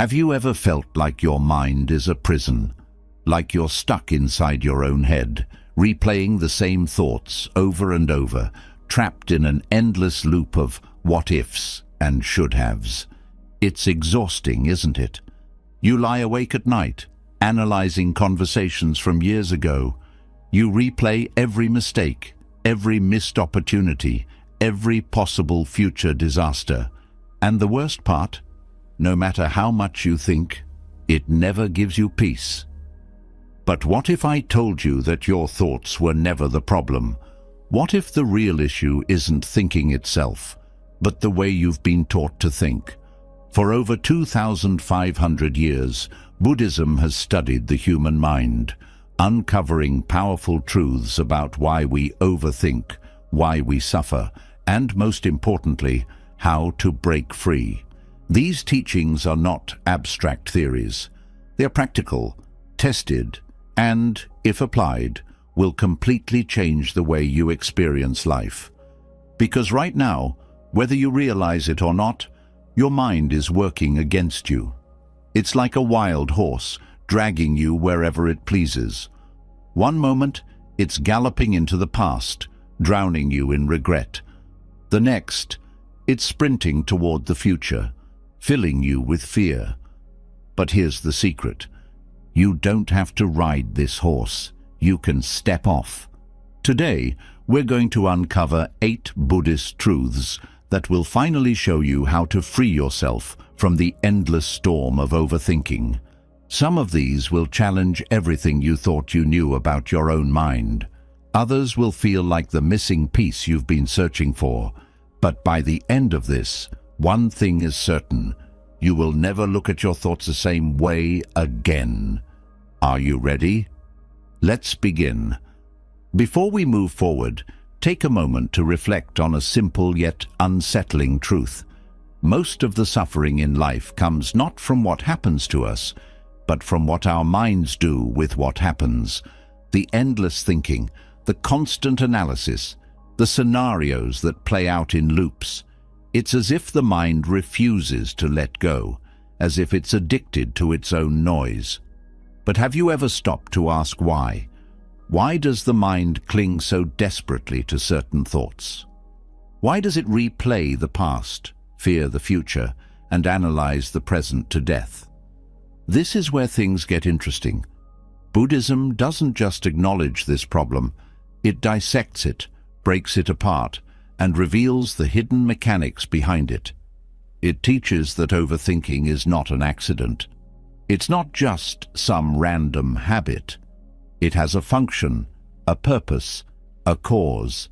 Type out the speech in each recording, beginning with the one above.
Have you ever felt like your mind is a prison, like you're stuck inside your own head, replaying the same thoughts over and over, trapped in an endless loop of what-ifs and should-haves? It's exhausting, isn't it? You lie awake at night, analyzing conversations from years ago. You replay every mistake, every missed opportunity, every possible future disaster. And the worst part, no matter how much you think, it never gives you peace. But what if I told you that your thoughts were never the problem? What if the real issue isn't thinking itself, but the way you've been taught to think? For over 2,500 years, Buddhism has studied the human mind, uncovering powerful truths about why we overthink, why we suffer, and most importantly, how to break free. These teachings are not abstract theories. They're practical, tested, and, if applied, will completely change the way you experience life. Because right now, whether you realize it or not, your mind is working against you. It's like a wild horse, dragging you wherever it pleases. One moment, it's galloping into the past, drowning you in regret. The next, it's sprinting toward the future, filling you with fear. But here's the secret. You don't have to ride this horse. You can step off. Today, we're going to uncover 8 Buddhist truths that will finally show you how to free yourself from the endless storm of overthinking. Some of these will challenge everything you thought you knew about your own mind. Others will feel like the missing piece you've been searching for. But by the end of this, one thing is certain: you will never look at your thoughts the same way again. Are you ready? Let's begin. Before we move forward, take a moment to reflect on a simple yet unsettling truth. Most of the suffering in life comes not from what happens to us, but from what our minds do with what happens. The endless thinking, the constant analysis, the scenarios that play out in loops. It's as if the mind refuses to let go, as if it's addicted to its own noise. But have you ever stopped to ask why? Why does the mind cling so desperately to certain thoughts? Why does it replay the past, fear the future, and analyze the present to death? This is where things get interesting. Buddhism doesn't just acknowledge this problem, it dissects it, breaks it apart, and reveals the hidden mechanics behind it. It teaches that overthinking is not an accident. It's not just some random habit. It has a function, a purpose, a cause.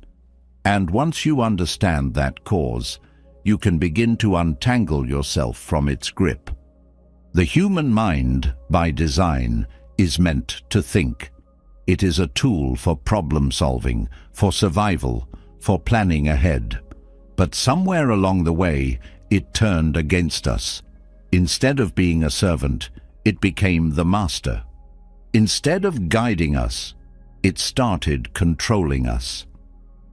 And once you understand that cause, you can begin to untangle yourself from its grip. The human mind, by design, is meant to think. It is a tool for problem solving, for survival, for planning ahead. But somewhere along the way, it turned against us. Instead of being a servant, it became the master. Instead of guiding us, it started controlling us.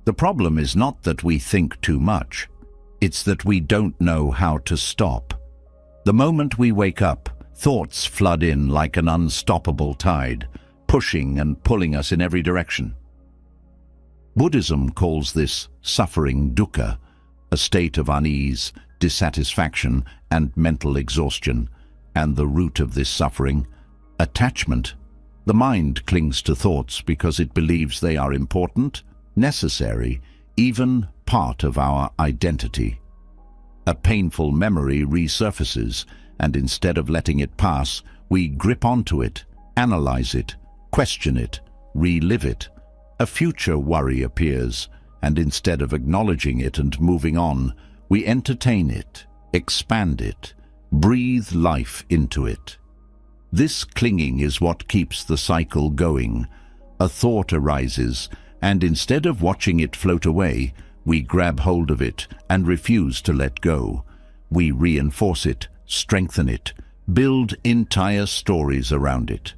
The problem is not that we think too much. It's that we don't know how to stop. The moment we wake up, thoughts flood in like an unstoppable tide, pushing and pulling us in every direction. Buddhism calls this suffering dukkha, a state of unease, dissatisfaction, and mental exhaustion. And the root of this suffering, attachment. The mind clings to thoughts because it believes they are important, necessary, even part of our identity. A painful memory resurfaces, and instead of letting it pass, we grip onto it, analyze it, question it, relive it. A future worry appears, and instead of acknowledging it and moving on, we entertain it, expand it, breathe life into it. This clinging is what keeps the cycle going. A thought arises, and instead of watching it float away, we grab hold of it and refuse to let go. We reinforce it, strengthen it, build entire stories around it.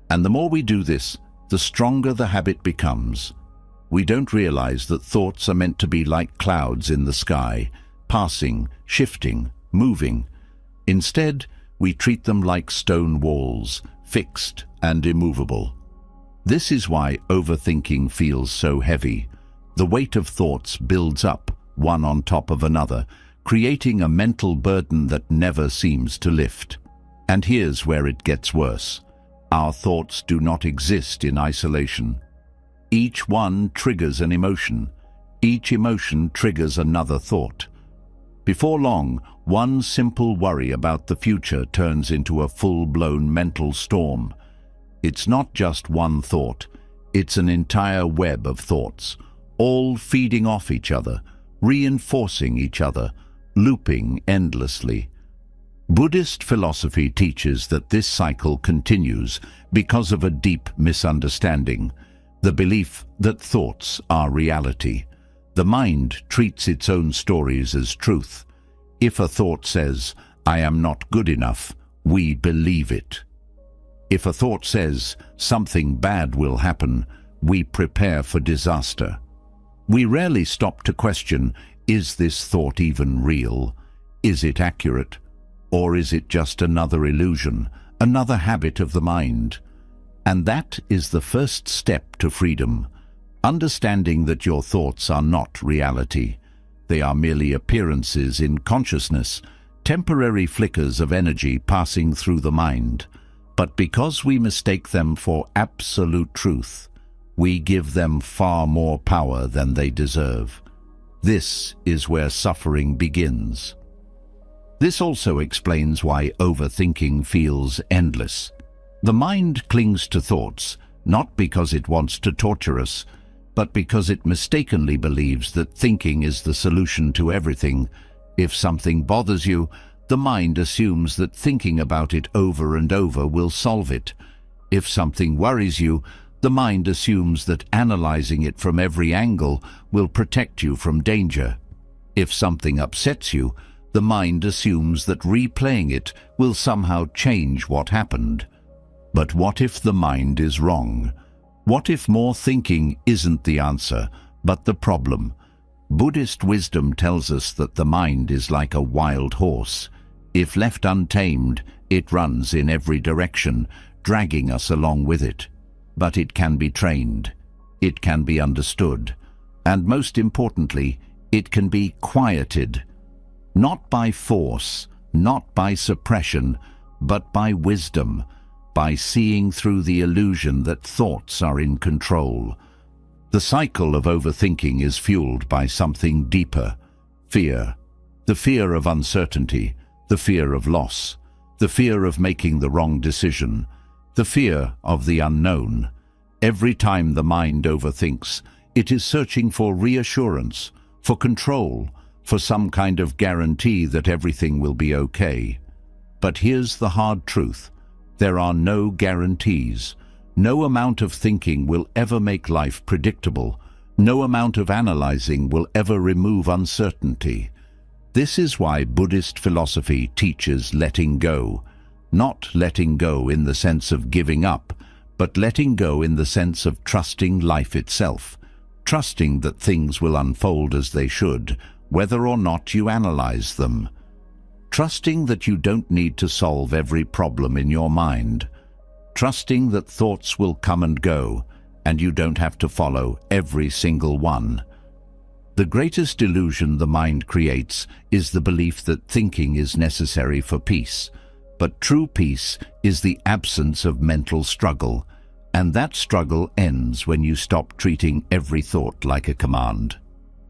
And the more we do this, the stronger the habit becomes. We don't realize that thoughts are meant to be like clouds in the sky, passing, shifting, moving. Instead, we treat them like stone walls, fixed and immovable. This is why overthinking feels so heavy. The weight of thoughts builds up, one on top of another, creating a mental burden that never seems to lift. And here's where it gets worse. Our thoughts do not exist in isolation. Each one triggers an emotion. Each emotion triggers another thought. Before long, one simple worry about the future turns into a full-blown mental storm. It's not just one thought, it's an entire web of thoughts, all feeding off each other, reinforcing each other, looping endlessly. Buddhist philosophy teaches that this cycle continues because of a deep misunderstanding, the belief that thoughts are reality. The mind treats its own stories as truth. If a thought says, "I am not good enough," we believe it. If a thought says, "Something bad will happen," we prepare for disaster. We rarely stop to question, is this thought even real? Is it accurate? Or is it just another illusion, another habit of the mind? And that is the first step to freedom. Understanding that your thoughts are not reality. They are merely appearances in consciousness, temporary flickers of energy passing through the mind. But because we mistake them for absolute truth, we give them far more power than they deserve. This is where suffering begins. This also explains why overthinking feels endless. The mind clings to thoughts, not because it wants to torture us, but because it mistakenly believes that thinking is the solution to everything. If something bothers you, the mind assumes that thinking about it over and over will solve it. If something worries you, the mind assumes that analyzing it from every angle will protect you from danger. If something upsets you, the mind assumes that replaying it will somehow change what happened. But what if the mind is wrong? What if more thinking isn't the answer, but the problem? Buddhist wisdom tells us that the mind is like a wild horse. If left untamed, it runs in every direction, dragging us along with it. But it can be trained, it can be understood, and most importantly, it can be quieted. Not by force, not by suppression, but by wisdom, by seeing through the illusion that thoughts are in control. The cycle of overthinking is fueled by something deeper: fear. The fear of uncertainty, the fear of loss, the fear of making the wrong decision, the fear of the unknown. Every time the mind overthinks, it is searching for reassurance, for control, for some kind of guarantee that everything will be okay. But here's the hard truth. There are no guarantees. No amount of thinking will ever make life predictable. No amount of analyzing will ever remove uncertainty. This is why Buddhist philosophy teaches letting go. Not letting go in the sense of giving up, but letting go in the sense of trusting life itself. Trusting that things will unfold as they should, whether or not you analyze them. Trusting that you don't need to solve every problem in your mind. Trusting that thoughts will come and go, and you don't have to follow every single one. The greatest illusion the mind creates is the belief that thinking is necessary for peace. But true peace is the absence of mental struggle, and that struggle ends when you stop treating every thought like a command.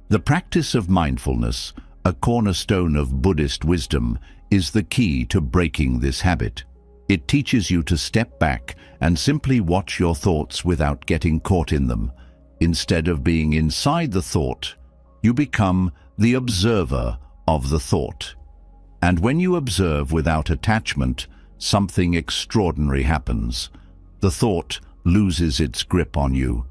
The practice of mindfulness, a cornerstone of Buddhist wisdom, is the key to breaking this habit. It teaches you to step back and simply watch your thoughts without getting caught in them. Instead of being inside the thought, you become the observer of the thought. And when you observe without attachment, something extraordinary happens. The thought loses its grip on you.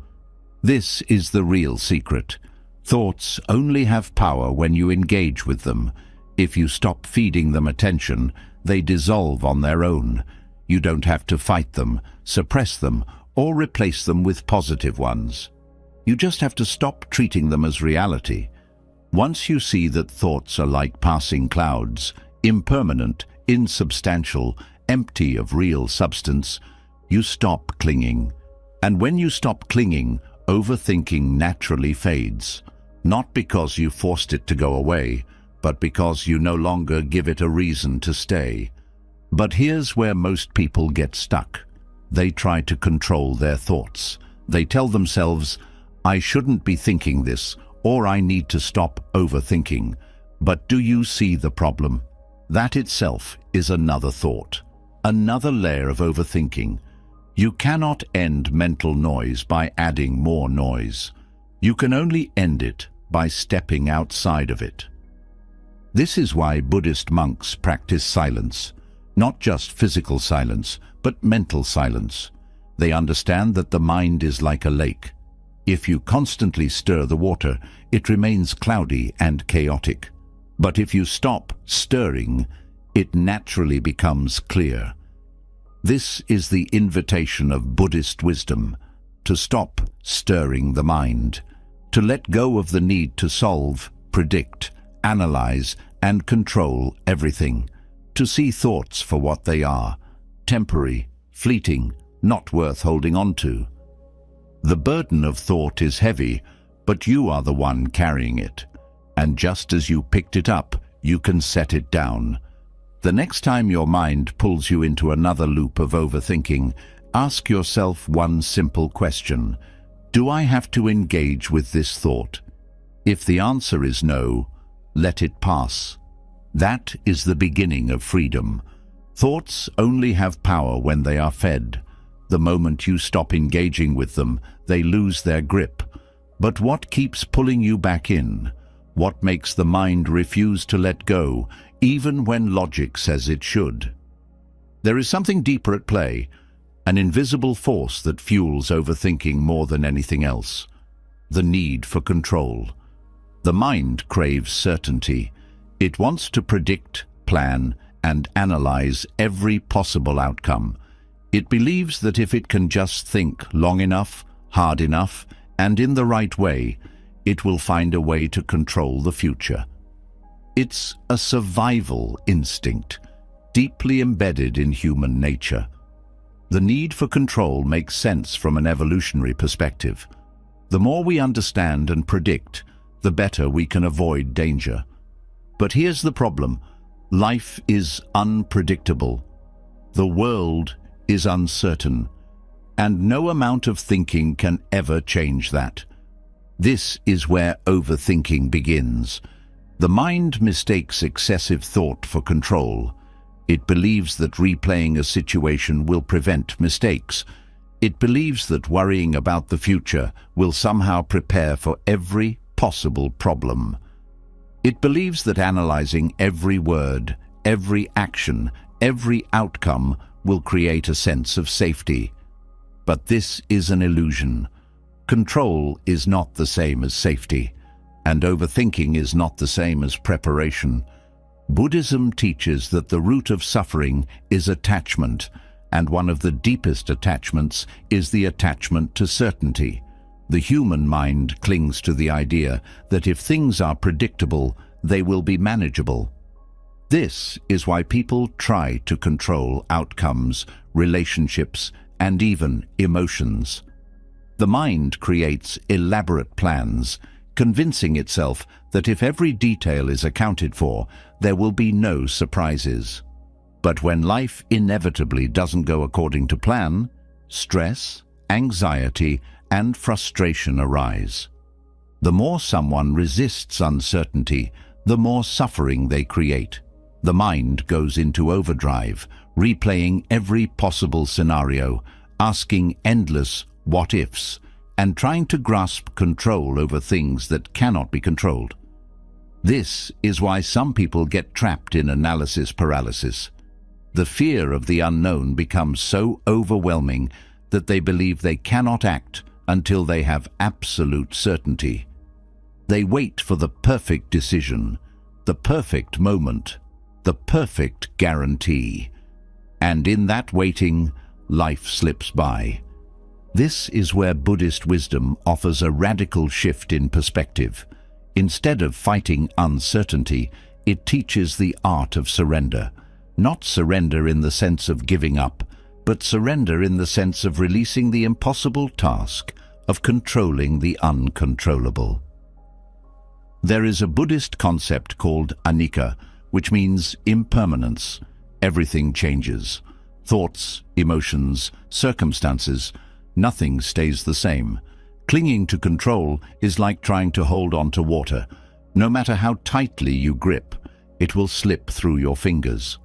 This is the real secret. Thoughts only have power when you engage with them. If you stop feeding them attention, they dissolve on their own. You don't have to fight them, suppress them, or replace them with positive ones. You just have to stop treating them as reality. Once you see that thoughts are like passing clouds, impermanent, insubstantial, empty of real substance, you stop clinging. And when you stop clinging, overthinking naturally fades. Not because you forced it to go away, but because you no longer give it a reason to stay. But here's where most people get stuck. They try to control their thoughts. They tell themselves, I shouldn't be thinking this, or I need to stop overthinking. But do you see the problem? That itself is another thought, another layer of overthinking. You cannot end mental noise by adding more noise. You can only end it by stepping outside of it. This is why Buddhist monks practice silence, not just physical silence, but mental silence. They understand that the mind is like a lake. If you constantly stir the water, it remains cloudy and chaotic. But if you stop stirring, it naturally becomes clear. This is the invitation of Buddhist wisdom, to stop stirring the mind, to let go of the need to solve, predict, analyze, and control everything, to see thoughts for what they are, temporary, fleeting, not worth holding on to. The burden of thought is heavy, but you are the one carrying it. And just as you picked it up, you can set it down. The next time your mind pulls you into another loop of overthinking, ask yourself one simple question. Do I have to engage with this thought? If the answer is no, let it pass. That is the beginning of freedom. Thoughts only have power when they are fed. The moment you stop engaging with them, they lose their grip. But what keeps pulling you back in? What makes the mind refuse to let go, even when logic says it should? There is something deeper at play, an invisible force that fuels overthinking more than anything else. The need for control. The mind craves certainty. It wants to predict, plan, and analyze every possible outcome. It believes that if it can just think long enough, hard enough, and in the right way, it will find a way to control the future. It's a survival instinct, deeply embedded in human nature. The need for control makes sense from an evolutionary perspective. The more we understand and predict, the better we can avoid danger. But here's the problem. Life is unpredictable. The world is uncertain, and no amount of thinking can ever change that. This is where overthinking begins. The mind mistakes excessive thought for control. It believes that replaying a situation will prevent mistakes. It believes that worrying about the future will somehow prepare for every possible problem. It believes that analyzing every word, every action, every outcome will create a sense of safety. But this is an illusion. Control is not the same as safety, and overthinking is not the same as preparation. Buddhism teaches that the root of suffering is attachment, and one of the deepest attachments is the attachment to certainty. The human mind clings to the idea that if things are predictable, they will be manageable. This is why people try to control outcomes, relationships, and even emotions. The mind creates elaborate plans, convincing itself that if every detail is accounted for, there will be no surprises. But when life inevitably doesn't go according to plan, stress, anxiety, and frustration arise. The more someone resists uncertainty, the more suffering they create. The mind goes into overdrive, replaying every possible scenario, asking endless what-ifs, and trying to grasp control over things that cannot be controlled. This is why some people get trapped in analysis paralysis. The fear of the unknown becomes so overwhelming that they believe they cannot act until they have absolute certainty. They wait for the perfect decision, the perfect moment, the perfect guarantee. And in that waiting, life slips by. This is where Buddhist wisdom offers a radical shift in perspective. Instead of fighting uncertainty, it teaches the art of surrender. Not surrender in the sense of giving up, but surrender in the sense of releasing the impossible task of controlling the uncontrollable. There is a Buddhist concept called anicca, which means impermanence. Everything changes. Thoughts, emotions, circumstances, nothing stays the same. Clinging to control is like trying to hold on to water. No matter how tightly you grip, it will slip through your fingers.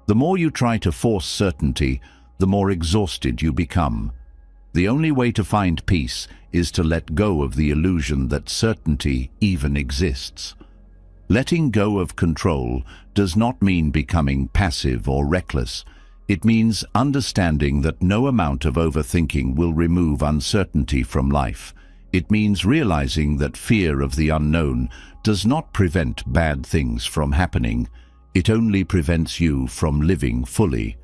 The more you try to force certainty, the more exhausted you become. The only way to find peace is to let go of the illusion that certainty even exists. Letting go of control does not mean becoming passive or reckless. It means understanding that no amount of overthinking will remove uncertainty from life. It means realizing that fear of the unknown does not prevent bad things from happening. It only prevents you from living fully.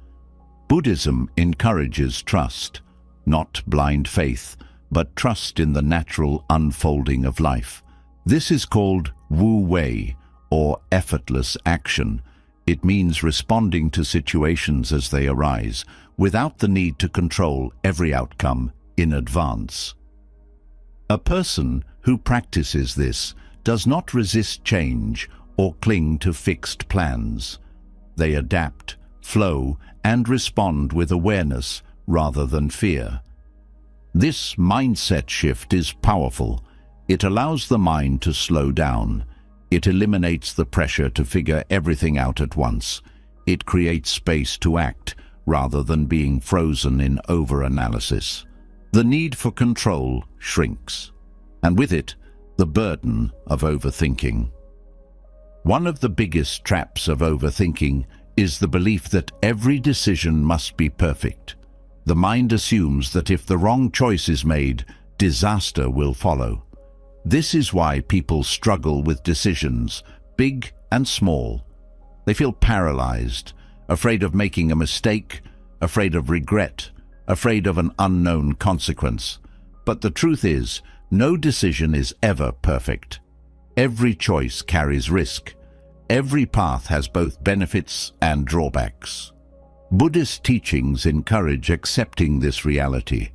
Buddhism encourages trust, not blind faith, but trust in the natural unfolding of life. This is called Wu Wei, or effortless action. It means responding to situations as they arise, without the need to control every outcome in advance. A person who practices this does not resist change or cling to fixed plans. They adapt, flow, and respond with awareness rather than fear. This mindset shift is powerful. It allows the mind to slow down. It eliminates the pressure to figure everything out at once. It creates space to act rather than being frozen in over-analysis. The need for control shrinks, and with it, the burden of overthinking. One of the biggest traps of overthinking is the belief that every decision must be perfect. The mind assumes that if the wrong choice is made, disaster will follow. This is why people struggle with decisions, big and small. They feel paralyzed, afraid of making a mistake, afraid of regret, afraid of an unknown consequence. But the truth is, no decision is ever perfect. Every choice carries risk. Every path has both benefits and drawbacks. Buddhist teachings encourage accepting this reality.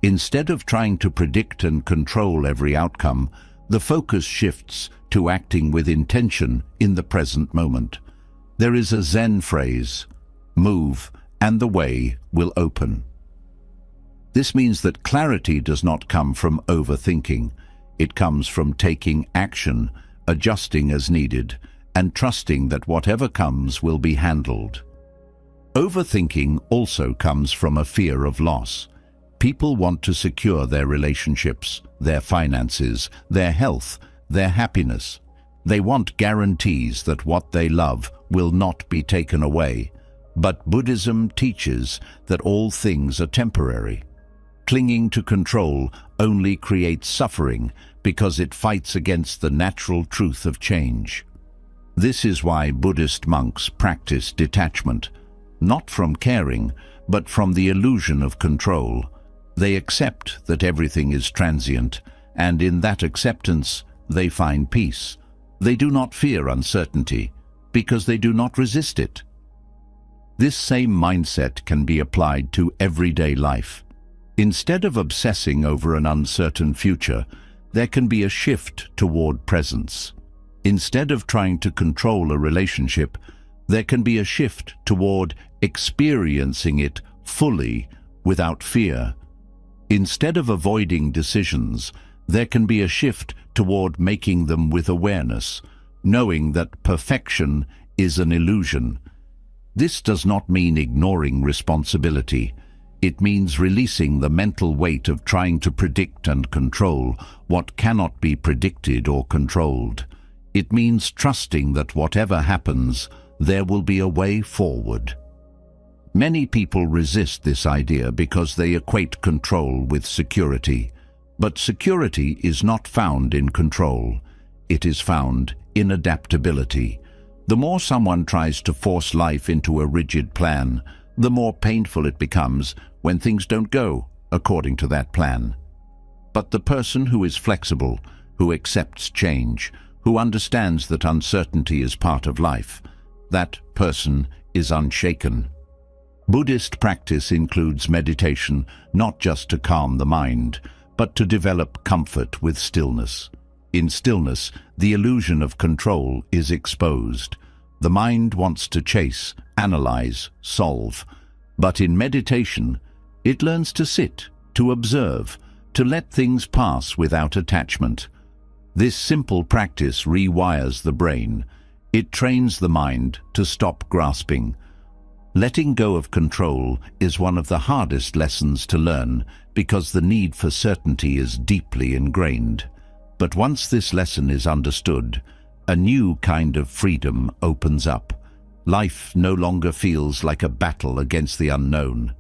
Instead of trying to predict and control every outcome, the focus shifts to acting with intention in the present moment. There is a Zen phrase, "Move, and the way will open." This means that clarity does not come from overthinking. It comes from taking action, adjusting as needed, and trusting that whatever comes will be handled. Overthinking also comes from a fear of loss. People want to secure their relationships, their finances, their health, their happiness. They want guarantees that what they love will not be taken away. But Buddhism teaches that all things are temporary. Clinging to control only creates suffering because it fights against the natural truth of change. This is why Buddhist monks practice detachment, not from caring, but from the illusion of control. They accept that everything is transient, and in that acceptance, they find peace. They do not fear uncertainty, because they do not resist it. This same mindset can be applied to everyday life. Instead of obsessing over an uncertain future, there can be a shift toward presence. Instead of trying to control a relationship, there can be a shift toward experiencing it fully without fear. Instead of avoiding decisions, there can be a shift toward making them with awareness, knowing that perfection is an illusion. This does not mean ignoring responsibility. It means releasing the mental weight of trying to predict and control what cannot be predicted or controlled. It means trusting that whatever happens, there will be a way forward. Many people resist this idea because they equate control with security. But security is not found in control. It is found in adaptability. The more someone tries to force life into a rigid plan, the more painful it becomes when things don't go according to that plan. But the person who is flexible, who accepts change, who understands that uncertainty is part of life. That person is unshaken. Buddhist practice includes meditation not just to calm the mind, but to develop comfort with stillness. In stillness, the illusion of control is exposed. The mind wants to chase, analyze, solve. But in meditation, it learns to sit, to observe, to let things pass without attachment. This simple practice rewires the brain. It trains the mind to stop grasping. Letting go of control is one of the hardest lessons to learn because the need for certainty is deeply ingrained. But once this lesson is understood, a new kind of freedom opens up. Life no longer feels like a battle against the unknown.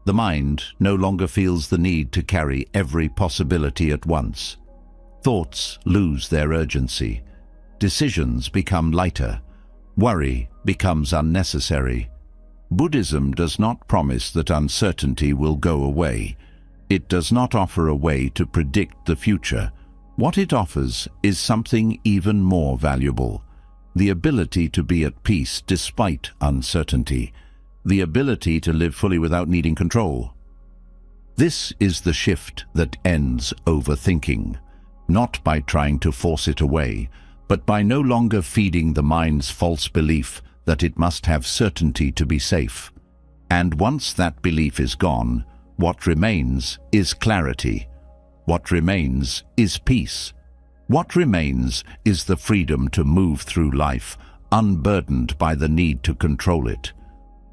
The mind no longer feels the need to carry every possibility at once. Thoughts lose their urgency. Decisions become lighter. Worry becomes unnecessary. Buddhism does not promise that uncertainty will go away. It does not offer a way to predict the future. What it offers is something even more valuable: the ability to be at peace despite uncertainty, the ability to live fully without needing control. This is the shift that ends overthinking, not by trying to force it away, but by no longer feeding the mind's false belief that it must have certainty to be safe. And once that belief is gone, what remains is clarity. What remains is peace. What remains is the freedom to move through life, unburdened by the need to control it.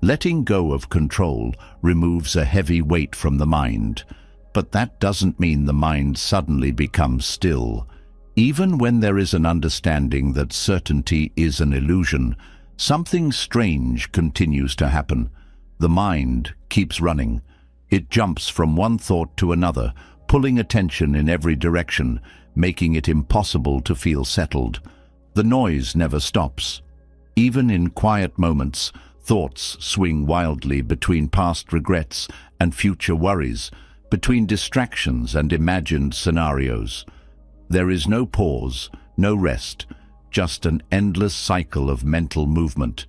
Letting go of control removes a heavy weight from the mind, but that doesn't mean the mind suddenly becomes still. Even when there is an understanding that certainty is an illusion, something strange continues to happen. The mind keeps running. It jumps from one thought to another, pulling attention in every direction, making it impossible to feel settled. The noise never stops. Even in quiet moments, thoughts swing wildly between past regrets and future worries, between distractions and imagined scenarios. There is no pause, no rest, just an endless cycle of mental movement.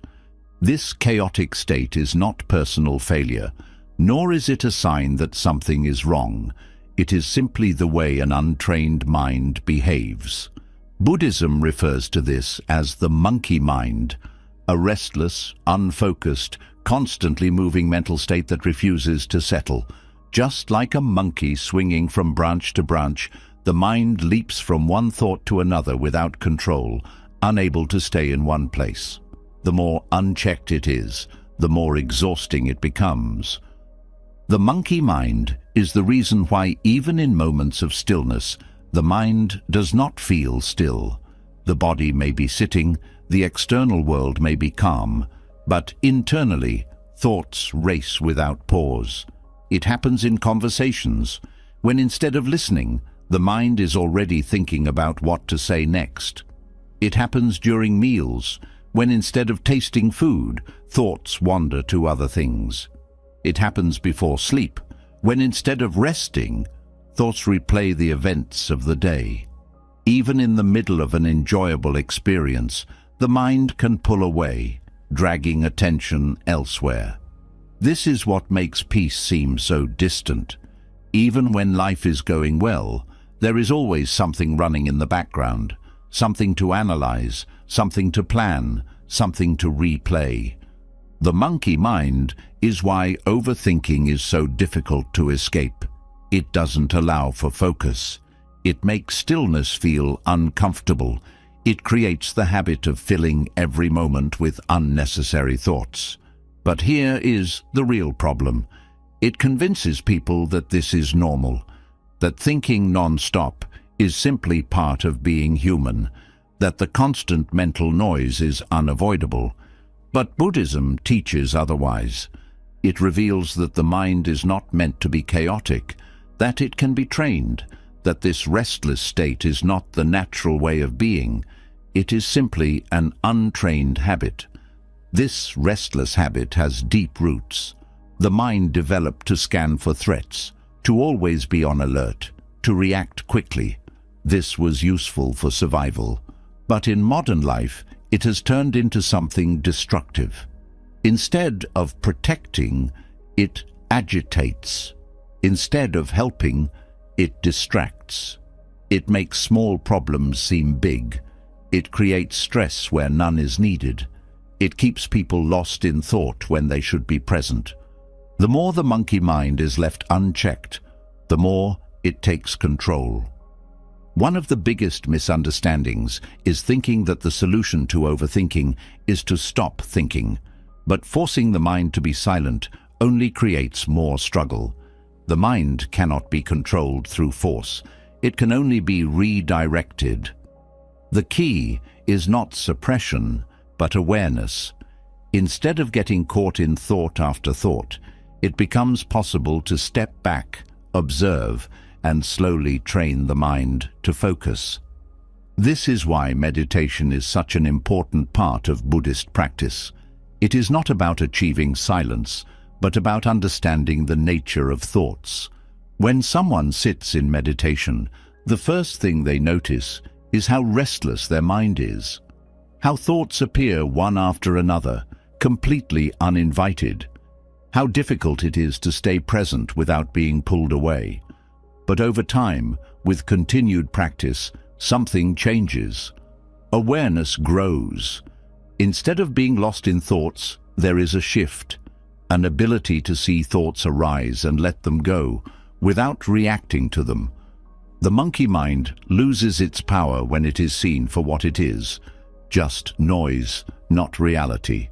This chaotic state is not personal failure, nor is it a sign that something is wrong. It is simply the way an untrained mind behaves. Buddhism refers to this as the monkey mind, a restless, unfocused, constantly moving mental state that refuses to settle. Just like a monkey swinging from branch to branch, the mind leaps from one thought to another without control, unable to stay in one place. The more unchecked it is, the more exhausting it becomes. The monkey mind is the reason why even in moments of stillness, the mind does not feel still. The body may be sitting, the external world may be calm, but internally, thoughts race without pause. It happens in conversations, when instead of listening, the mind is already thinking about what to say next. It happens during meals, when instead of tasting food, thoughts wander to other things. It happens before sleep, when instead of resting, thoughts replay the events of the day. Even in the middle of an enjoyable experience, the mind can pull away, dragging attention elsewhere. This is what makes peace seem so distant. Even when life is going well, there is always something running in the background, something to analyze, something to plan, something to replay. The monkey mind is why overthinking is so difficult to escape. It doesn't allow for focus. It makes stillness feel uncomfortable. It creates the habit of filling every moment with unnecessary thoughts. But here is the real problem. It convinces people that this is normal, that thinking non-stop is simply part of being human, that the constant mental noise is unavoidable. But Buddhism teaches otherwise. It reveals that the mind is not meant to be chaotic, that it can be trained, that this restless state is not the natural way of being. It is simply an untrained habit. This restless habit has deep roots. The mind developed to scan for threats, to always be on alert, to react quickly. This was useful for survival. But in modern life, it has turned into something destructive. Instead of protecting, it agitates. Instead of helping, it distracts. It makes small problems seem big. It creates stress where none is needed. It keeps people lost in thought when they should be present. The more the monkey mind is left unchecked, the more it takes control. One of the biggest misunderstandings is thinking that the solution to overthinking is to stop thinking. But forcing the mind to be silent only creates more struggle. The mind cannot be controlled through force. It can only be redirected. The key is not suppression, but awareness. Instead of getting caught in thought after thought, it becomes possible to step back, observe, and slowly train the mind to focus. This is why meditation is such an important part of Buddhist practice. It is not about achieving silence, but about understanding the nature of thoughts. When someone sits in meditation, the first thing they notice is how restless their mind is, how thoughts appear one after another, completely uninvited, how difficult it is to stay present without being pulled away. But over time, with continued practice, something changes. Awareness grows. Instead of being lost in thoughts, there is a shift, an ability to see thoughts arise and let them go, without reacting to them. The monkey mind loses its power when it is seen for what it is, just noise, not reality.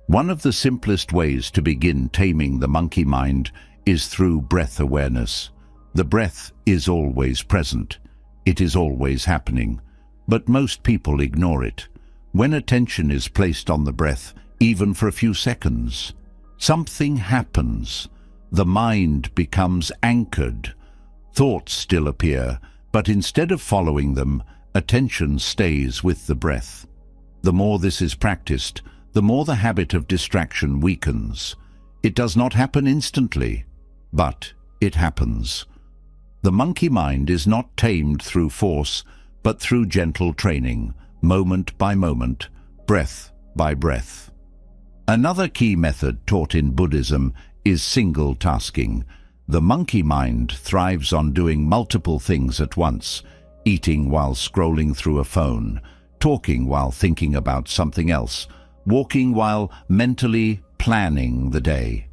One of the simplest ways to begin taming the monkey mind is through breath awareness. The breath is always present. It is always happening, but most people ignore it. When attention is placed on the breath, even for a few seconds, something happens. The mind becomes anchored. Thoughts still appear, but instead of following them, attention stays with the breath. The more this is practiced, the more the habit of distraction weakens. It does not happen instantly, but it happens. The monkey mind is not tamed through force, but through gentle training, moment by moment, breath by breath. Another key method taught in Buddhism is single tasking. The monkey mind thrives on doing multiple things at once, eating while scrolling through a phone, talking while thinking about something else, walking while mentally planning the day.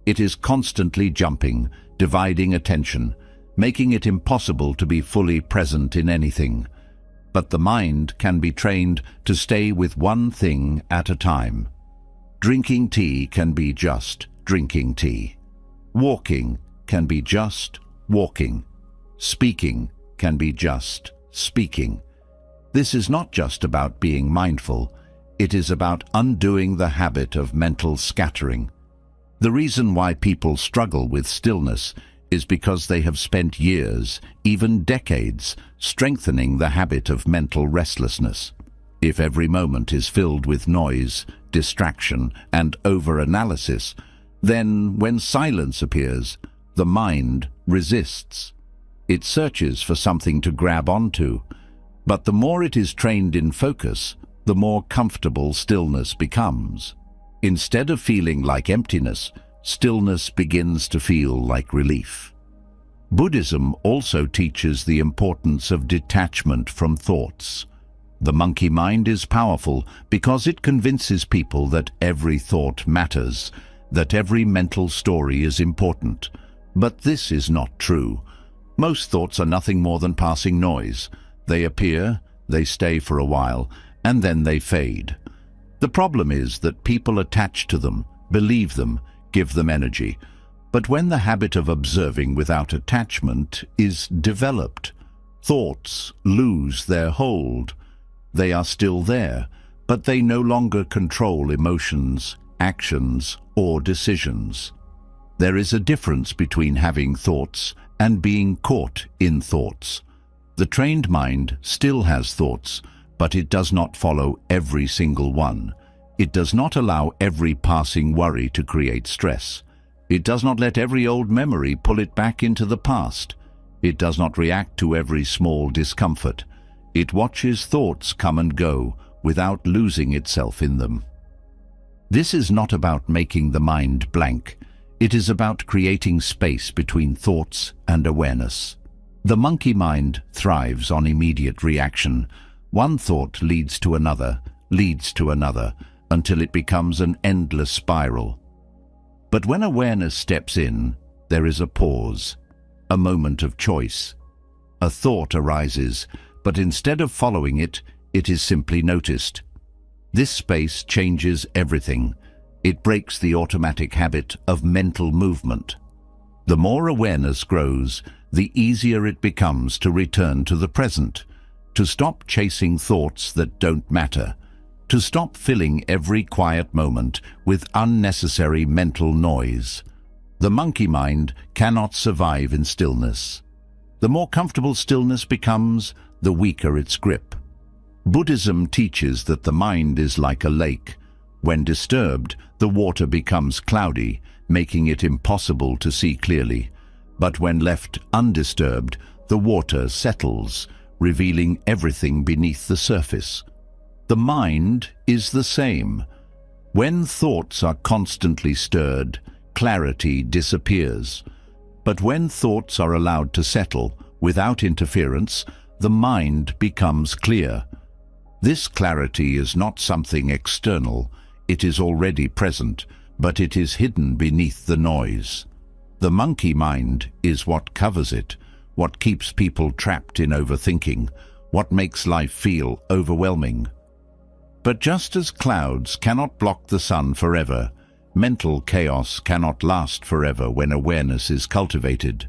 It is constantly jumping, dividing attention, making it impossible to be fully present in anything. But the mind can be trained to stay with one thing at a time. Drinking tea can be just drinking tea. Walking can be just walking. Speaking can be just speaking. This is not just about being mindful. It is about undoing the habit of mental scattering. The reason why people struggle with stillness is because they have spent years, even decades, strengthening the habit of mental restlessness. If every moment is filled with noise, distraction, and over-analysis, then when silence appears, the mind resists. It searches for something to grab onto. But the more it is trained in focus, the more comfortable stillness becomes. Instead of feeling like emptiness, stillness begins to feel like relief. Buddhism also teaches the importance of detachment from thoughts. The monkey mind is powerful because it convinces people that every thought matters, that every mental story is important. But this is not true. Most thoughts are nothing more than passing noise. They appear, they stay for a while, and then they fade. The problem is that people attach to them, believe them, give them energy. But when the habit of observing without attachment is developed, thoughts lose their hold. They are still there, but they no longer control emotions, actions, or decisions. There is a difference between having thoughts and being caught in thoughts. The trained mind still has thoughts, but it does not follow every single one. It does not allow every passing worry to create stress. It does not let every old memory pull it back into the past. It does not react to every small discomfort. It watches thoughts come and go without losing itself in them. This is not about making the mind blank. It is about creating space between thoughts and awareness. The monkey mind thrives on immediate reaction. One thought leads to another, until it becomes an endless spiral. But when awareness steps in, there is a pause, a moment of choice. A thought arises, but instead of following it, it is simply noticed. This space changes everything. It breaks the automatic habit of mental movement. The more awareness grows, the easier it becomes to return to the present, to stop chasing thoughts that don't matter, to stop filling every quiet moment with unnecessary mental noise. The monkey mind cannot survive in stillness. The more comfortable stillness becomes, the weaker its grip. Buddhism teaches that the mind is like a lake. When disturbed, the water becomes cloudy, making it impossible to see clearly. But when left undisturbed, the water settles, revealing everything beneath the surface. The mind is the same. When thoughts are constantly stirred, clarity disappears. But when thoughts are allowed to settle without interference, the mind becomes clear. This clarity is not something external. It is already present, but it is hidden beneath the noise. The monkey mind is what covers it, what keeps people trapped in overthinking, what makes life feel overwhelming. But just as clouds cannot block the sun forever, mental chaos cannot last forever when awareness is cultivated.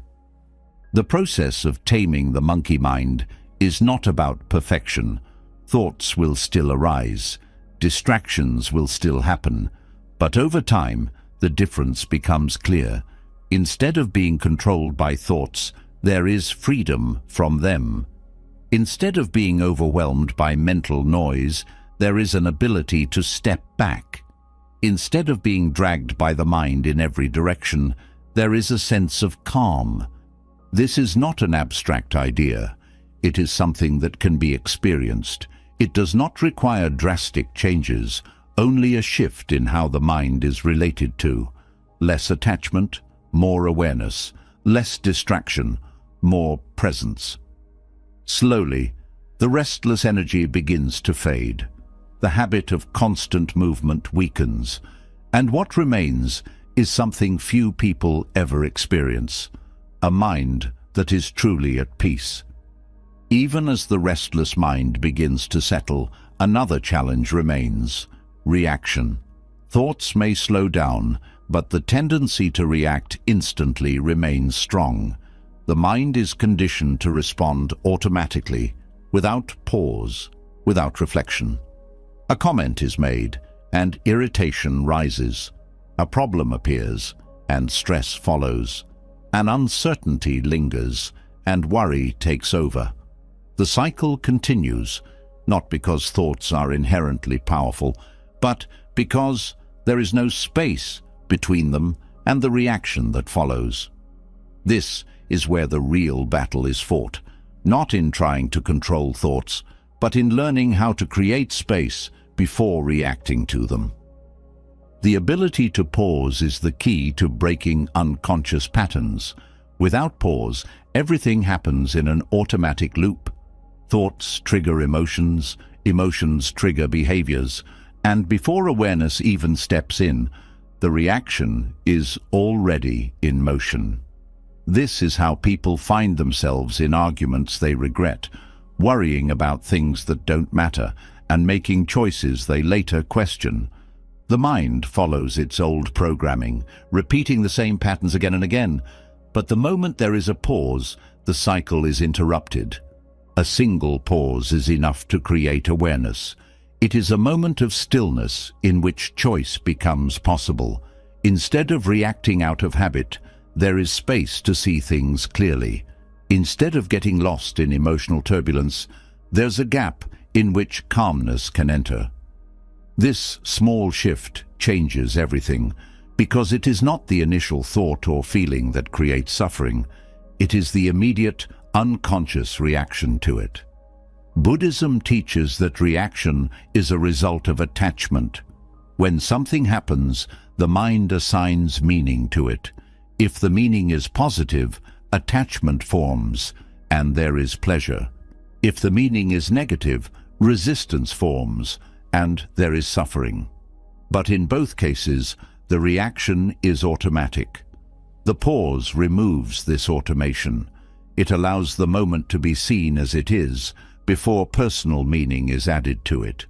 The process of taming the monkey mind is not about perfection. Thoughts will still arise, distractions will still happen, but over time, the difference becomes clear. Instead of being controlled by thoughts, there is freedom from them. Instead of being overwhelmed by mental noise, there is an ability to step back. Instead of being dragged by the mind in every direction, there is a sense of calm. This is not an abstract idea. It is something that can be experienced. It does not require drastic changes, only a shift in how the mind is related to. Less attachment, more awareness. Less distraction, more presence. Slowly, the restless energy begins to fade. The habit of constant movement weakens, and what remains is something few people ever experience: a mind that is truly at peace. Even as the restless mind begins to settle, another challenge remains: reaction. Thoughts may slow down, but the tendency to react instantly remains strong. The mind is conditioned to respond automatically, without pause, without reflection. A comment is made, and irritation rises. A problem appears, and stress follows. An uncertainty lingers, and worry takes over. The cycle continues, not because thoughts are inherently powerful, but because there is no space between them and the reaction that follows. This is where the real battle is fought, not in trying to control thoughts, but in learning how to create space before reacting to them. The ability to pause is the key to breaking unconscious patterns. Without pause, everything happens in an automatic loop. Thoughts trigger emotions, emotions trigger behaviors, and before awareness even steps in, the reaction is already in motion. This is how people find themselves in arguments they regret, worrying about things that don't matter, and making choices they later question. The mind follows its old programming, repeating the same patterns again and again, but the moment there is a pause, the cycle is interrupted. A single pause is enough to create awareness. It is a moment of stillness in which choice becomes possible. Instead of reacting out of habit, there is space to see things clearly. Instead of getting lost in emotional turbulence, there's a gap in which calmness can enter. This small shift changes everything, because it is not the initial thought or feeling that creates suffering. It is the immediate, unconscious reaction to it. Buddhism teaches that reaction is a result of attachment. When something happens, the mind assigns meaning to it. If the meaning is positive, attachment forms, and there is pleasure. If the meaning is negative, resistance forms, and there is suffering. But in both cases, the reaction is automatic. The pause removes this automation. It allows the moment to be seen as it is, before personal meaning is added to it.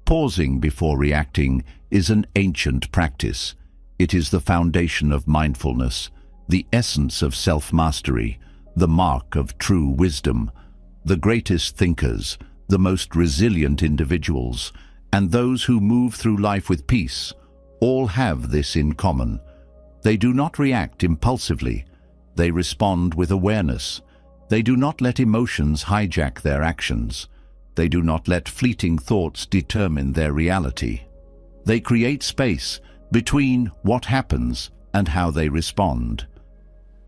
Pausing before reacting is an ancient practice. It is the foundation of mindfulness, the essence of self-mastery, the mark of true wisdom. The greatest thinkers, the most resilient individuals, and those who move through life with peace, all have this in common. They do not react impulsively. They respond with awareness. They do not let emotions hijack their actions. They do not let fleeting thoughts determine their reality. They create space between what happens and how they respond.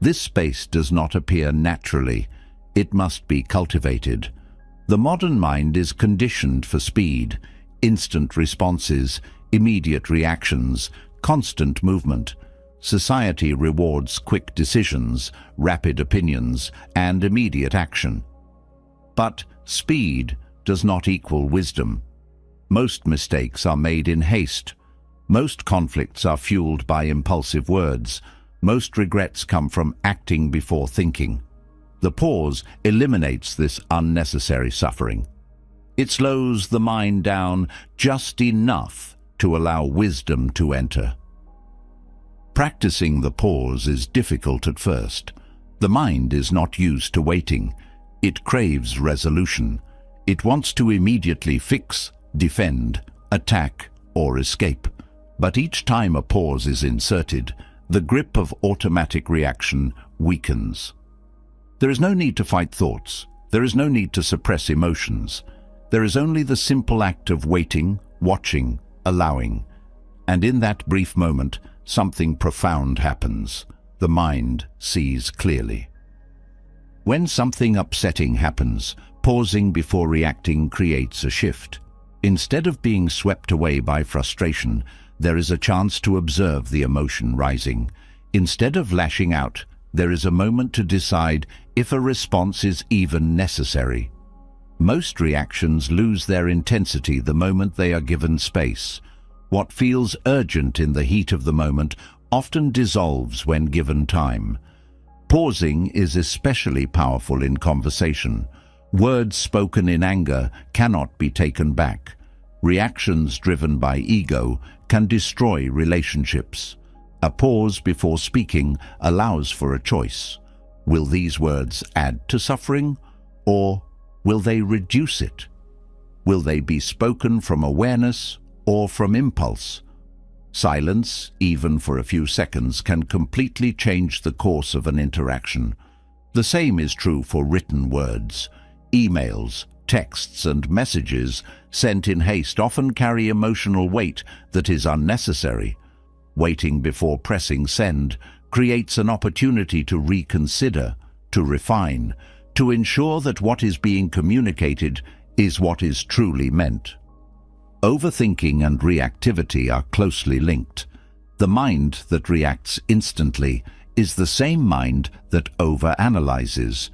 This space does not appear naturally. It must be cultivated. The modern mind is conditioned for speed, instant responses, immediate reactions, constant movement. Society rewards quick decisions, rapid opinions, and immediate action. But speed does not equal wisdom. Most mistakes are made in haste. Most conflicts are fueled by impulsive words. Most regrets come from acting before thinking. The pause eliminates this unnecessary suffering. It slows the mind down just enough to allow wisdom to enter. Practicing the pause is difficult at first. The mind is not used to waiting. It craves resolution. It wants to immediately fix, defend, attack, or escape. But each time a pause is inserted, the grip of automatic reaction weakens. There is no need to fight thoughts. There is no need to suppress emotions. There is only the simple act of waiting, watching, allowing. And in that brief moment, something profound happens. The mind sees clearly. When something upsetting happens, pausing before reacting creates a shift. Instead of being swept away by frustration, there is a chance to observe the emotion rising. Instead of lashing out, there is a moment to decide if a response is even necessary. Most reactions lose their intensity the moment they are given space. What feels urgent in the heat of the moment often dissolves when given time. Pausing is especially powerful in conversation. Words spoken in anger cannot be taken back. Reactions driven by ego can destroy relationships. A pause before speaking allows for a choice. Will these words add to suffering, or will they reduce it? Will they be spoken from awareness or from impulse? Silence, even for a few seconds, can completely change the course of an interaction. The same is true for written words. Emails, texts, and messages sent in haste often carry emotional weight that is unnecessary. Waiting before pressing send creates an opportunity to reconsider, to refine, to ensure that what is being communicated is what is truly meant. Overthinking and reactivity are closely linked. The mind that reacts instantly is the same mind that overanalyzes.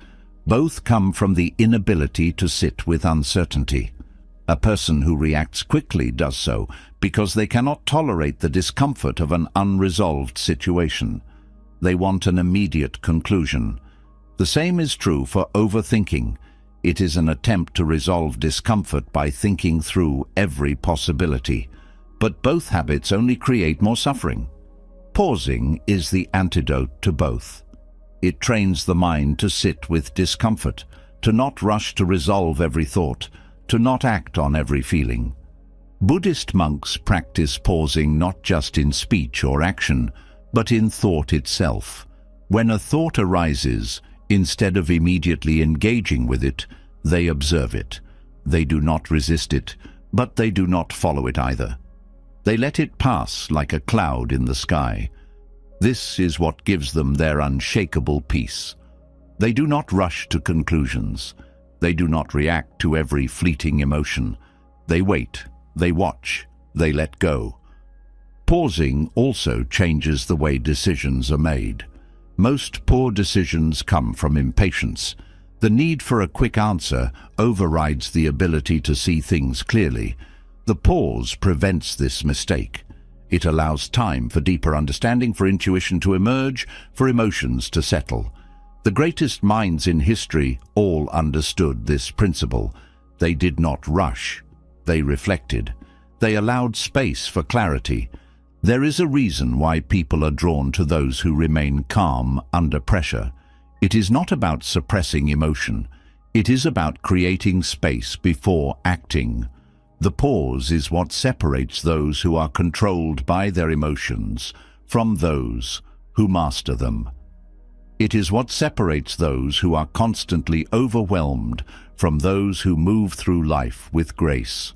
Both come from the inability to sit with uncertainty. A person who reacts quickly does so because they cannot tolerate the discomfort of an unresolved situation. They want an immediate conclusion. The same is true for overthinking. It is an attempt to resolve discomfort by thinking through every possibility. But both habits only create more suffering. Pausing is the antidote to both. It trains the mind to sit with discomfort, to not rush to resolve every thought, to not act on every feeling. Buddhist monks practice pausing not just in speech or action, but in thought itself. When a thought arises, instead of immediately engaging with it, they observe it. They do not resist it, but they do not follow it either. They let it pass like a cloud in the sky. This is what gives them their unshakable peace. They do not rush to conclusions. They do not react to every fleeting emotion. They wait, they watch, they let go. Pausing also changes the way decisions are made. Most poor decisions come from impatience. The need for a quick answer overrides the ability to see things clearly. The pause prevents this mistake. It allows time for deeper understanding, for intuition to emerge, for emotions to settle. The greatest minds in history all understood this principle. They did not rush. They reflected. They allowed space for clarity. There is a reason why people are drawn to those who remain calm under pressure. It is not about suppressing emotion. It is about creating space before acting. The pause is what separates those who are controlled by their emotions from those who master them. It is what separates those who are constantly overwhelmed from those who move through life with grace.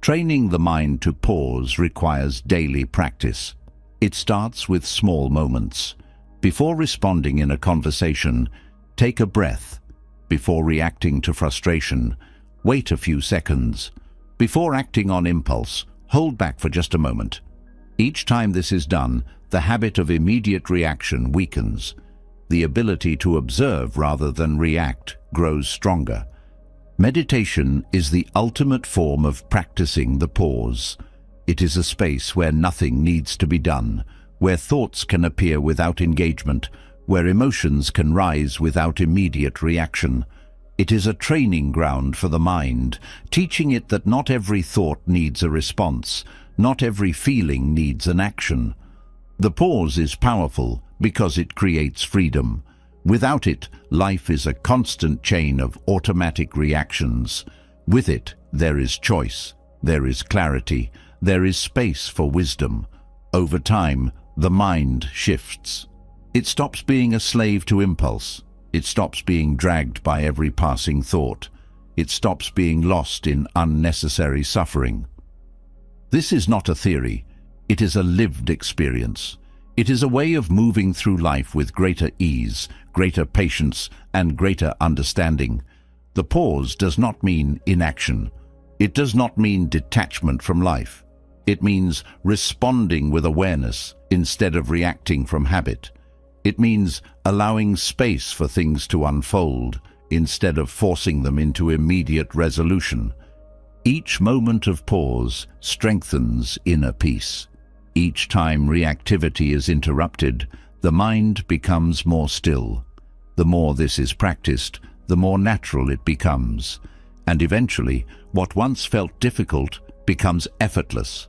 Training the mind to pause requires daily practice. It starts with small moments. Before responding in a conversation, take a breath. Before reacting to frustration, wait a few seconds. Before acting on impulse, hold back for just a moment. Each time this is done, the habit of immediate reaction weakens. The ability to observe rather than react grows stronger. Meditation is the ultimate form of practicing the pause. It is a space where nothing needs to be done, where thoughts can appear without engagement, where emotions can rise without immediate reaction. It is a training ground for the mind, teaching it that not every thought needs a response, not every feeling needs an action. The pause is powerful because it creates freedom. Without it, life is a constant chain of automatic reactions. With it, there is choice, there is clarity, there is space for wisdom. Over time, the mind shifts. It stops being a slave to impulse. It stops being dragged by every passing thought. It stops being lost in unnecessary suffering. This is not a theory. It is a lived experience. It is a way of moving through life with greater ease, greater patience, and greater understanding. The pause does not mean inaction. It does not mean detachment from life. It means responding with awareness instead of reacting from habit. It means allowing space for things to unfold instead of forcing them into immediate resolution. Each moment of pause strengthens inner peace. Each time reactivity is interrupted, the mind becomes more still. The more this is practiced, the more natural it becomes. And eventually, what once felt difficult becomes effortless.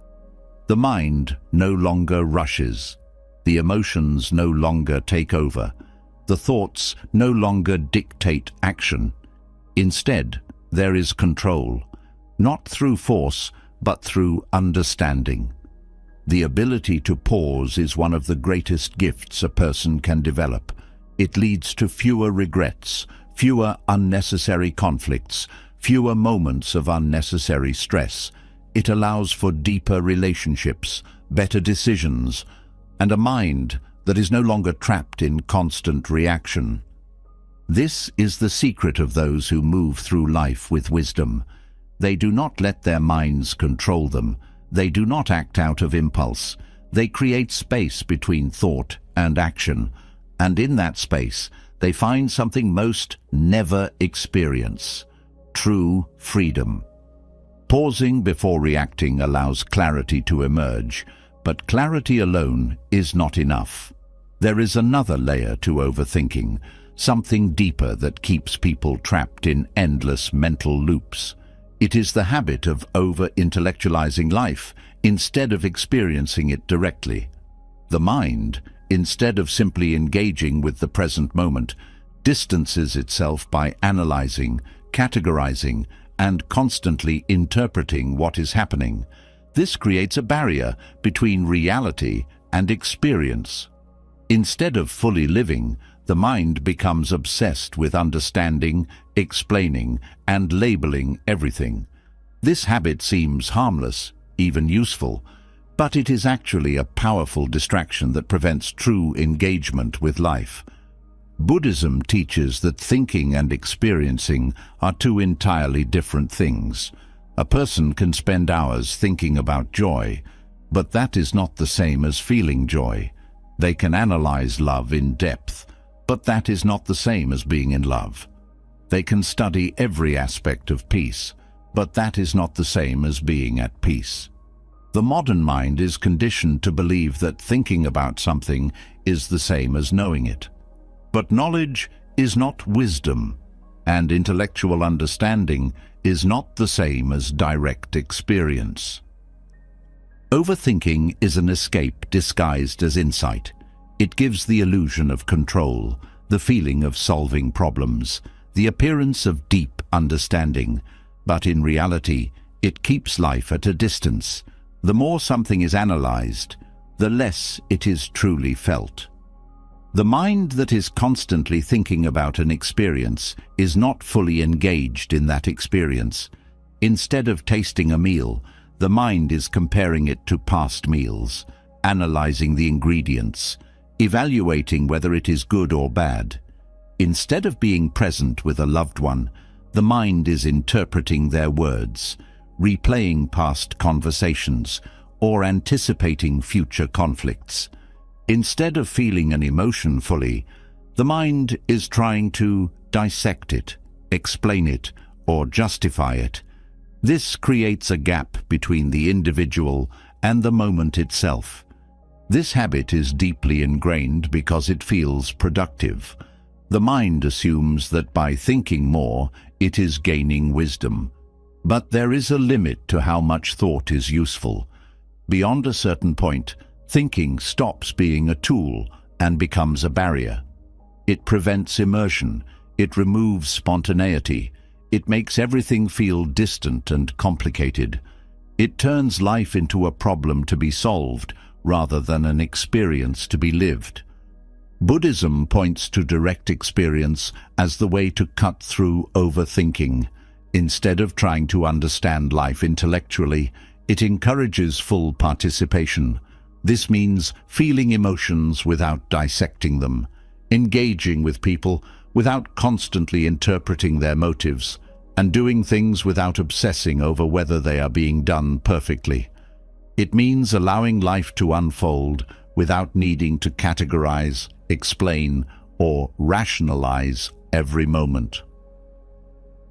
The mind no longer rushes. The emotions no longer take over. The thoughts no longer dictate action. Instead, there is control, not through force, but through understanding. The ability to pause is one of the greatest gifts a person can develop. It leads to fewer regrets, fewer unnecessary conflicts, fewer moments of unnecessary stress. It allows for deeper relationships, better decisions, and a mind that is no longer trapped in constant reaction. This is the secret of those who move through life with wisdom. They do not let their minds control them. They do not act out of impulse. They create space between thought and action, and in that space, they find something most never experience: true freedom. Pausing before reacting allows clarity to emerge, but clarity alone is not enough. There is another layer to overthinking, something deeper that keeps people trapped in endless mental loops. It is the habit of over-intellectualizing life instead of experiencing it directly. The mind, instead of simply engaging with the present moment, distances itself by analyzing, categorizing, and constantly interpreting what is happening. This creates a barrier between reality and experience. Instead of fully living, the mind becomes obsessed with understanding, explaining, and labeling everything. This habit seems harmless, even useful, but it is actually a powerful distraction that prevents true engagement with life. Buddhism teaches that thinking and experiencing are two entirely different things. A person can spend hours thinking about joy, but that is not the same as feeling joy. They can analyze love in depth, but that is not the same as being in love. They can study every aspect of peace, but that is not the same as being at peace. The modern mind is conditioned to believe that thinking about something is the same as knowing it. But knowledge is not wisdom, and intellectual understanding is not the same as direct experience. Overthinking is an escape disguised as insight. It gives the illusion of control, the feeling of solving problems, the appearance of deep understanding, but in reality, it keeps life at a distance. The more something is analyzed, the less it is truly felt. The mind that is constantly thinking about an experience is not fully engaged in that experience. Instead of tasting a meal, the mind is comparing it to past meals, analyzing the ingredients, evaluating whether it is good or bad. Instead of being present with a loved one, the mind is interpreting their words, replaying past conversations, or anticipating future conflicts. Instead of feeling an emotion fully, the mind is trying to dissect it, explain it, or justify it. This creates a gap between the individual and the moment itself. This habit is deeply ingrained because it feels productive. The mind assumes that by thinking more, it is gaining wisdom. But there is a limit to how much thought is useful. Beyond a certain point, thinking stops being a tool and becomes a barrier. It prevents immersion, it removes spontaneity, it makes everything feel distant and complicated. It turns life into a problem to be solved rather than an experience to be lived. Buddhism points to direct experience as the way to cut through overthinking. Instead of trying to understand life intellectually, it encourages full participation. This means feeling emotions without dissecting them, engaging with people without constantly interpreting their motives, and doing things without obsessing over whether they are being done perfectly. It means allowing life to unfold without needing to categorize, explain, or rationalize every moment.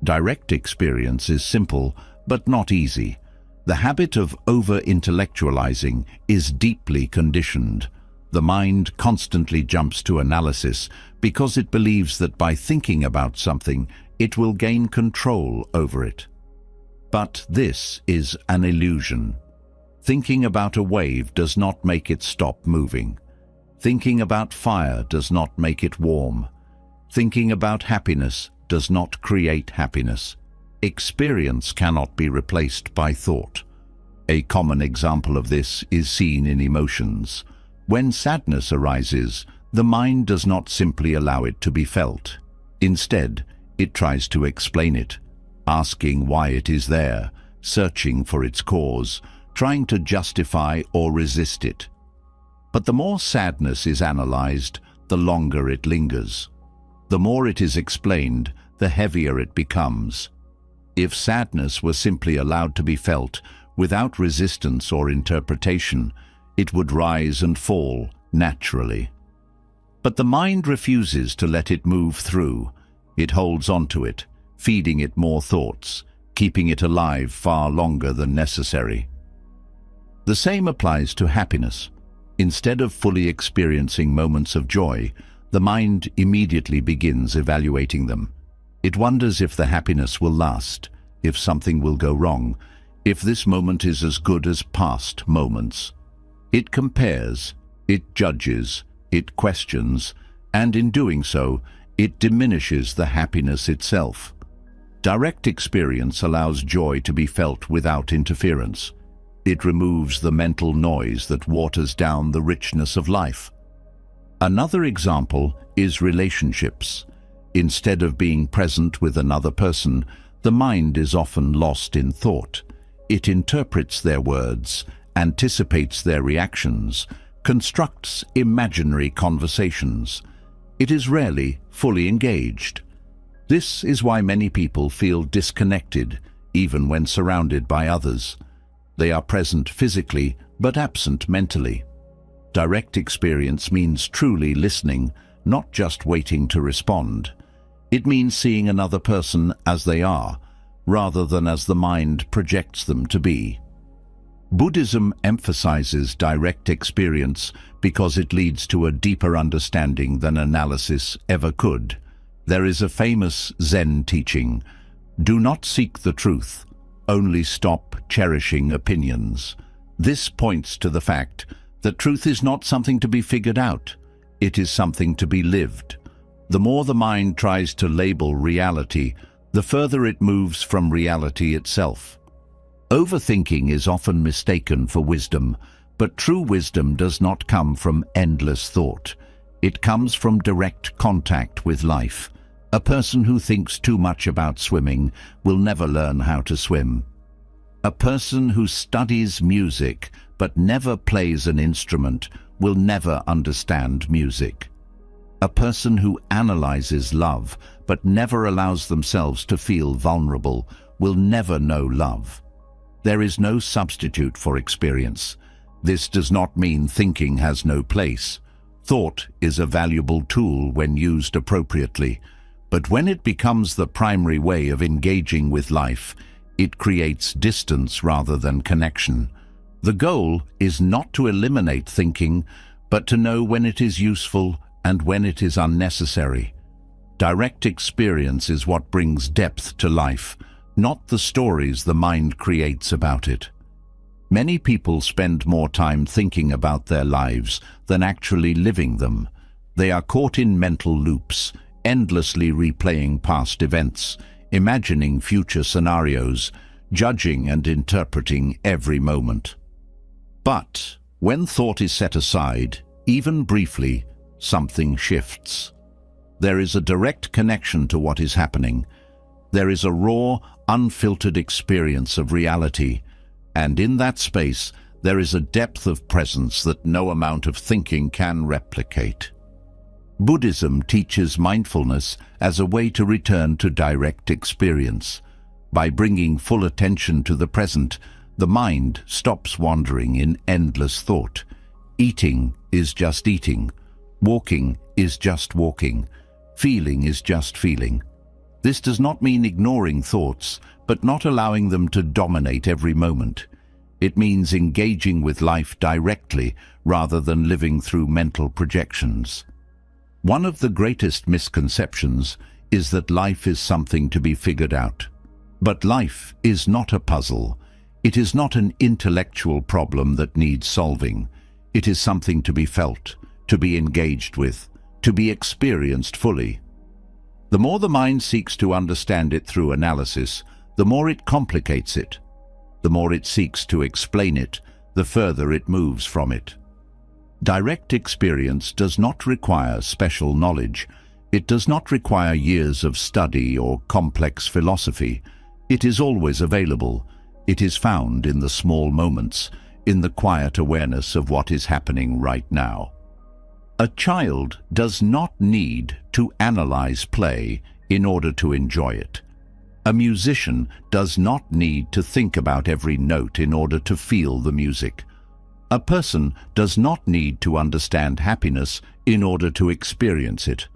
Direct experience is simple, but not easy. The habit of over-intellectualizing is deeply conditioned. The mind constantly jumps to analysis because it believes that by thinking about something, it will gain control over it. But this is an illusion. Thinking about a wave does not make it stop moving. Thinking about fire does not make it warm. Thinking about happiness does not create happiness. Experience cannot be replaced by thought. A common example of this is seen in emotions. When sadness arises, the mind does not simply allow it to be felt. Instead, it tries to explain it, asking why it is there, searching for its cause, trying to justify or resist it. But the more sadness is analyzed, the longer it lingers. The more it is explained, the heavier it becomes. If sadness were simply allowed to be felt without resistance or interpretation, it would rise and fall naturally. But the mind refuses to let it move through. It holds onto it, feeding it more thoughts, keeping it alive far longer than necessary. The same applies to happiness. Instead of fully experiencing moments of joy, the mind immediately begins evaluating them. It wonders if the happiness will last, if something will go wrong, if this moment is as good as past moments. It compares, it judges, it questions, and in doing so, it diminishes the happiness itself. Direct experience allows joy to be felt without interference. It removes the mental noise that waters down the richness of life. Another example is relationships. Instead of being present with another person, the mind is often lost in thought. It interprets their words, anticipates their reactions, constructs imaginary conversations. It is rarely fully engaged. This is why many people feel disconnected, even when surrounded by others. They are present physically, but absent mentally. Direct experience means truly listening, not just waiting to respond. It means seeing another person as they are, rather than as the mind projects them to be. Buddhism emphasizes direct experience because it leads to a deeper understanding than analysis ever could. There is a famous Zen teaching: do not seek the truth, only stop cherishing opinions. This points to the fact that truth is not something to be figured out, it is something to be lived. The more the mind tries to label reality, the further it moves from reality itself. Overthinking is often mistaken for wisdom, but true wisdom does not come from endless thought. It comes from direct contact with life. A person who thinks too much about swimming will never learn how to swim. A person who studies music but never plays an instrument will never understand music. A person who analyzes love but never allows themselves to feel vulnerable will never know love. There is no substitute for experience. This does not mean thinking has no place. Thought is a valuable tool when used appropriately, but when it becomes the primary way of engaging with life, it creates distance rather than connection. The goal is not to eliminate thinking, but to know when it is useful and when it is unnecessary. Direct experience is what brings depth to life, not the stories the mind creates about it. Many people spend more time thinking about their lives than actually living them. They are caught in mental loops, endlessly replaying past events, imagining future scenarios, judging and interpreting every moment. But when thought is set aside, even briefly, something shifts. There is a direct connection to what is happening. There is a raw, unfiltered experience of reality, and in that space there is a depth of presence that no amount of thinking can replicate. Buddhism teaches mindfulness as a way to return to direct experience. By bringing full attention to the present, the mind stops wandering in endless thought. Eating is just eating. Walking is just walking. Feeling is just feeling. This does not mean ignoring thoughts, but not allowing them to dominate every moment. It means engaging with life directly rather than living through mental projections. One of the greatest misconceptions is that life is something to be figured out. But life is not a puzzle. It is not an intellectual problem that needs solving. It is something to be felt, to be engaged with, to be experienced fully. The more the mind seeks to understand it through analysis, the more it complicates it. The more it seeks to explain it, the further it moves from it. Direct experience does not require special knowledge. It does not require years of study or complex philosophy. It is always available. It is found in the small moments, in the quiet awareness of what is happening right now. A child does not need to analyze play in order to enjoy it. A musician does not need to think about every note in order to feel the music. A person does not need to understand happiness in order to experience it.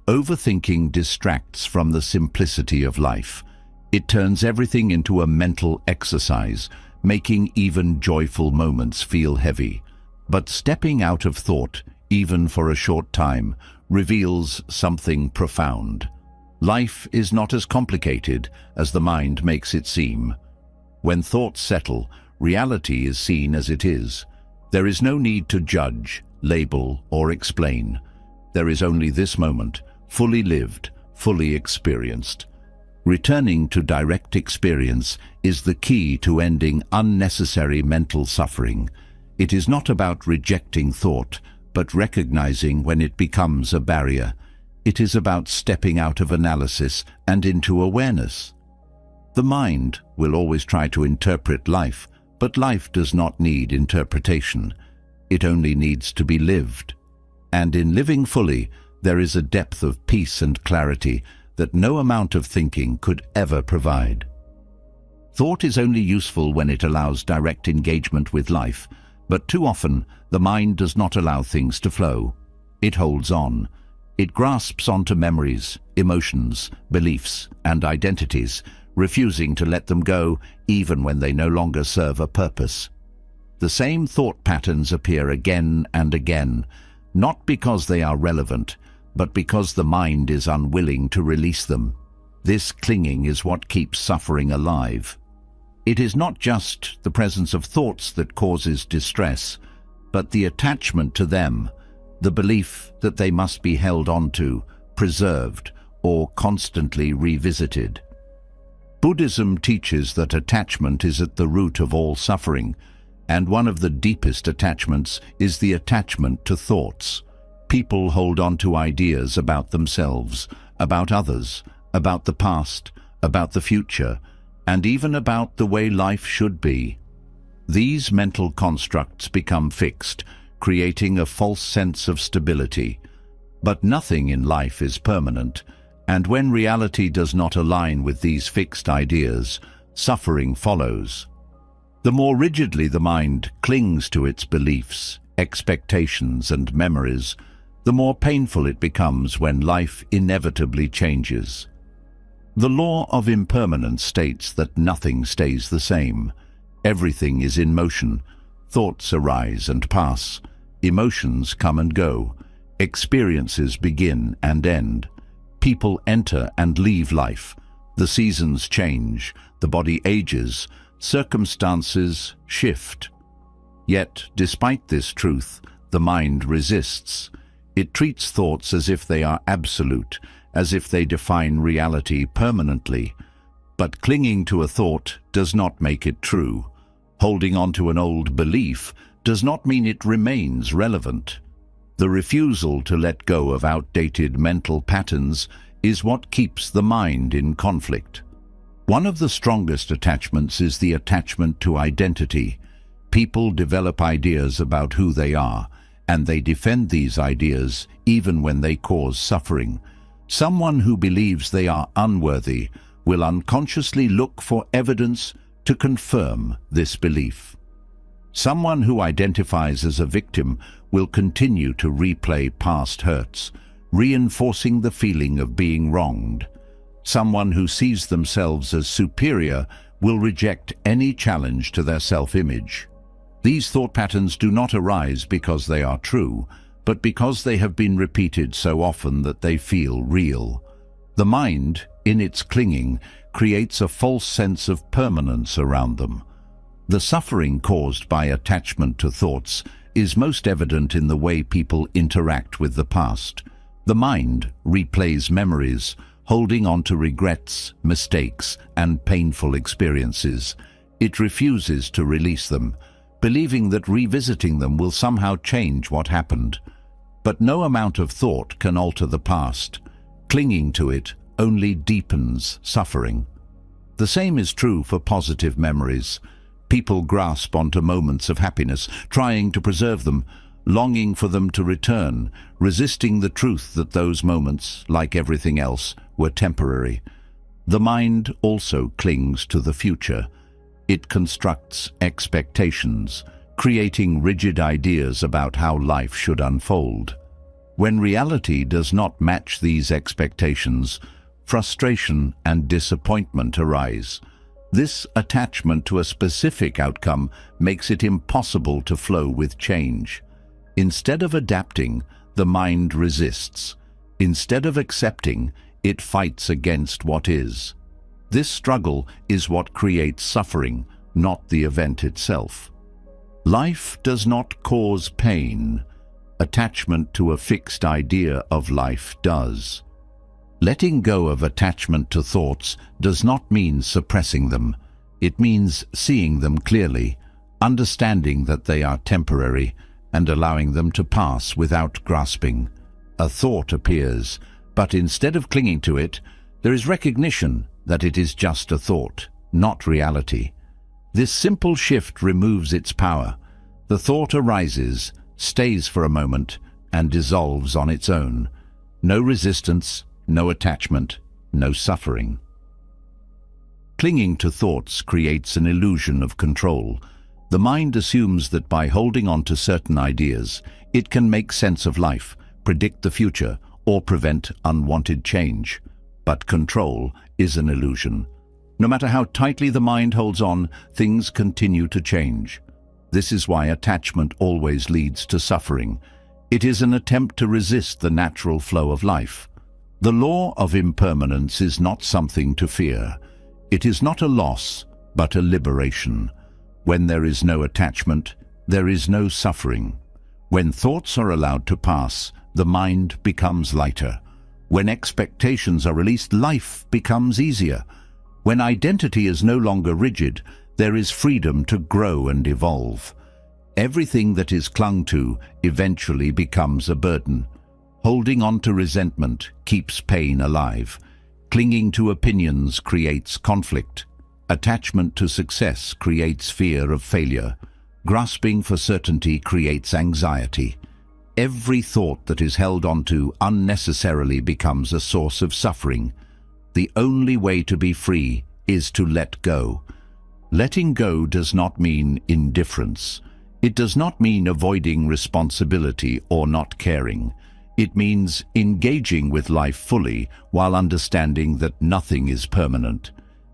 Overthinking distracts from the simplicity of life. It turns everything into a mental exercise, making even joyful moments feel heavy. But stepping out of thought, even for a short time, reveals something profound. Life is not as complicated as the mind makes it seem. When thoughts settle, reality is seen as it is. There is no need to judge, label, or explain. There is only this moment, fully lived, fully experienced. Returning to direct experience is the key to ending unnecessary mental suffering. It is not about rejecting thought, but recognizing when it becomes a barrier. It is about stepping out of analysis and into awareness. The mind will always try to interpret life, but life does not need interpretation. It only needs to be lived. And in living fully, there is a depth of peace and clarity that no amount of thinking could ever provide. Thought is only useful when it allows direct engagement with life, but too often the mind does not allow things to flow. It holds on. It grasps onto memories, emotions, beliefs, and identities, refusing to let them go even when they no longer serve a purpose. The same thought patterns appear again and again, not because they are relevant, but because the mind is unwilling to release them. This clinging is what keeps suffering alive. It is not just the presence of thoughts that causes distress, but the attachment to them, the belief that they must be held onto, preserved, or constantly revisited. Buddhism teaches that attachment is at the root of all suffering, and one of the deepest attachments is the attachment to thoughts. People hold on to ideas about themselves, about others, about the past, about the future, and even about the way life should be. These mental constructs become fixed, creating a false sense of stability. But nothing in life is permanent, and when reality does not align with these fixed ideas, suffering follows. The more rigidly the mind clings to its beliefs, expectations, and memories, the more painful it becomes when life inevitably changes. The law of impermanence states that nothing stays the same. Everything is in motion. Thoughts arise and pass. Emotions come and go. Experiences begin and end. People enter and leave life. The seasons change. The body ages. Circumstances shift. Yet, despite this truth, the mind resists. It treats thoughts as if they are absolute, as if they define reality permanently. But clinging to a thought does not make it true. Holding on to an old belief does not mean it remains relevant. The refusal to let go of outdated mental patterns is what keeps the mind in conflict. One of the strongest attachments is the attachment to identity. People develop ideas about who they are, and they defend these ideas even when they cause suffering. Someone who believes they are unworthy will unconsciously look for evidence to confirm this belief. Someone who identifies as a victim will continue to replay past hurts, reinforcing the feeling of being wronged. Someone who sees themselves as superior will reject any challenge to their self-image. These thought patterns do not arise because they are true, but because they have been repeated so often that they feel real. The mind, in its clinging, creates a false sense of permanence around them. The suffering caused by attachment to thoughts is most evident in the way people interact with the past. The mind replays memories, holding on to regrets, mistakes, and painful experiences. It refuses to release them, believing that revisiting them will somehow change what happened. But no amount of thought can alter the past. Clinging to it only deepens suffering. The same is true for positive memories. People grasp onto moments of happiness, trying to preserve them, longing for them to return, resisting the truth that those moments, like everything else, were temporary. The mind also clings to the future. It constructs expectations, creating rigid ideas about how life should unfold. When reality does not match these expectations, frustration and disappointment arise. This attachment to a specific outcome makes it impossible to flow with change. Instead of adapting, the mind resists. Instead of accepting, it fights against what is. This struggle is what creates suffering, not the event itself. Life does not cause pain. Attachment to a fixed idea of life does. Letting go of attachment to thoughts does not mean suppressing them. It means seeing them clearly, understanding that they are temporary, and allowing them to pass without grasping. A thought appears, but instead of clinging to it, there is recognition that it is just a thought, not reality. This simple shift removes its power. The thought arises, stays for a moment, and dissolves on its own. No resistance, no attachment, no suffering. Clinging to thoughts creates an illusion of control. The mind assumes that by holding on to certain ideas, it can make sense of life, predict the future, or prevent unwanted change. But control is an illusion. No matter how tightly the mind holds on, things continue to change. This is why attachment always leads to suffering. It is an attempt to resist the natural flow of life. The law of impermanence is not something to fear. It is not a loss, but a liberation. When there is no attachment, there is no suffering. When thoughts are allowed to pass, the mind becomes lighter. When expectations are released, life becomes easier. When identity is no longer rigid, there is freedom to grow and evolve. Everything that is clung to eventually becomes a burden. Holding on to resentment keeps pain alive. Clinging to opinions creates conflict. Attachment to success creates fear of failure. Grasping for certainty creates anxiety. Every thought that is held onto unnecessarily becomes a source of suffering. The only way to be free is to let go. Letting go does not mean indifference. It does not mean avoiding responsibility or not caring. It means engaging with life fully while understanding that nothing is permanent.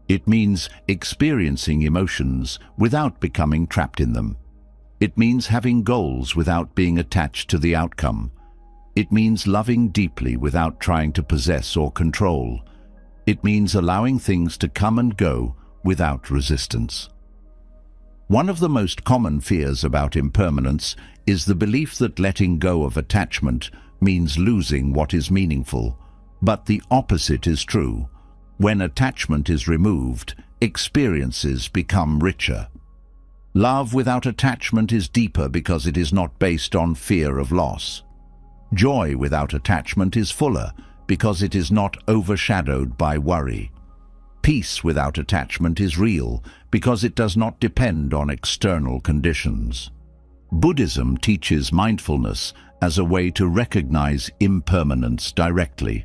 It means experiencing emotions without becoming trapped in them. It means having goals without being attached to the outcome. It means loving deeply without trying to possess or control. It means allowing things to come and go without resistance. One of the most common fears about impermanence is the belief that letting go of attachment means losing what is meaningful. But the opposite is true. When attachment is removed, experiences become richer. Love without attachment is deeper because it is not based on fear of loss. Joy without attachment is fuller because it is not overshadowed by worry. Peace without attachment is real because it does not depend on external conditions. Buddhism teaches mindfulness as a way to recognize impermanence directly.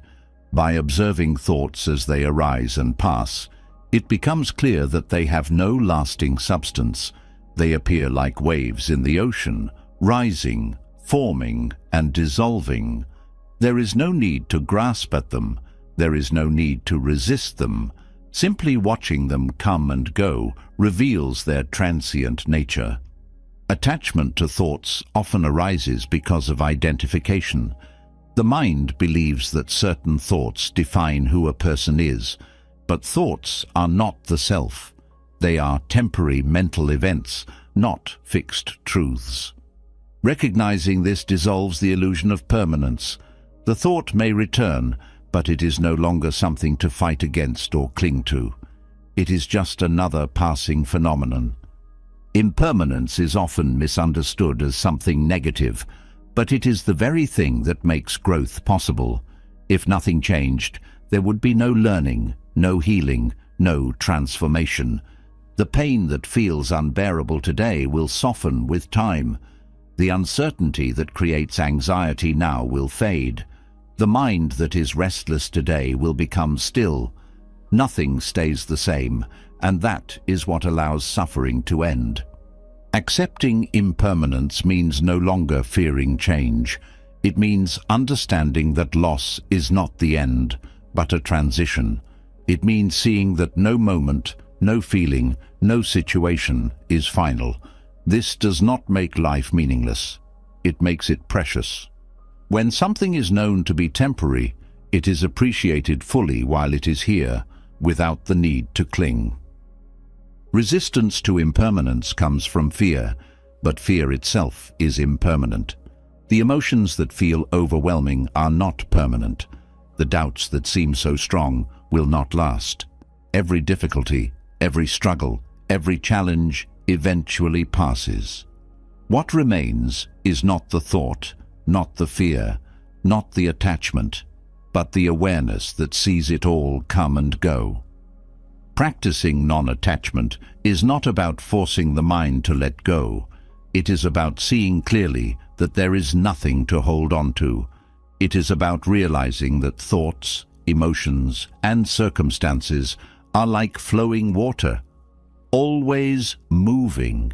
By observing thoughts as they arise and pass, it becomes clear that they have no lasting substance. They appear like waves in the ocean, rising, forming, and dissolving. There is no need to grasp at them. There is no need to resist them. Simply watching them come and go reveals their transient nature. Attachment to thoughts often arises because of identification. The mind believes that certain thoughts define who a person is, but thoughts are not the self. They are temporary mental events, not fixed truths. Recognizing this dissolves the illusion of permanence. The thought may return, but it is no longer something to fight against or cling to. It is just another passing phenomenon. Impermanence is often misunderstood as something negative, but it is the very thing that makes growth possible. If nothing changed, there would be no learning, no healing, no transformation. The pain that feels unbearable today will soften with time. The uncertainty that creates anxiety now will fade. The mind that is restless today will become still. Nothing stays the same, and that is what allows suffering to end. Accepting impermanence means no longer fearing change. It means understanding that loss is not the end, but a transition. It means seeing that no moment, no feeling, no situation is final. This does not make life meaningless. It makes it precious. When something is known to be temporary, it is appreciated fully while it is here, without the need to cling. Resistance to impermanence comes from fear, but fear itself is impermanent. The emotions that feel overwhelming are not permanent. The doubts that seem so strong will not last. Every difficulty, every struggle, every challenge eventually passes. What remains is not the thought, not the fear, not the attachment, but the awareness that sees it all come and go. Practicing non-attachment is not about forcing the mind to let go. It is about seeing clearly that there is nothing to hold on to. It is about realizing that thoughts, emotions, and circumstances are like flowing water, always moving,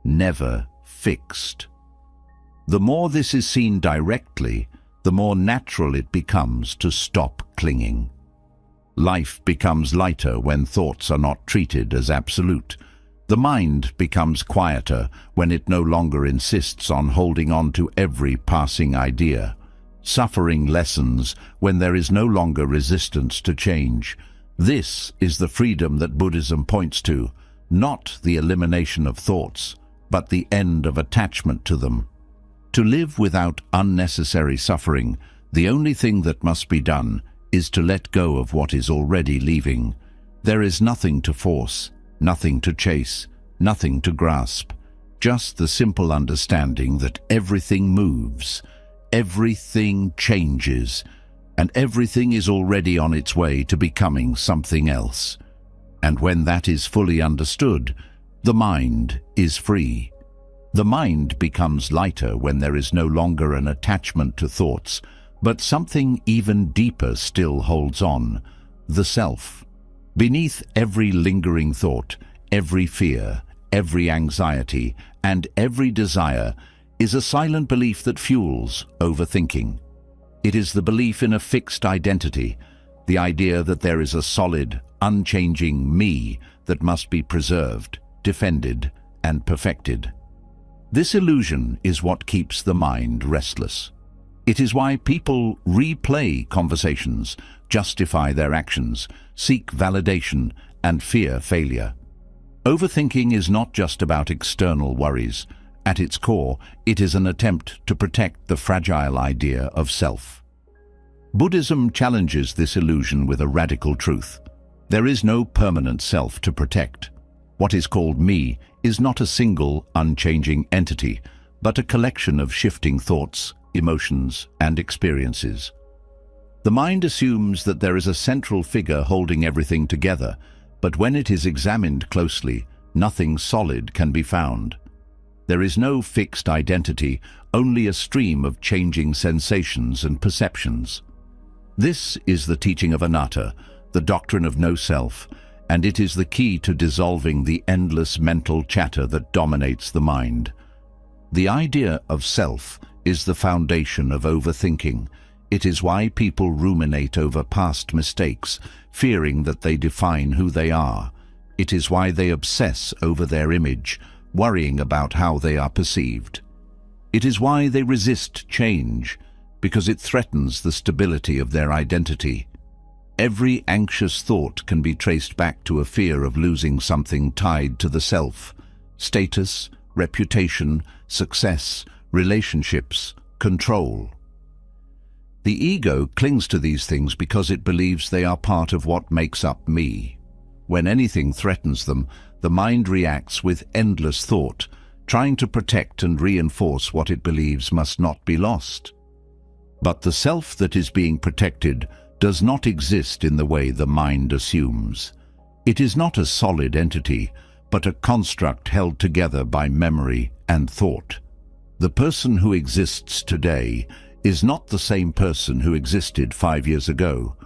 never fixed. The more this is seen directly, the more natural it becomes to stop clinging. Life becomes lighter when thoughts are not treated as absolute. The mind becomes quieter when it no longer insists on holding on to every passing idea. Suffering lessens when there is no longer resistance to change. This is the freedom that Buddhism points to, not the elimination of thoughts, but the end of attachment to them. To live without unnecessary suffering, the only thing that must be done is to let go of what is already leaving. There is nothing to force, nothing to chase, nothing to grasp, just the simple understanding that everything moves, everything changes, and everything is already on its way to becoming something else. And when that is fully understood, the mind is free. The mind becomes lighter when there is no longer an attachment to thoughts, but something even deeper still holds on, the self. Beneath every lingering thought, every fear, every anxiety, and every desire is a silent belief that fuels overthinking. It is the belief in a fixed identity, the idea that there is a solid, unchanging me that must be preserved, defended, and perfected. This illusion is what keeps the mind restless. It is why people replay conversations, justify their actions, seek validation, and fear failure. Overthinking is not just about external worries. At its core, it is an attempt to protect the fragile idea of self. Buddhism challenges this illusion with a radical truth. There is no permanent self to protect. What is called me is not a single, unchanging entity, but a collection of shifting thoughts, emotions, and experiences. The mind assumes that there is a central figure holding everything together, but when it is examined closely, nothing solid can be found. There is no fixed identity, only a stream of changing sensations and perceptions. This is the teaching of anatta, the doctrine of no self, and it is the key to dissolving the endless mental chatter that dominates the mind. The idea of self is the foundation of overthinking. It is why people ruminate over past mistakes, fearing that they define who they are. It is why they obsess over their image, worrying about how they are perceived. It is why they resist change, because it threatens the stability of their identity. Every anxious thought can be traced back to a fear of losing something tied to the self: status, reputation, success, relationships, control. The ego clings to these things because it believes they are part of what makes up me. When anything threatens them, the mind reacts with endless thought, trying to protect and reinforce what it believes must not be lost. But the self that is being protected does not exist in the way the mind assumes. It is not a solid entity, but a construct held together by memory and thought. The person who exists today is not the same person who existed 5 years ago.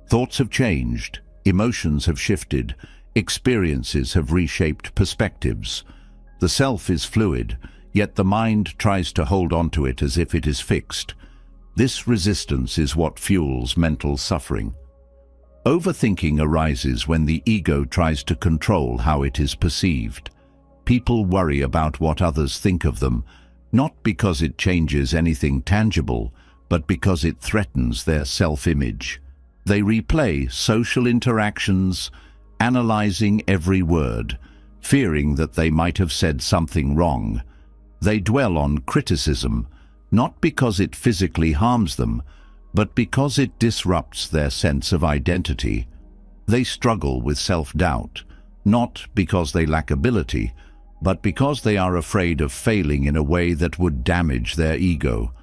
Thoughts have changed, emotions have shifted, experiences have reshaped perspectives. The self is fluid, yet the mind tries to hold on to it as if it is fixed. This resistance is what fuels mental suffering. Overthinking arises when the ego tries to control how it is perceived. People worry about what others think of them, not because it changes anything tangible, but because it threatens their self-image. They replay social interactions, analyzing every word, fearing that they might have said something wrong. They dwell on criticism, not because it physically harms them, but because it disrupts their sense of identity. They struggle with self-doubt, not because they lack ability, but because they are afraid of failing in a way that would damage their ego.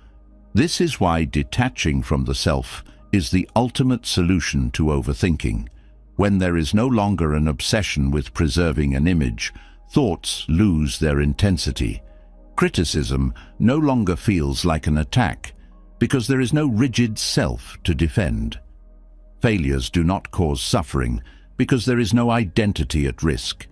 This is why detaching from the self is the ultimate solution to overthinking. When there is no longer an obsession with preserving an image, thoughts lose their intensity. Criticism no longer feels like an attack. because there is no rigid self to defend. Failures do not cause suffering because there is no identity at risk.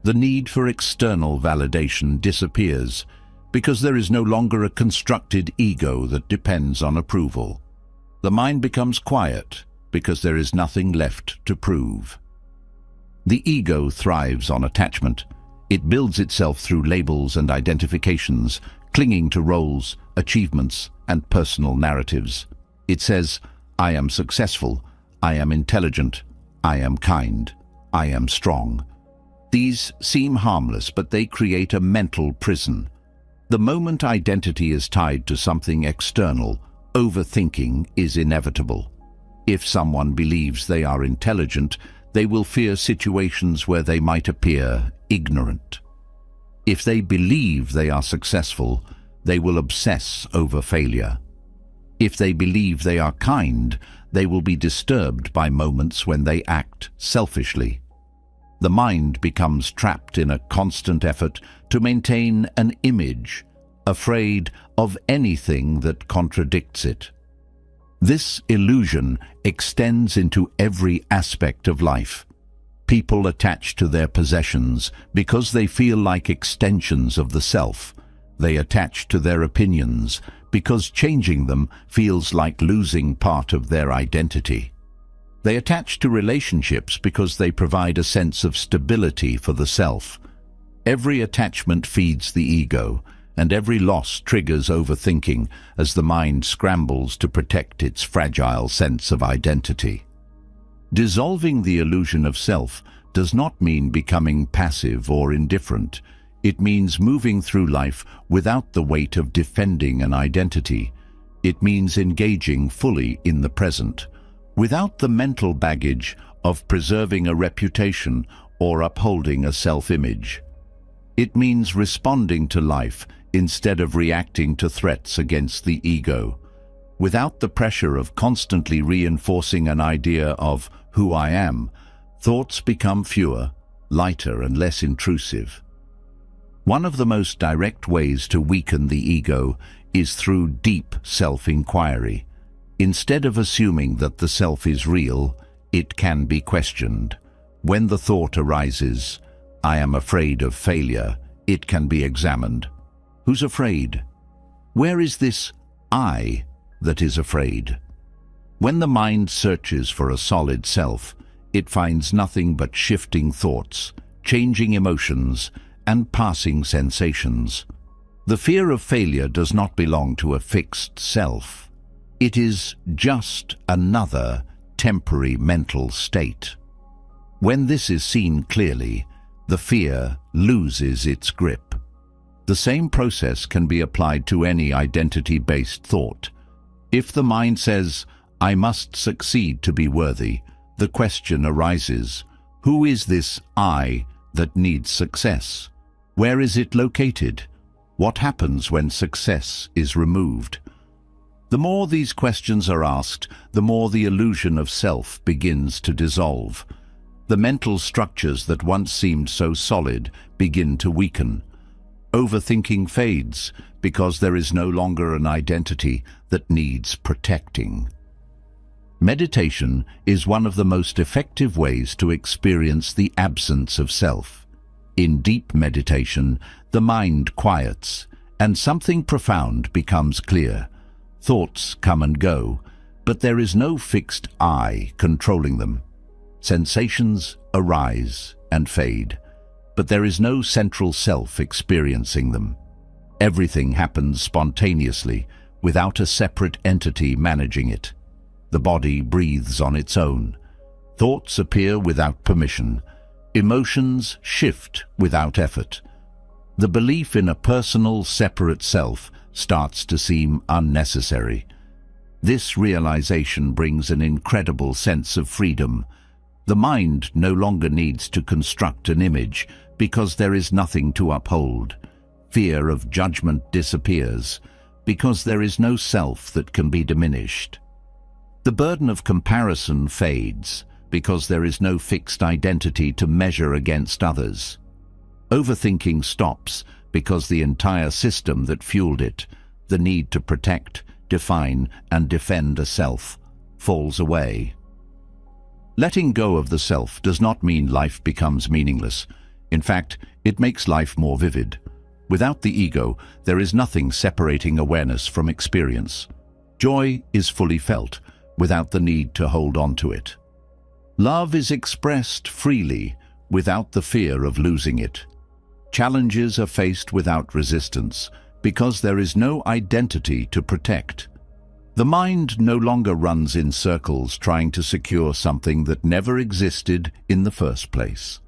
The need for external validation disappears because there is no longer a constructed ego that depends on approval. The mind becomes quiet because there is nothing left to prove. The ego thrives on attachment. It builds itself through labels and identifications, clinging to roles, achievements, and personal narratives. It says, I am successful, I am intelligent, I am kind, I am strong. These seem harmless, but they create a mental prison. The moment identity is tied to something external, overthinking is inevitable. If someone believes they are intelligent, they will fear situations where they might appear ignorant. If they believe they are successful, they will obsess over failure. If they believe they are kind, they will be disturbed by moments when they act selfishly. The mind becomes trapped in a constant effort to maintain an image, afraid of anything that contradicts it. This illusion extends into every aspect of life. People attach to their possessions because they feel like extensions of the self. They attach to their opinions because changing them feels like losing part of their identity. They attach to relationships because they provide a sense of stability for the self. Every attachment feeds the ego, and every loss triggers overthinking as the mind scrambles to protect its fragile sense of identity. Dissolving the illusion of self does not mean becoming passive or indifferent. It means moving through life without the weight of defending an identity. It means engaging fully in the present, without the mental baggage of preserving a reputation or upholding a self-image. It means responding to life instead of reacting to threats against the ego, without the pressure of constantly reinforcing an idea of who I am. Thoughts become fewer, lighter, and less intrusive. One of the most direct ways to weaken the ego is through deep self-inquiry. Instead of assuming that the self is real, it can be questioned. When the thought arises, I am afraid of failure, it can be examined. Who's afraid? Where is this I that is afraid? When the mind searches for a solid self, it finds nothing but shifting thoughts, changing emotions, and passing sensations. The fear of failure does not belong to a fixed self. It is just another temporary mental state. When this is seen clearly, the fear loses its grip. The same process can be applied to any identity-based thought. If the mind says, I must succeed to be worthy, the question arises, who is this I that needs success? Where is it located? What happens when success is removed? The more these questions are asked, the more the illusion of self begins to dissolve. The mental structures that once seemed so solid begin to weaken. Overthinking fades because there is no longer an identity that needs protecting. Meditation is one of the most effective ways to experience the absence of self. In deep meditation, the mind quiets, and something profound becomes clear. Thoughts come and go, but there is no fixed I controlling them. Sensations arise and fade, but there is no central self experiencing them. Everything happens spontaneously, without a separate entity managing it. The body breathes on its own. Thoughts appear without permission. Emotions shift without effort. The belief in a personal, separate self starts to seem unnecessary. This realization brings an incredible sense of freedom. The mind no longer needs to construct an image because there is nothing to uphold. Fear of judgment disappears because there is no self that can be diminished. The burden of comparison fades because there is no fixed identity to measure against others. Overthinking stops because the entire system that fueled it, the need to protect, define and defend a self falls away. Letting go of the self does not mean life becomes meaningless. In fact, it makes life more vivid. Without the ego, there is nothing separating awareness from experience. Joy is fully felt, without the need to hold on to it. Love is expressed freely, without the fear of losing it. Challenges are faced without resistance, because there is no identity to protect. The mind no longer runs in circles trying to secure something that never existed in the first place.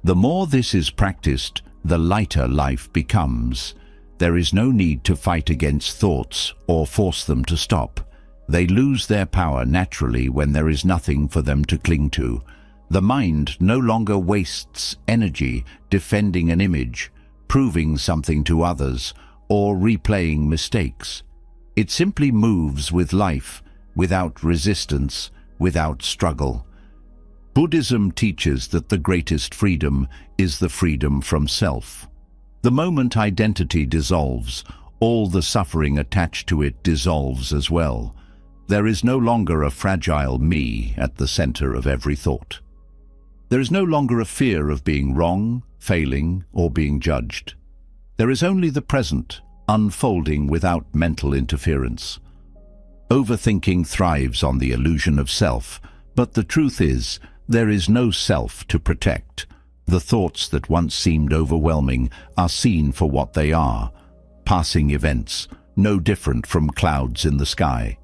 The more this is practiced, the lighter life becomes. There is no need to fight against thoughts or force them to stop. They lose their power naturally when there is nothing for them to cling to. The mind no longer wastes energy defending an image, proving something to others, or replaying mistakes. It simply moves with life, without resistance, without struggle. Buddhism teaches that the greatest freedom is the freedom from self. The moment identity dissolves, all the suffering attached to it dissolves as well. There is no longer a fragile me at the center of every thought. There is no longer a fear of being wrong, failing, or being judged. There is only the present, unfolding without mental interference. Overthinking thrives on the illusion of self, but the truth is, there is no self to protect. The thoughts that once seemed overwhelming are seen for what they are, passing events, no different from clouds in the sky.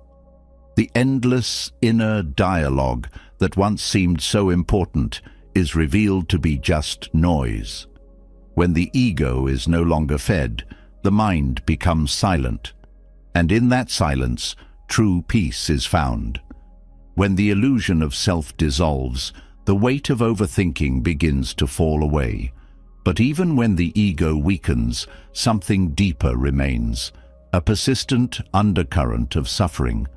The endless inner dialogue that once seemed so important is revealed to be just noise. When the ego is no longer fed, the mind becomes silent, and in that silence, true peace is found. When the illusion of self dissolves, the weight of overthinking begins to fall away. But even when the ego weakens, something deeper remains, a persistent undercurrent of suffering.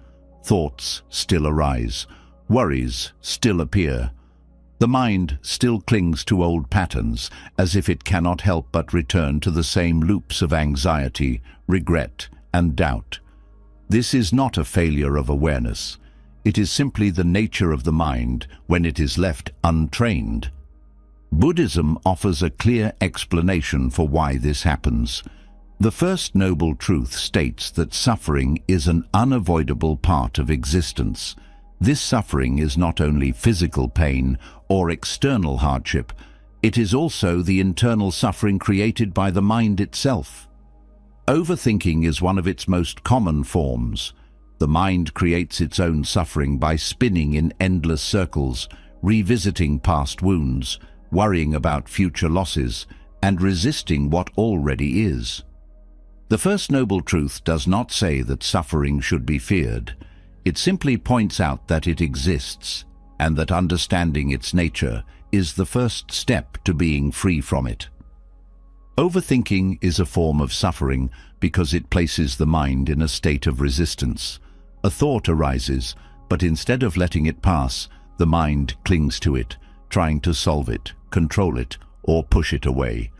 Thoughts still arise, worries still appear. The mind still clings to old patterns, as if it cannot help but return to the same loops of anxiety, regret, and doubt. This is not a failure of awareness. It is simply the nature of the mind when it is left untrained. Buddhism offers a clear explanation for why this happens. The First Noble Truth states that suffering is an unavoidable part of existence. This suffering is not only physical pain or external hardship, it is also the internal suffering created by the mind itself. Overthinking is one of its most common forms. The mind creates its own suffering by spinning in endless circles, revisiting past wounds, worrying about future losses, and resisting what already is. The First Noble Truth does not say that suffering should be feared. It simply points out that it exists, and that understanding its nature is the first step to being free from it. Overthinking is a form of suffering because it places the mind in a state of resistance. A thought arises, but instead of letting it pass, the mind clings to it, trying to solve it, control it, or push it away.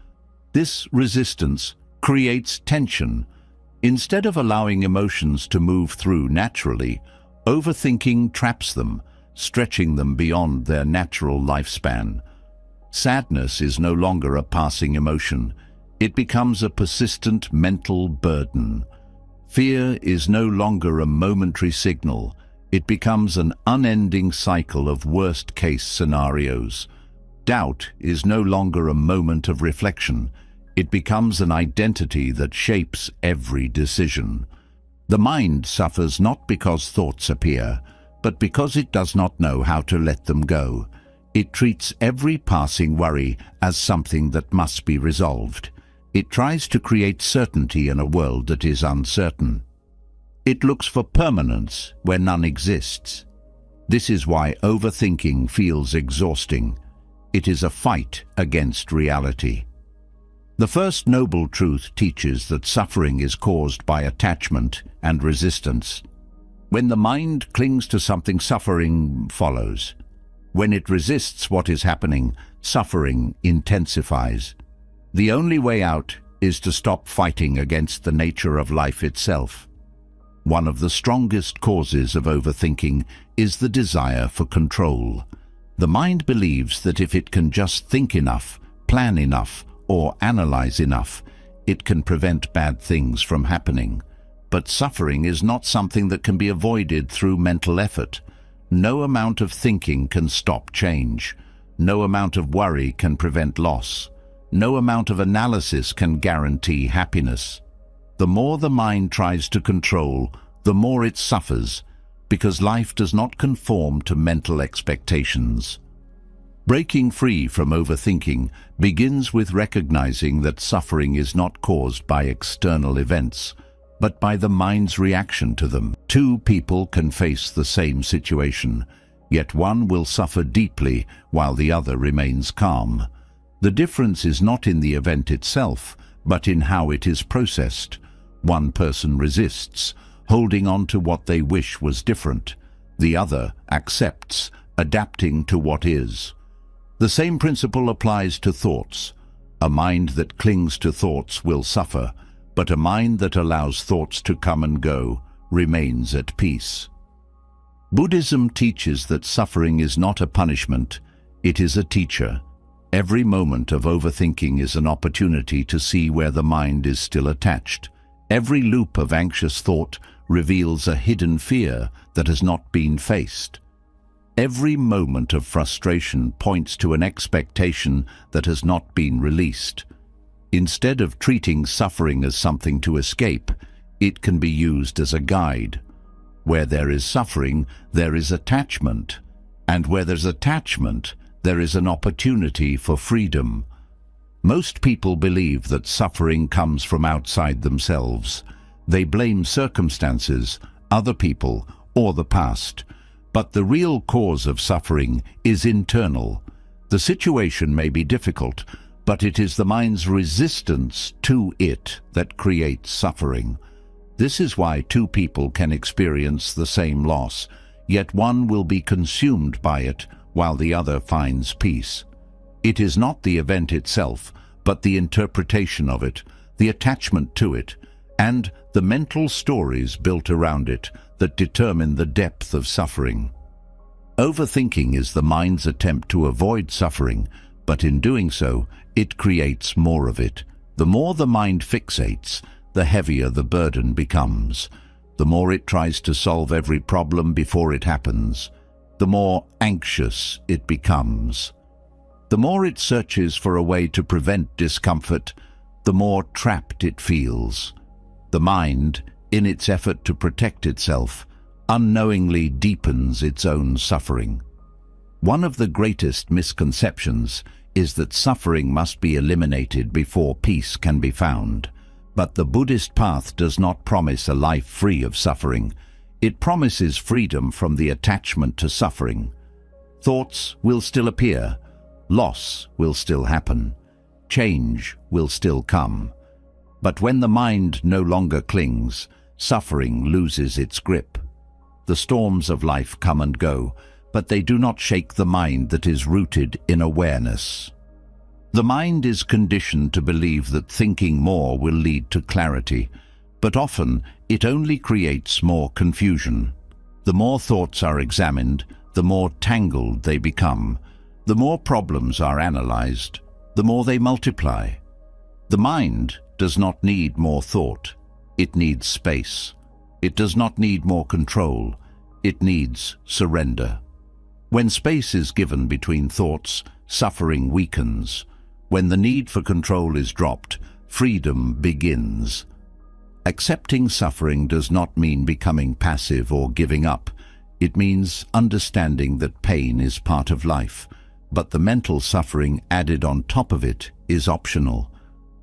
This resistance creates tension. Instead of allowing emotions to move through naturally, overthinking traps them, stretching them beyond their natural lifespan. Sadness is no longer a passing emotion. It becomes a persistent mental burden. Fear is no longer a momentary signal. It becomes an unending cycle of worst-case scenarios. Doubt is no longer a moment of reflection. It becomes an identity that shapes every decision. The mind suffers not because thoughts appear, but because it does not know how to let them go. It treats every passing worry as something that must be resolved. It tries to create certainty in a world that is uncertain. It looks for permanence where none exists. This is why overthinking feels exhausting. It is a fight against reality. The First Noble Truth teaches that suffering is caused by attachment and resistance. When the mind clings to something, suffering follows. When it resists what is happening, suffering intensifies. The only way out is to stop fighting against the nature of life itself. One of the strongest causes of overthinking is the desire for control. The mind believes that if it can just think enough, plan enough, or analyze enough, it can prevent bad things from happening. But suffering is not something that can be avoided through mental effort. No amount of thinking can stop change. No amount of worry can prevent loss. No amount of analysis can guarantee happiness. The more the mind tries to control, the more it suffers, because life does not conform to mental expectations. Breaking free from overthinking begins with recognizing that suffering is not caused by external events, but by the mind's reaction to them. Two people can face the same situation, yet one will suffer deeply while the other remains calm. The difference is not in the event itself, but in how it is processed. One person resists, holding on to what they wish was different. The other accepts, adapting to what is. The same principle applies to thoughts. A mind that clings to thoughts will suffer, but a mind that allows thoughts to come and go remains at peace. Buddhism teaches that suffering is not a punishment, it is a teacher. Every moment of overthinking is an opportunity to see where the mind is still attached. Every loop of anxious thought reveals a hidden fear that has not been faced. Every moment of frustration points to an expectation that has not been released. Instead of treating suffering as something to escape, it can be used as a guide. Where there is suffering, there is attachment. And where there's attachment, there is an opportunity for freedom. Most people believe that suffering comes from outside themselves. They blame circumstances, other people, or the past. But the real cause of suffering is internal. The situation may be difficult, but it is the mind's resistance to it that creates suffering. This is why two people can experience the same loss, yet one will be consumed by it while the other finds peace. It is not the event itself, but the interpretation of it, the attachment to it, and the mental stories built around it that determine the depth of suffering. Overthinking is the mind's attempt to avoid suffering, but in doing so, it creates more of it. The more the mind fixates, the heavier the burden becomes. The more it tries to solve every problem before it happens, the more anxious it becomes. The more it searches for a way to prevent discomfort, the more trapped it feels. The mind, in its effort to protect itself, unknowingly deepens its own suffering. One of the greatest misconceptions is that suffering must be eliminated before peace can be found. But the Buddhist path does not promise a life free of suffering. It promises freedom from the attachment to suffering. Thoughts will still appear, loss will still happen, change will still come. But when the mind no longer clings, suffering loses its grip. The storms of life come and go, but they do not shake the mind that is rooted in awareness. The mind is conditioned to believe that thinking more will lead to clarity, but often it only creates more confusion. The more thoughts are examined, the more tangled they become. The more problems are analyzed, the more they multiply. The mind does not need more thought. It needs space. It does not need more control. It needs surrender. When space is given between thoughts, suffering weakens. When the need for control is dropped, freedom begins. Accepting suffering does not mean becoming passive or giving up. It means understanding that pain is part of life, but the mental suffering added on top of it is optional.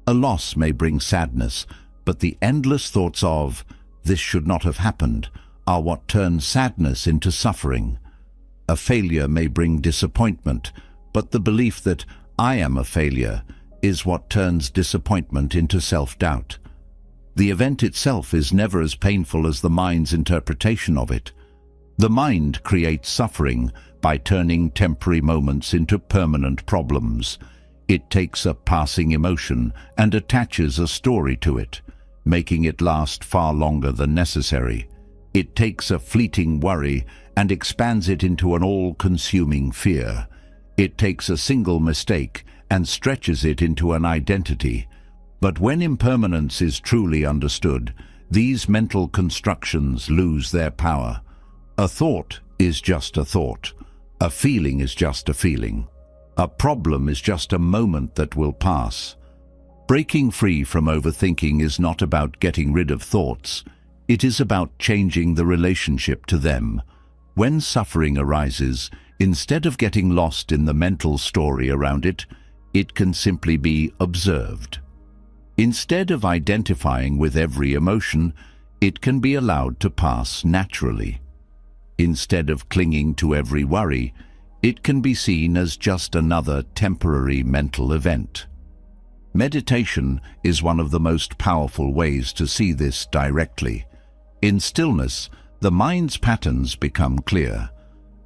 A loss may bring sadness, but the endless thoughts of, "This should not have happened," are what turn sadness into suffering. A failure may bring disappointment, but the belief that "I am a failure" is what turns disappointment into self-doubt. The event itself is never as painful as the mind's interpretation of it. The mind creates suffering by turning temporary moments into permanent problems. It takes a passing emotion and attaches a story to it. making it last far longer than necessary. It takes a fleeting worry and expands it into an all-consuming fear. It takes a single mistake and stretches it into an identity. But when impermanence is truly understood, these mental constructions lose their power. A thought is just a thought. A feeling is just a feeling. A problem is just a moment that will pass. Breaking free from overthinking is not about getting rid of thoughts. It is about changing the relationship to them. When suffering arises, instead of getting lost in the mental story around it, it can simply be observed. Instead of identifying with every emotion, it can be allowed to pass naturally. Instead of clinging to every worry, it can be seen as just another temporary mental event. Meditation is one of the most powerful ways to see this directly. In stillness, the mind's patterns become clear.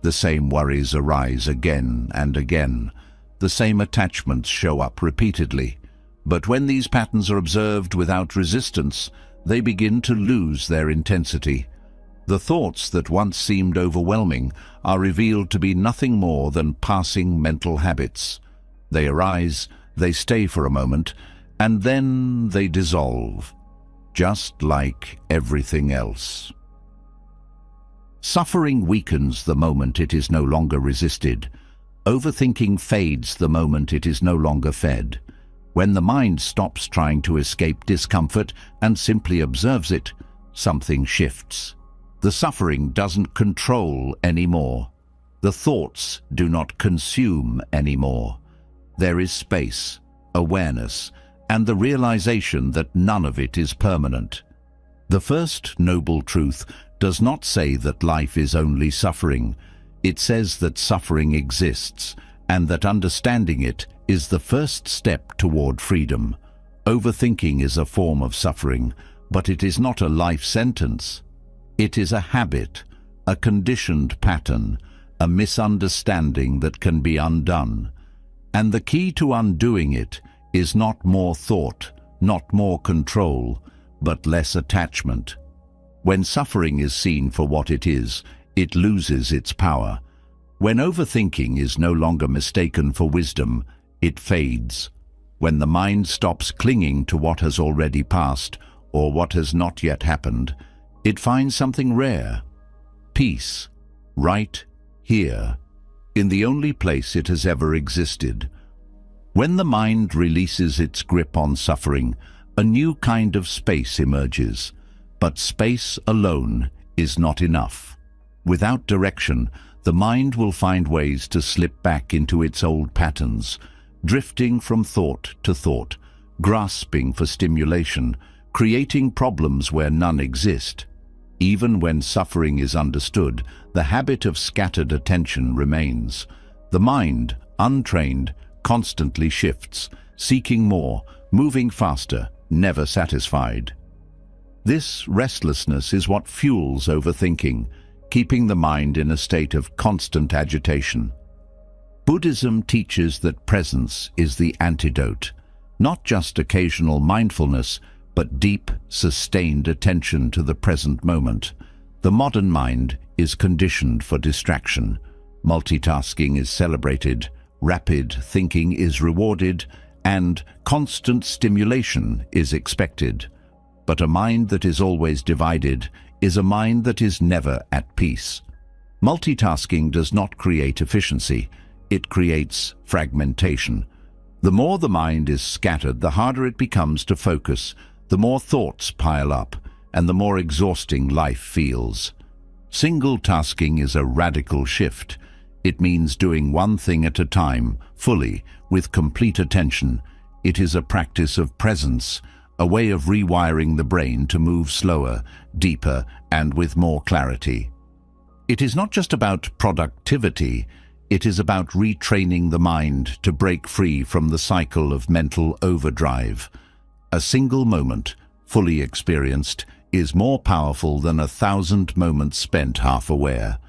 The same worries arise again and again. The same attachments show up repeatedly. But when these patterns are observed without resistance, they begin to lose their intensity. The thoughts that once seemed overwhelming are revealed to be nothing more than passing mental habits. They arise, they stay for a moment, and then they dissolve, just like everything else. Suffering weakens the moment it is no longer resisted. Overthinking fades the moment it is no longer fed. When the mind stops trying to escape discomfort and simply observes it, something shifts. The suffering doesn't control anymore. The thoughts do not consume anymore. There is space, awareness, and the realization that none of it is permanent. The first noble truth does not say that life is only suffering. It says that suffering exists, and that understanding it is the first step toward freedom. Overthinking is a form of suffering, but it is not a life sentence. It is a habit, a conditioned pattern, a misunderstanding that can be undone. And the key to undoing it is not more thought, not more control, but less attachment. When suffering is seen for what it is, it loses its power. When overthinking is no longer mistaken for wisdom, it fades. When the mind stops clinging to what has already passed or what has not yet happened, it finds something rare: peace, right here, in the only place it has ever existed. When the mind releases its grip on suffering, a new kind of space emerges. But space alone is not enough. Without direction, the mind will find ways to slip back into its old patterns, drifting from thought to thought, grasping for stimulation, creating problems where none exist. Even when suffering is understood, the habit of scattered attention remains. The mind, untrained, constantly shifts, seeking more, moving faster, never satisfied. This restlessness is what fuels overthinking, keeping the mind in a state of constant agitation. Buddhism teaches that presence is the antidote, not just occasional mindfulness, but deep, sustained attention to the present moment. The modern mind is conditioned for distraction. Multitasking is celebrated, rapid thinking is rewarded, and constant stimulation is expected. But a mind that is always divided is a mind that is never at peace. Multitasking does not create efficiency, it creates fragmentation. The more the mind is scattered, the harder it becomes to focus, the more thoughts pile up, and the more exhausting life feels. Single tasking is a radical shift. It means doing one thing at a time, fully, with complete attention. It is a practice of presence, a way of rewiring the brain to move slower, deeper, and with more clarity. It is not just about productivity, it is about retraining the mind to break free from the cycle of mental overdrive. A single moment, fully experienced, is more powerful than 1,000 moments spent half-aware.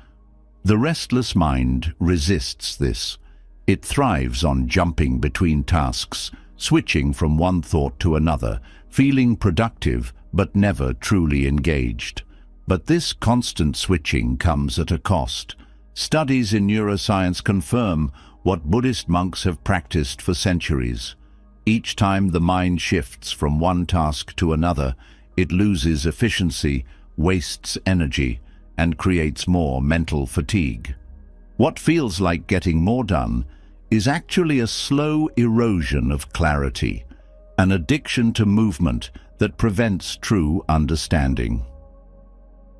The restless mind resists this. It thrives on jumping between tasks, switching from one thought to another, feeling productive but never truly engaged. But this constant switching comes at a cost. Studies in neuroscience confirm what Buddhist monks have practiced for centuries. Each time the mind shifts from one task to another, it loses efficiency, wastes energy, and creates more mental fatigue. What feels like getting more done is actually a slow erosion of clarity, an addiction to movement that prevents true understanding.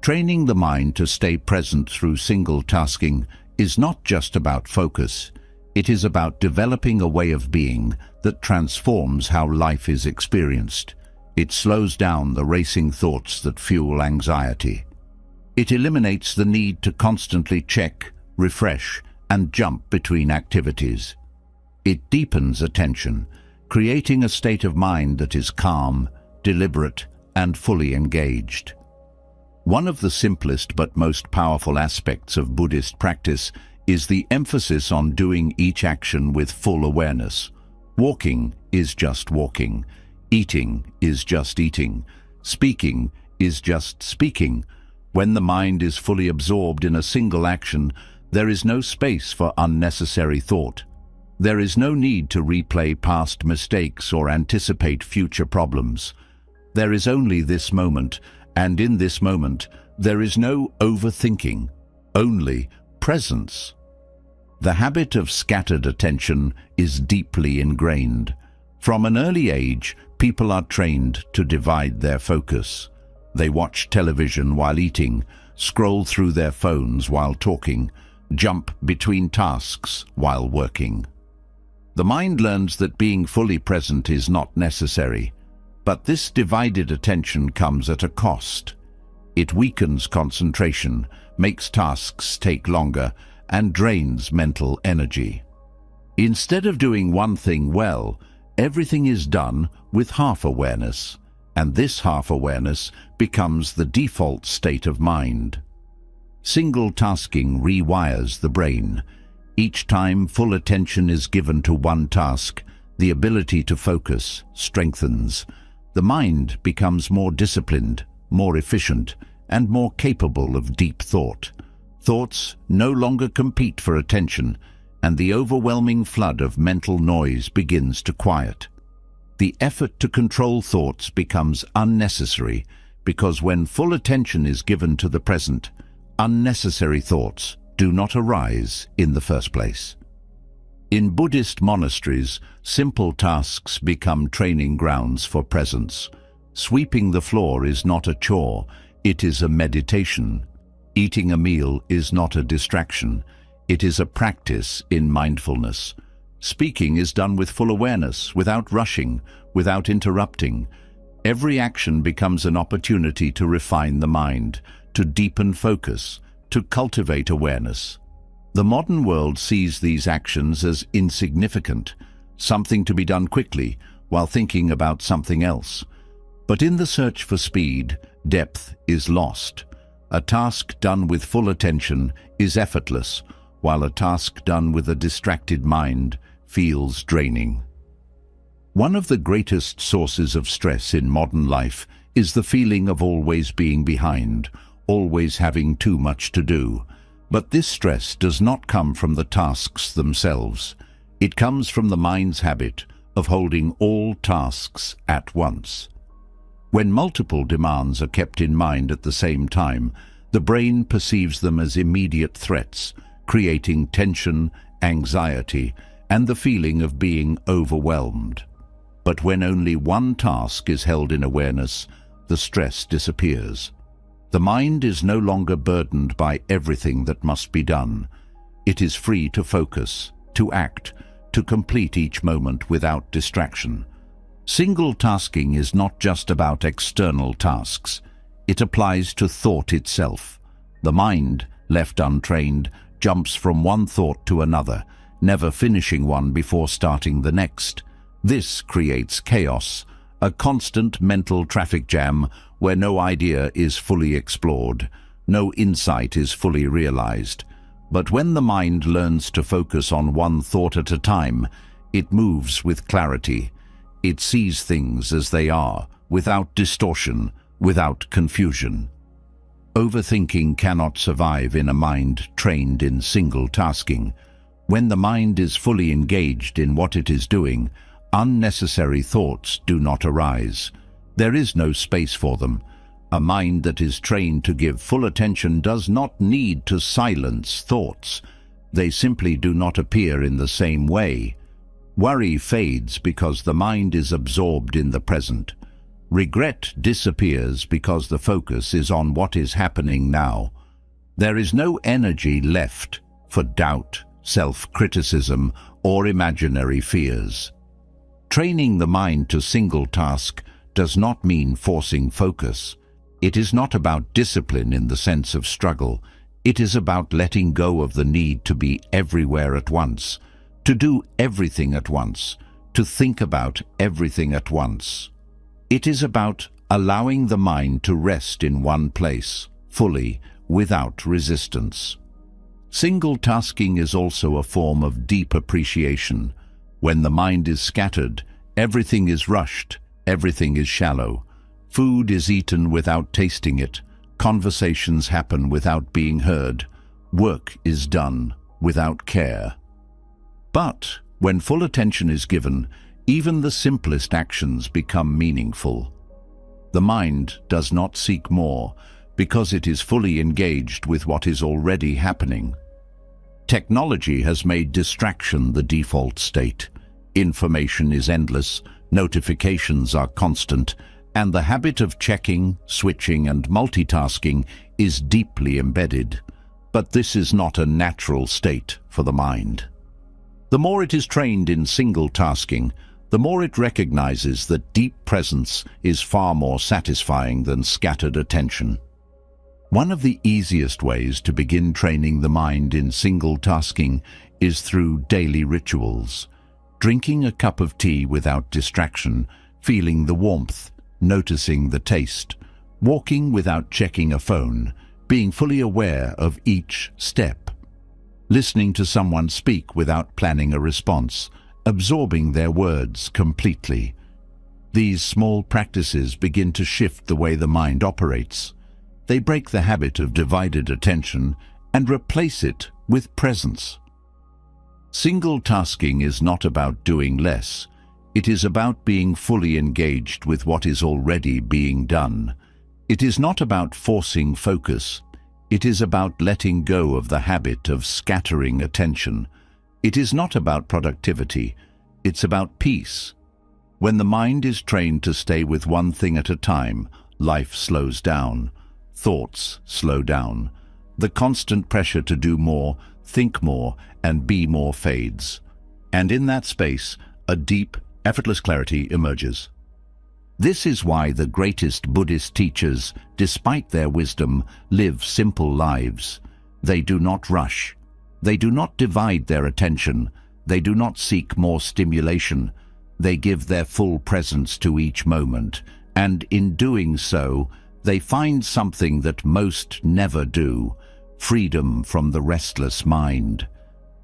Training the mind to stay present through single tasking is not just about focus. It is about developing a way of being that transforms how life is experienced. It slows down the racing thoughts that fuel anxiety. It eliminates the need to constantly check, refresh, and jump between activities. It deepens attention, creating a state of mind that is calm, deliberate, and fully engaged. One of the simplest but most powerful aspects of Buddhist practice is the emphasis on doing each action with full awareness. Walking is just walking. Eating is just eating. Speaking is just speaking. When the mind is fully absorbed in a single action, there is no space for unnecessary thought. There is no need to replay past mistakes or anticipate future problems. There is only this moment, and in this moment, there is no overthinking, only presence. The habit of scattered attention is deeply ingrained. From an early age, people are trained to divide their focus. They watch television while eating, scroll through their phones while talking, jump between tasks while working. The mind learns that being fully present is not necessary, but this divided attention comes at a cost. It weakens concentration, makes tasks take longer, and drains mental energy. Instead of doing one thing well, everything is done with half-awareness, and this half-awareness becomes the default state of mind. Single tasking rewires the brain. Each time full attention is given to one task, the ability to focus strengthens. The mind becomes more disciplined, more efficient, and more capable of deep thought. Thoughts no longer compete for attention, and the overwhelming flood of mental noise begins to quiet. The effort to control thoughts becomes unnecessary because when full attention is given to the present, unnecessary thoughts do not arise in the first place. In Buddhist monasteries, simple tasks become training grounds for presence. Sweeping the floor is not a chore, it is a meditation. Eating a meal is not a distraction, it is a practice in mindfulness. Speaking is done with full awareness, without rushing, without interrupting. Every action becomes an opportunity to refine the mind, to deepen focus, to cultivate awareness. The modern world sees these actions as insignificant, something to be done quickly while thinking about something else. But in the search for speed, depth is lost. A task done with full attention is effortless, while a task done with a distracted mind feels draining. One of the greatest sources of stress in modern life is the feeling of always being behind, always having too much to do. But this stress does not come from the tasks themselves. It comes from the mind's habit of holding all tasks at once. When multiple demands are kept in mind at the same time, the brain perceives them as immediate threats, creating tension, anxiety, and the feeling of being overwhelmed. But when only one task is held in awareness, the stress disappears. The mind is no longer burdened by everything that must be done. It is free to focus, to act, to complete each moment without distraction. Single tasking is not just about external tasks. It applies to thought itself. The mind, left untrained, jumps from one thought to another, never finishing one before starting the next. This creates chaos, a constant mental traffic jam where no idea is fully explored, no insight is fully realized. But when the mind learns to focus on one thought at a time, it moves with clarity. It sees things as they are, without distortion, without confusion. Overthinking cannot survive in a mind trained in single tasking. When the mind is fully engaged in what it is doing, unnecessary thoughts do not arise. There is no space for them. A mind that is trained to give full attention does not need to silence thoughts. They simply do not appear in the same way. Worry fades because the mind is absorbed in the present. Regret disappears because the focus is on what is happening now. There is no energy left for doubt, self-criticism, or imaginary fears. Training the mind to single task does not mean forcing focus. It is not about discipline in the sense of struggle. It is about letting go of the need to be everywhere at once, to do everything at once, to think about everything at once. It is about allowing the mind to rest in one place, fully, without resistance. Single tasking is also a form of deep appreciation. When the mind is scattered, everything is rushed, everything is shallow. Food is eaten without tasting it. Conversations happen without being heard. Work is done without care. But when full attention is given, even the simplest actions become meaningful. The mind does not seek more because it is fully engaged with what is already happening. Technology has made distraction the default state. Information is endless, notifications are constant, and the habit of checking, switching, and multitasking is deeply embedded. But this is not a natural state for the mind. The more it is trained in single tasking, the more it recognizes that deep presence is far more satisfying than scattered attention. One of the easiest ways to begin training the mind in single tasking is through daily rituals. Drinking a cup of tea without distraction, feeling the warmth, noticing the taste, walking without checking a phone, being fully aware of each step. Listening to someone speak without planning a response, absorbing their words completely. These small practices begin to shift the way the mind operates. They break the habit of divided attention and replace it with presence. Single tasking is not about doing less. It is about being fully engaged with what is already being done. It is not about forcing focus. It is about letting go of the habit of scattering attention. It is not about productivity. It's about peace. When the mind is trained to stay with one thing at a time, life slows down. Thoughts slow down. The constant pressure to do more, think more, and be more fades. And in that space, a deep, effortless clarity emerges. This is why the greatest Buddhist teachers, despite their wisdom, live simple lives. They do not rush. They do not divide their attention. They do not seek more stimulation. They give their full presence to each moment, and in doing so, they find something that most never do: freedom from the restless mind.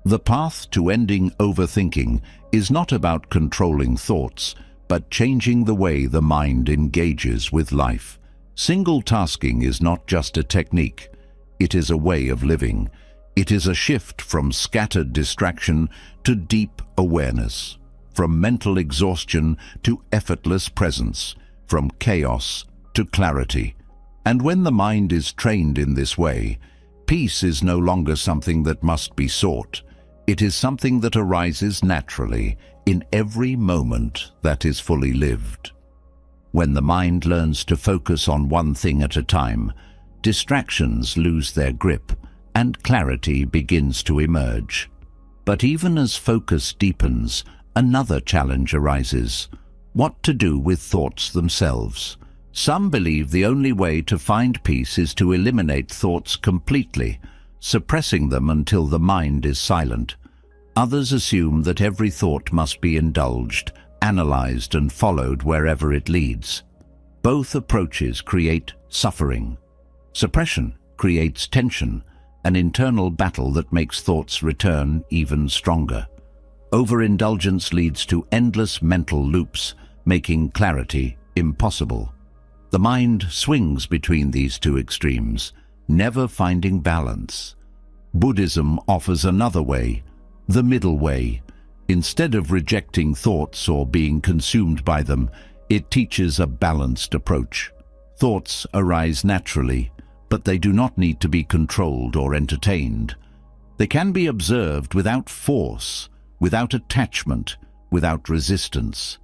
The path to ending overthinking is not about controlling thoughts, but changing the way the mind engages with life. Single tasking is not just a technique. It is a way of living. It is a shift from scattered distraction to deep awareness, from mental exhaustion to effortless presence, from chaos to clarity. And when the mind is trained in this way, peace is no longer something that must be sought. It is something that arises naturally in every moment that is fully lived. When the mind learns to focus on one thing at a time, distractions lose their grip and clarity begins to emerge. But even as focus deepens, another challenge arises: what to do with thoughts themselves. Some believe the only way to find peace is to eliminate thoughts completely, suppressing them until the mind is silent. Others assume that every thought must be indulged, analyzed, and followed wherever it leads. Both approaches create suffering. Suppression creates tension, an internal battle that makes thoughts return even stronger. Overindulgence leads to endless mental loops, making clarity impossible. The mind swings between these two extremes, never finding balance. Buddhism offers another way, the middle way. Instead of rejecting thoughts or being consumed by them, it teaches a balanced approach. Thoughts arise naturally, but they do not need to be controlled or entertained. They can be observed without force, without attachment, without resistance.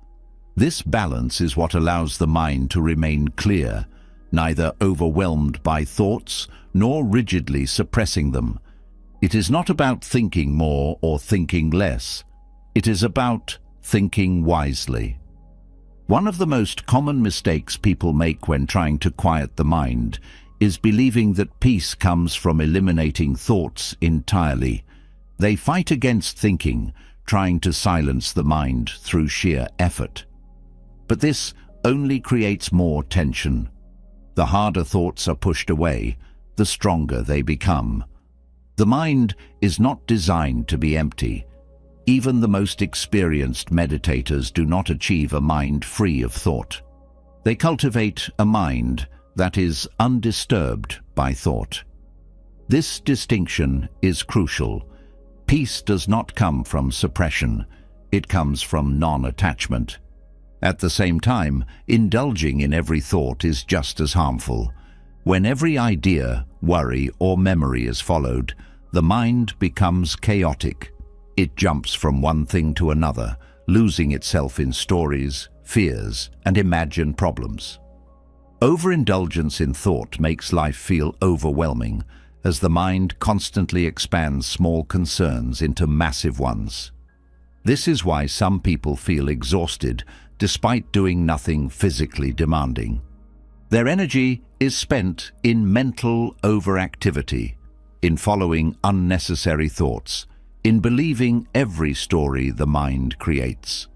This balance is what allows the mind to remain clear, neither overwhelmed by thoughts nor rigidly suppressing them. It is not about thinking more or thinking less. It is about thinking wisely. One of the most common mistakes people make when trying to quiet the mind is believing that peace comes from eliminating thoughts entirely. They fight against thinking, trying to silence the mind through sheer effort. But this only creates more tension. The harder thoughts are pushed away, the stronger they become. The mind is not designed to be empty. Even the most experienced meditators do not achieve a mind free of thought. They cultivate a mind that is undisturbed by thought. This distinction is crucial. Peace does not come from suppression. It comes from non-attachment. At the same time, indulging in every thought is just as harmful. When every idea, worry, or memory is followed, the mind becomes chaotic. It jumps from one thing to another, losing itself in stories, fears, and imagined problems. Overindulgence in thought makes life feel overwhelming, as the mind constantly expands small concerns into massive ones. This is why some people feel exhausted despite doing nothing physically demanding. Their energy is spent in mental overactivity, in following unnecessary thoughts, in believing every story the mind creates.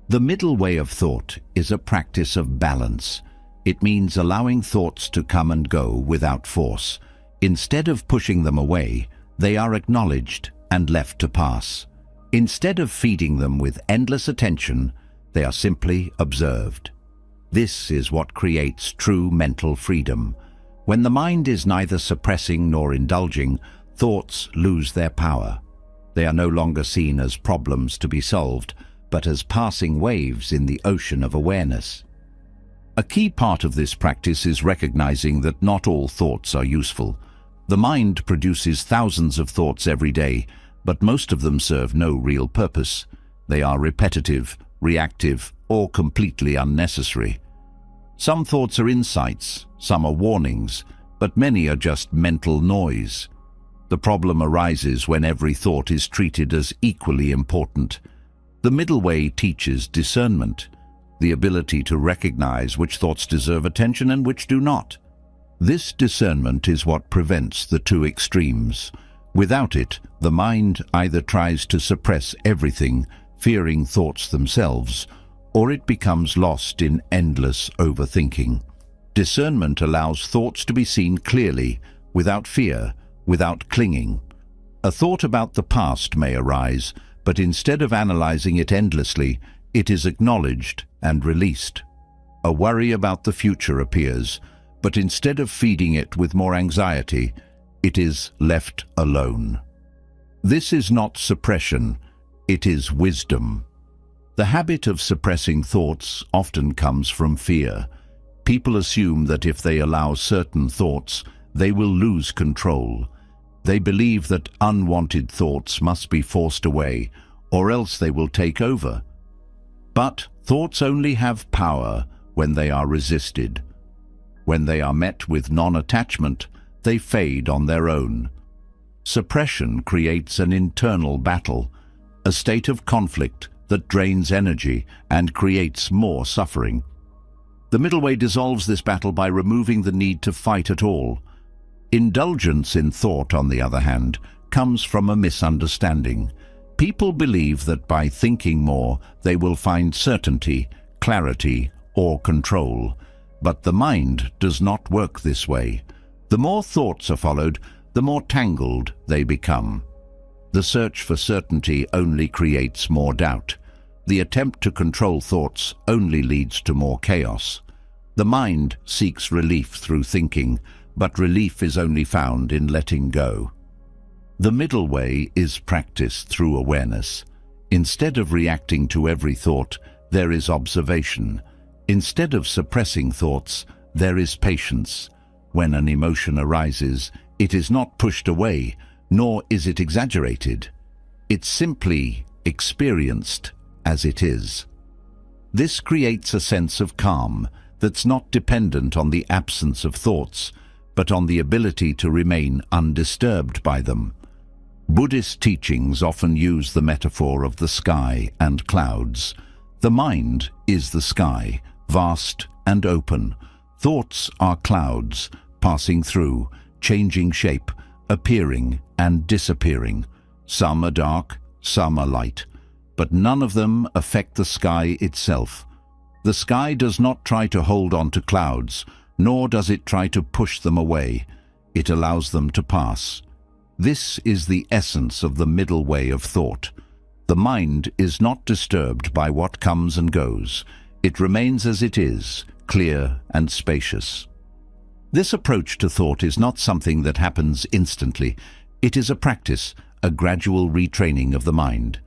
The middle way of thought is a practice of balance. It means allowing thoughts to come and go without force. Instead of pushing them away, they are acknowledged and left to pass. Instead of feeding them with endless attention, they are simply observed. This is what creates true mental freedom. When the mind is neither suppressing nor indulging, thoughts lose their power. They are no longer seen as problems to be solved, but as passing waves in the ocean of awareness. A key part of this practice is recognizing that not all thoughts are useful. The mind produces thousands of thoughts every day, but most of them serve no real purpose. They are repetitive, reactive, or completely unnecessary. Some thoughts are insights, some are warnings, but many are just mental noise. The problem arises when every thought is treated as equally important. The middle way teaches discernment, the ability to recognize which thoughts deserve attention and which do not. This discernment is what prevents the two extremes. Without it, the mind either tries to suppress everything, fearing thoughts themselves, or it becomes lost in endless overthinking. Discernment allows thoughts to be seen clearly, without fear, without clinging. A thought about the past may arise, but instead of analyzing it endlessly, it is acknowledged and released. A worry about the future appears, but instead of feeding it with more anxiety, it is left alone. This is not suppression, it is wisdom. The habit of suppressing thoughts often comes from fear. People assume that if they allow certain thoughts, they will lose control. They believe that unwanted thoughts must be forced away, or else they will take over. But thoughts only have power when they are resisted. When they are met with non-attachment, they fade on their own. Suppression creates an internal battle, a state of conflict that drains energy and creates more suffering. The middle way dissolves this battle by removing the need to fight at all. Indulgence in thought, on the other hand, comes from a misunderstanding. People believe that by thinking more, they will find certainty, clarity, or control. But the mind does not work this way. The more thoughts are followed, the more tangled they become. The search for certainty only creates more doubt. The attempt to control thoughts only leads to more chaos. The mind seeks relief through thinking, but relief is only found in letting go. The middle way is practiced through awareness. Instead of reacting to every thought, there is observation. Instead of suppressing thoughts, there is patience. When an emotion arises, it is not pushed away, nor is it exaggerated. It's simply experienced as it is. This creates a sense of calm that's not dependent on the absence of thoughts, but on the ability to remain undisturbed by them. Buddhist teachings often use the metaphor of the sky and clouds. The mind is the sky, vast and open. Thoughts are clouds, passing through, changing shape, appearing and disappearing. Some are dark, some are light, but none of them affect the sky itself. The sky does not try to hold on to clouds, nor does it try to push them away. It allows them to pass. This is the essence of the middle way of thought. The mind is not disturbed by what comes and goes. It remains as it is, clear and spacious. This approach to thought is not something that happens instantly. It is a practice, a gradual retraining of the mind.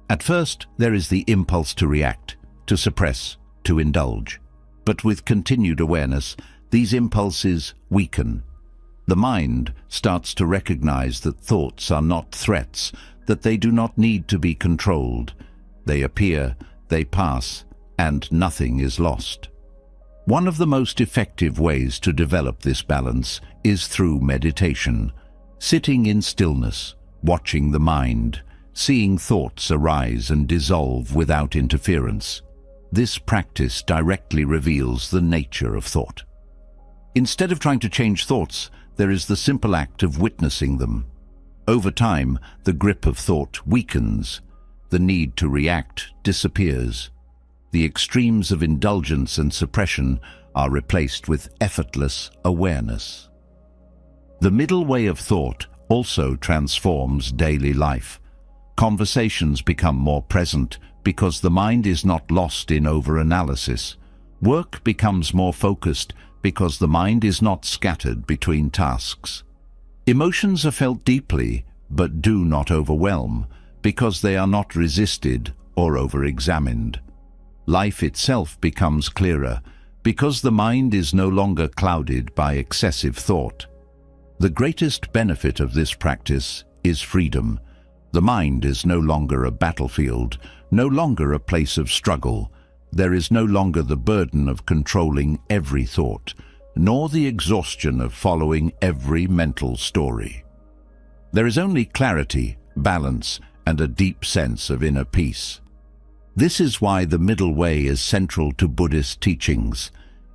At first, there is the impulse to react, to suppress, to indulge. But with continued awareness, these impulses weaken. The mind starts to recognize that thoughts are not threats, that they do not need to be controlled. They appear, they pass, and nothing is lost. One of the most effective ways to develop this balance is through meditation. Sitting in stillness, watching the mind, seeing thoughts arise and dissolve without interference. This practice directly reveals the nature of thought. Instead of trying to change thoughts, there is the simple act of witnessing them. Over time, the grip of thought weakens. The need to react disappears. The extremes of indulgence and suppression are replaced with effortless awareness. The middle way of thought also transforms daily life. Conversations become more present because the mind is not lost in overanalysis. Work becomes more focused because the mind is not scattered between tasks. Emotions are felt deeply, but do not overwhelm, because they are not resisted or over-examined. Life itself becomes clearer, because the mind is no longer clouded by excessive thought. The greatest benefit of this practice is freedom. The mind is no longer a battlefield, no longer a place of struggle. There is no longer the burden of controlling every thought, nor the exhaustion of following every mental story. There is only clarity, balance, and a deep sense of inner peace. This is why the middle way is central to Buddhist teachings.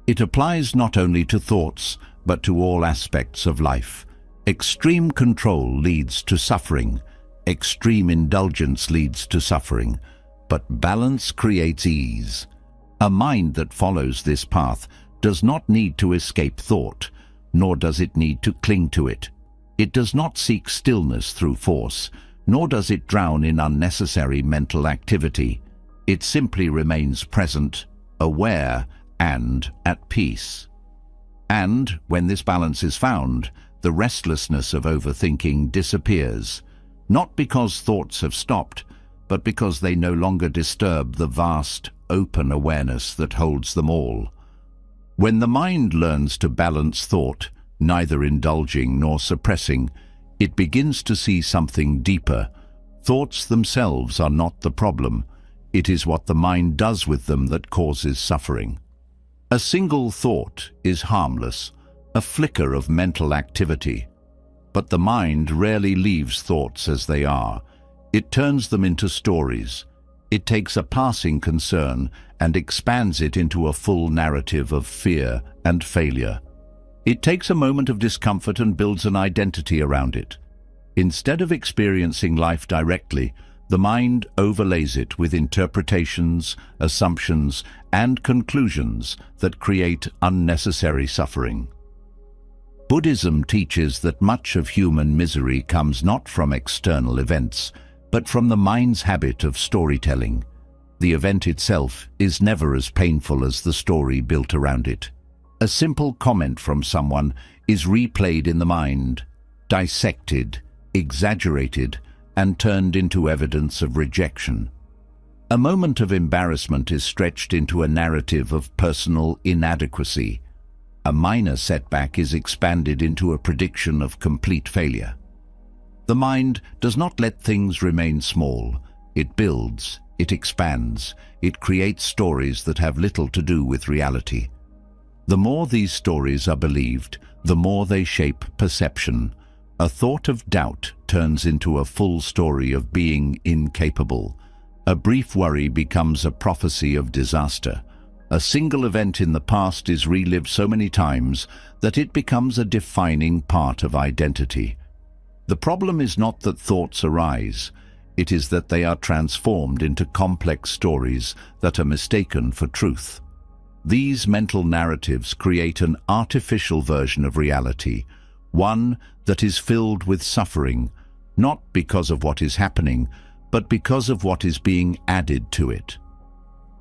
It applies not only to thoughts, but to all aspects of life. Extreme control leads to suffering. Extreme indulgence leads to suffering. But balance creates ease. A mind that follows this path does not need to escape thought, nor does it need to cling to it. It does not seek stillness through force, nor does it drown in unnecessary mental activity. It simply remains present, aware, and at peace. And when this balance is found, the restlessness of overthinking disappears, not because thoughts have stopped, but because they no longer disturb the vast, open awareness that holds them all. When the mind learns to balance thought, neither indulging nor suppressing, it begins to see something deeper. Thoughts themselves are not the problem. It is what the mind does with them that causes suffering. A single thought is harmless, a flicker of mental activity. But the mind rarely leaves thoughts as they are. It turns them into stories. It takes a passing concern and expands it into a full narrative of fear and failure. It takes a moment of discomfort and builds an identity around it. Instead of experiencing life directly, the mind overlays it with interpretations, assumptions, and conclusions that create unnecessary suffering. Buddhism teaches that much of human misery comes not from external events, but from the mind's habit of storytelling. The event itself is never as painful as the story built around it. A simple comment from someone is replayed in the mind, dissected, exaggerated, and turned into evidence of rejection. A moment of embarrassment is stretched into a narrative of personal inadequacy. A minor setback is expanded into a prediction of complete failure. The mind does not let things remain small. It builds, it expands, it creates stories that have little to do with reality. The more these stories are believed, the more they shape perception. A thought of doubt turns into a full story of being incapable. A brief worry becomes a prophecy of disaster. A single event in the past is relived so many times that it becomes a defining part of identity. The problem is not that thoughts arise. It is that they are transformed into complex stories that are mistaken for truth. These mental narratives create an artificial version of reality, one that is filled with suffering, not because of what is happening, but because of what is being added to it.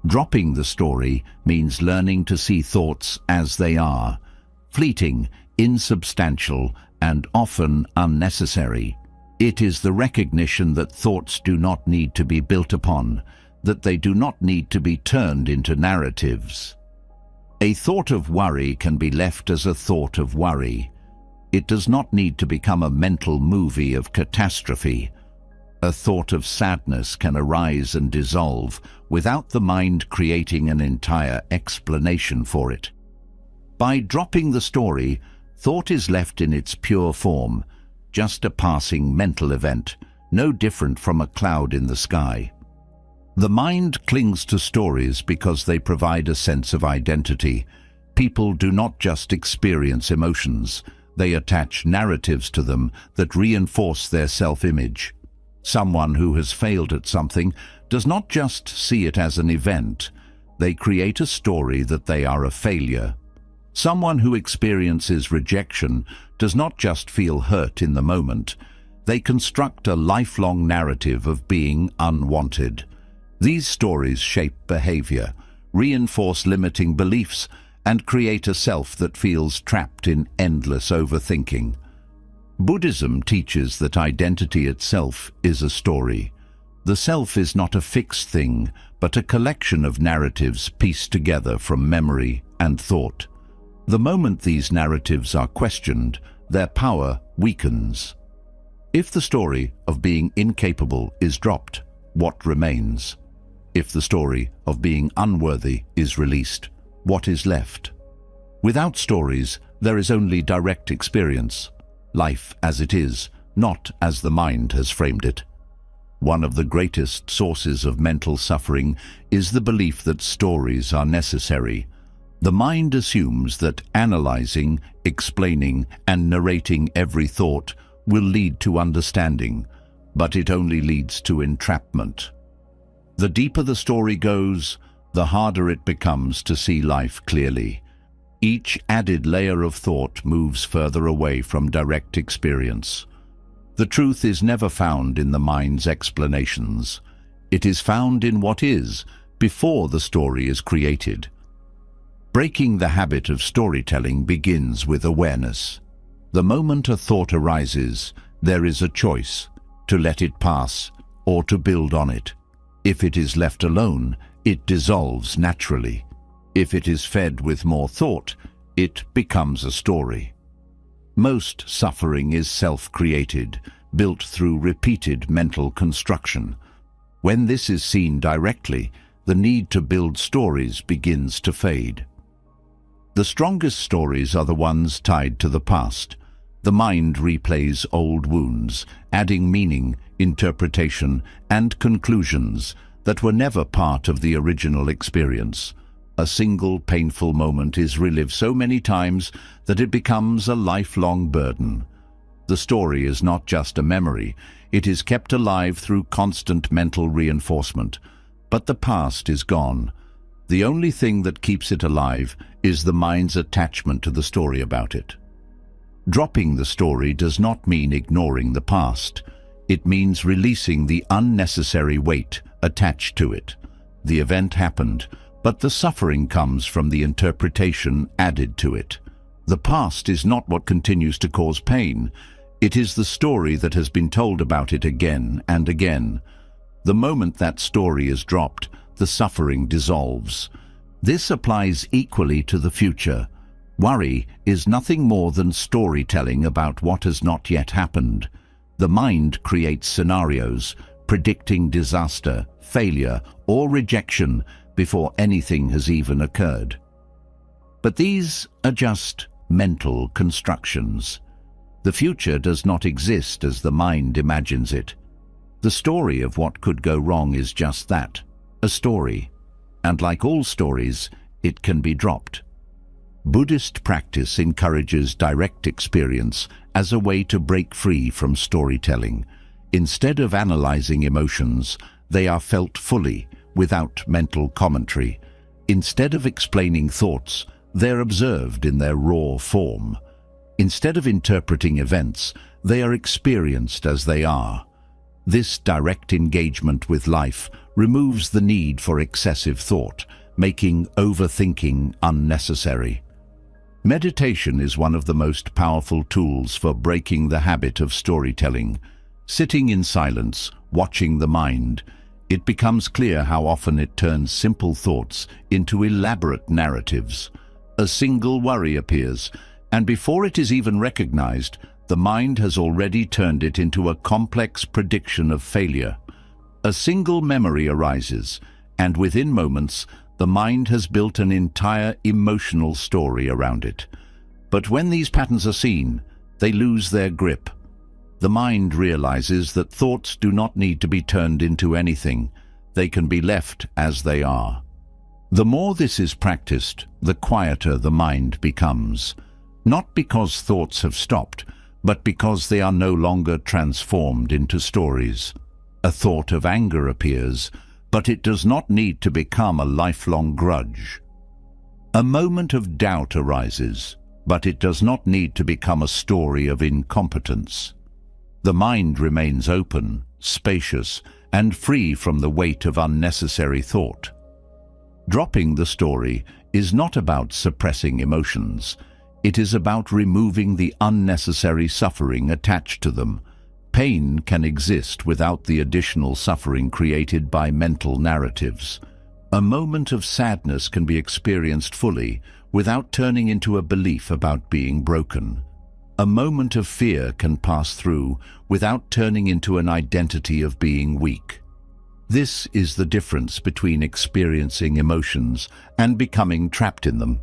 Dropping the story means learning to see thoughts as they are, fleeting, insubstantial, and often unnecessary. It is the recognition that thoughts do not need to be built upon, that they do not need to be turned into narratives. A thought of worry can be left as a thought of worry. It does not need to become a mental movie of catastrophe. A thought of sadness can arise and dissolve without the mind creating an entire explanation for it. By dropping the story, thought is left in its pure form, just a passing mental event, no different from a cloud in the sky. The mind clings to stories because they provide a sense of identity. People do not just experience emotions, they attach narratives to them that reinforce their self-image. Someone who has failed at something does not just see it as an event, they create a story that they are a failure. Someone who experiences rejection does not just feel hurt in the moment, they construct a lifelong narrative of being unwanted. These stories shape behavior, reinforce limiting beliefs, and create a self that feels trapped in endless overthinking. Buddhism teaches that identity itself is a story. The self is not a fixed thing, but a collection of narratives pieced together from memory and thought. The moment these narratives are questioned, their power weakens. If the story of being incapable is dropped, what remains? If the story of being unworthy is released, what is left? Without stories, there is only direct experience. Life as it is, not as the mind has framed it. One of the greatest sources of mental suffering is the belief that stories are necessary. The mind assumes that analyzing, explaining, and narrating every thought will lead to understanding, but it only leads to entrapment. The deeper the story goes, the harder it becomes to see life clearly. Each added layer of thought moves further away from direct experience. The truth is never found in the mind's explanations. It is found in what is, before the story is created. Breaking the habit of storytelling begins with awareness. The moment a thought arises, there is a choice, to let it pass or to build on it. If it is left alone, it dissolves naturally. If it is fed with more thought, it becomes a story. Most suffering is self-created, built through repeated mental construction. When this is seen directly, the need to build stories begins to fade. The strongest stories are the ones tied to the past. The mind replays old wounds, adding meaning, interpretation, and conclusions that were never part of the original experience. A single painful moment is relived so many times that it becomes a lifelong burden. The story is not just a memory, it is kept alive through constant mental reinforcement. But the past is gone. The only thing that keeps it alive is the mind's attachment to the story about it. Dropping the story does not mean ignoring the past. It means releasing the unnecessary weight attached to it. The event happened, but the suffering comes from the interpretation added to it. The past is not what continues to cause pain. It is the story that has been told about it again and again. The moment that story is dropped, the suffering dissolves. This applies equally to the future. Worry is nothing more than storytelling about what has not yet happened. The mind creates scenarios, predicting disaster, failure, or rejection before anything has even occurred. But these are just mental constructions. The future does not exist as the mind imagines it. The story of what could go wrong is just that, a story. And like all stories, it can be dropped. Buddhist practice encourages direct experience as a way to break free from storytelling. Instead of analyzing emotions, they are felt fully, without mental commentary. Instead of explaining thoughts, they're observed in their raw form. Instead of interpreting events, they are experienced as they are. This direct engagement with life removes the need for excessive thought, making overthinking unnecessary. Meditation is one of the most powerful tools for breaking the habit of storytelling. Sitting in silence, watching the mind, it becomes clear how often it turns simple thoughts into elaborate narratives. A single worry appears, and before it is even recognized, the mind has already turned it into a complex prediction of failure. A single memory arises, and within moments, the mind has built an entire emotional story around it. But when these patterns are seen, they lose their grip. The mind realizes that thoughts do not need to be turned into anything. They can be left as they are. The more this is practiced, the quieter the mind becomes. Not because thoughts have stopped, but because they are no longer transformed into stories. A thought of anger appears, but it does not need to become a lifelong grudge. A moment of doubt arises, but it does not need to become a story of incompetence. The mind remains open, spacious, and free from the weight of unnecessary thought. Dropping the story is not about suppressing emotions. It is about removing the unnecessary suffering attached to them. Pain can exist without the additional suffering created by mental narratives. A moment of sadness can be experienced fully without turning into a belief about being broken. A moment of fear can pass through without turning into an identity of being weak. This is the difference between experiencing emotions and becoming trapped in them.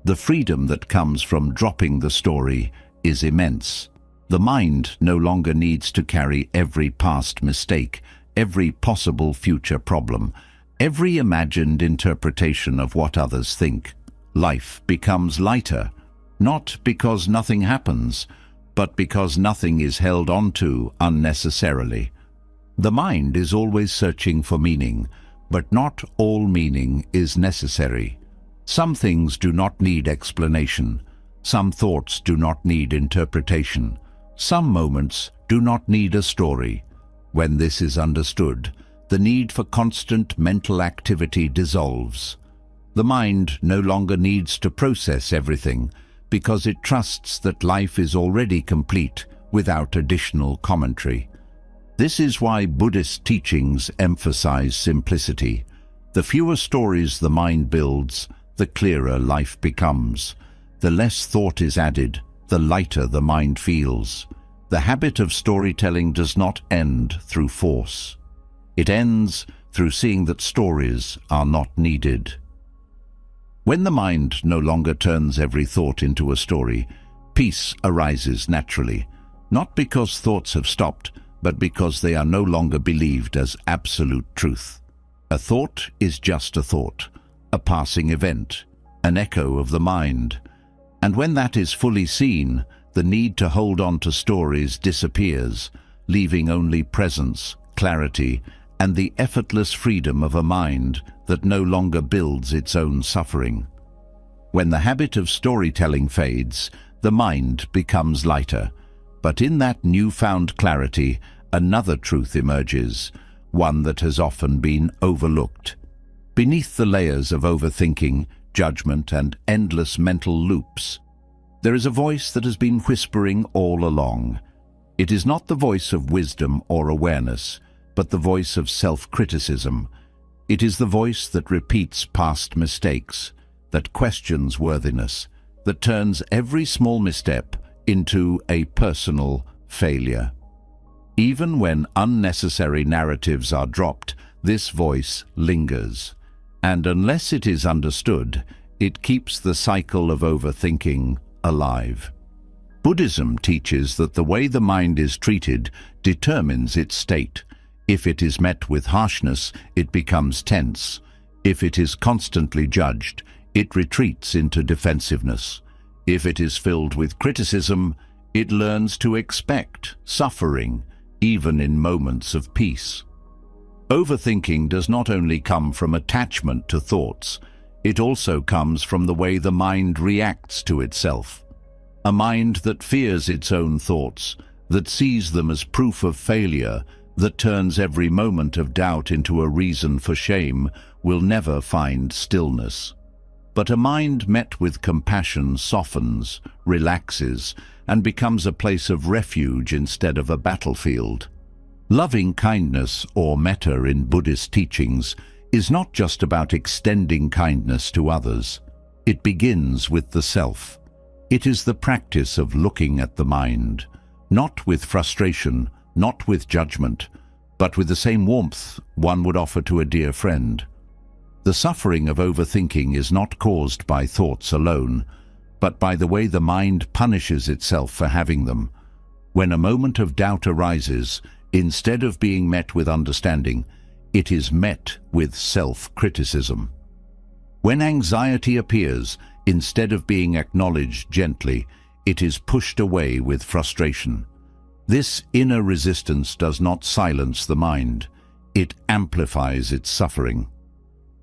The freedom that comes from dropping the story is immense. The mind no longer needs to carry every past mistake, every possible future problem, every imagined interpretation of what others think. Life becomes lighter, not because nothing happens, but because nothing is held onto unnecessarily. The mind is always searching for meaning, but not all meaning is necessary. Some things do not need explanation. Some thoughts do not need interpretation. Some moments do not need a story. When this is understood, the need for constant mental activity dissolves. The mind no longer needs to process everything because it trusts that life is already complete without additional commentary. This is why Buddhist teachings emphasize simplicity. The fewer stories the mind builds, the clearer life becomes. The less thought is added, the lighter the mind feels. The habit of storytelling does not end through force. It ends through seeing that stories are not needed. When the mind no longer turns every thought into a story, peace arises naturally, not because thoughts have stopped, but because they are no longer believed as absolute truth. A thought is just a thought, a passing event, an echo of the mind. And when that is fully seen, the need to hold on to stories disappears, leaving only presence, clarity, and the effortless freedom of a mind that no longer builds its own suffering. When the habit of storytelling fades, the mind becomes lighter. But in that newfound clarity, another truth emerges, one that has often been overlooked. Beneath the layers of overthinking, judgment, and endless mental loops, there is a voice that has been whispering all along. It is not the voice of wisdom or awareness, but the voice of self-criticism. It is the voice that repeats past mistakes, that questions worthiness, that turns every small misstep into a personal failure. Even when unnecessary narratives are dropped, this voice lingers. And unless it is understood, it keeps the cycle of overthinking alive. Buddhism teaches that the way the mind is treated determines its state. If it is met with harshness, it becomes tense. If it is constantly judged, it retreats into defensiveness. If it is filled with criticism, it learns to expect suffering, even in moments of peace. Overthinking does not only come from attachment to thoughts, it also comes from the way the mind reacts to itself. A mind that fears its own thoughts, that sees them as proof of failure, that turns every moment of doubt into a reason for shame, will never find stillness. But a mind met with compassion softens, relaxes, and becomes a place of refuge instead of a battlefield. Loving kindness, or metta in Buddhist teachings, is not just about extending kindness to others. It begins with the self. It is the practice of looking at the mind, not with frustration, not with judgment, but with the same warmth one would offer to a dear friend. The suffering of overthinking is not caused by thoughts alone, but by the way the mind punishes itself for having them. When a moment of doubt arises, instead of being met with understanding, it is met with self-criticism. When anxiety appears, instead of being acknowledged gently, it is pushed away with frustration. This inner resistance does not silence the mind, it amplifies its suffering.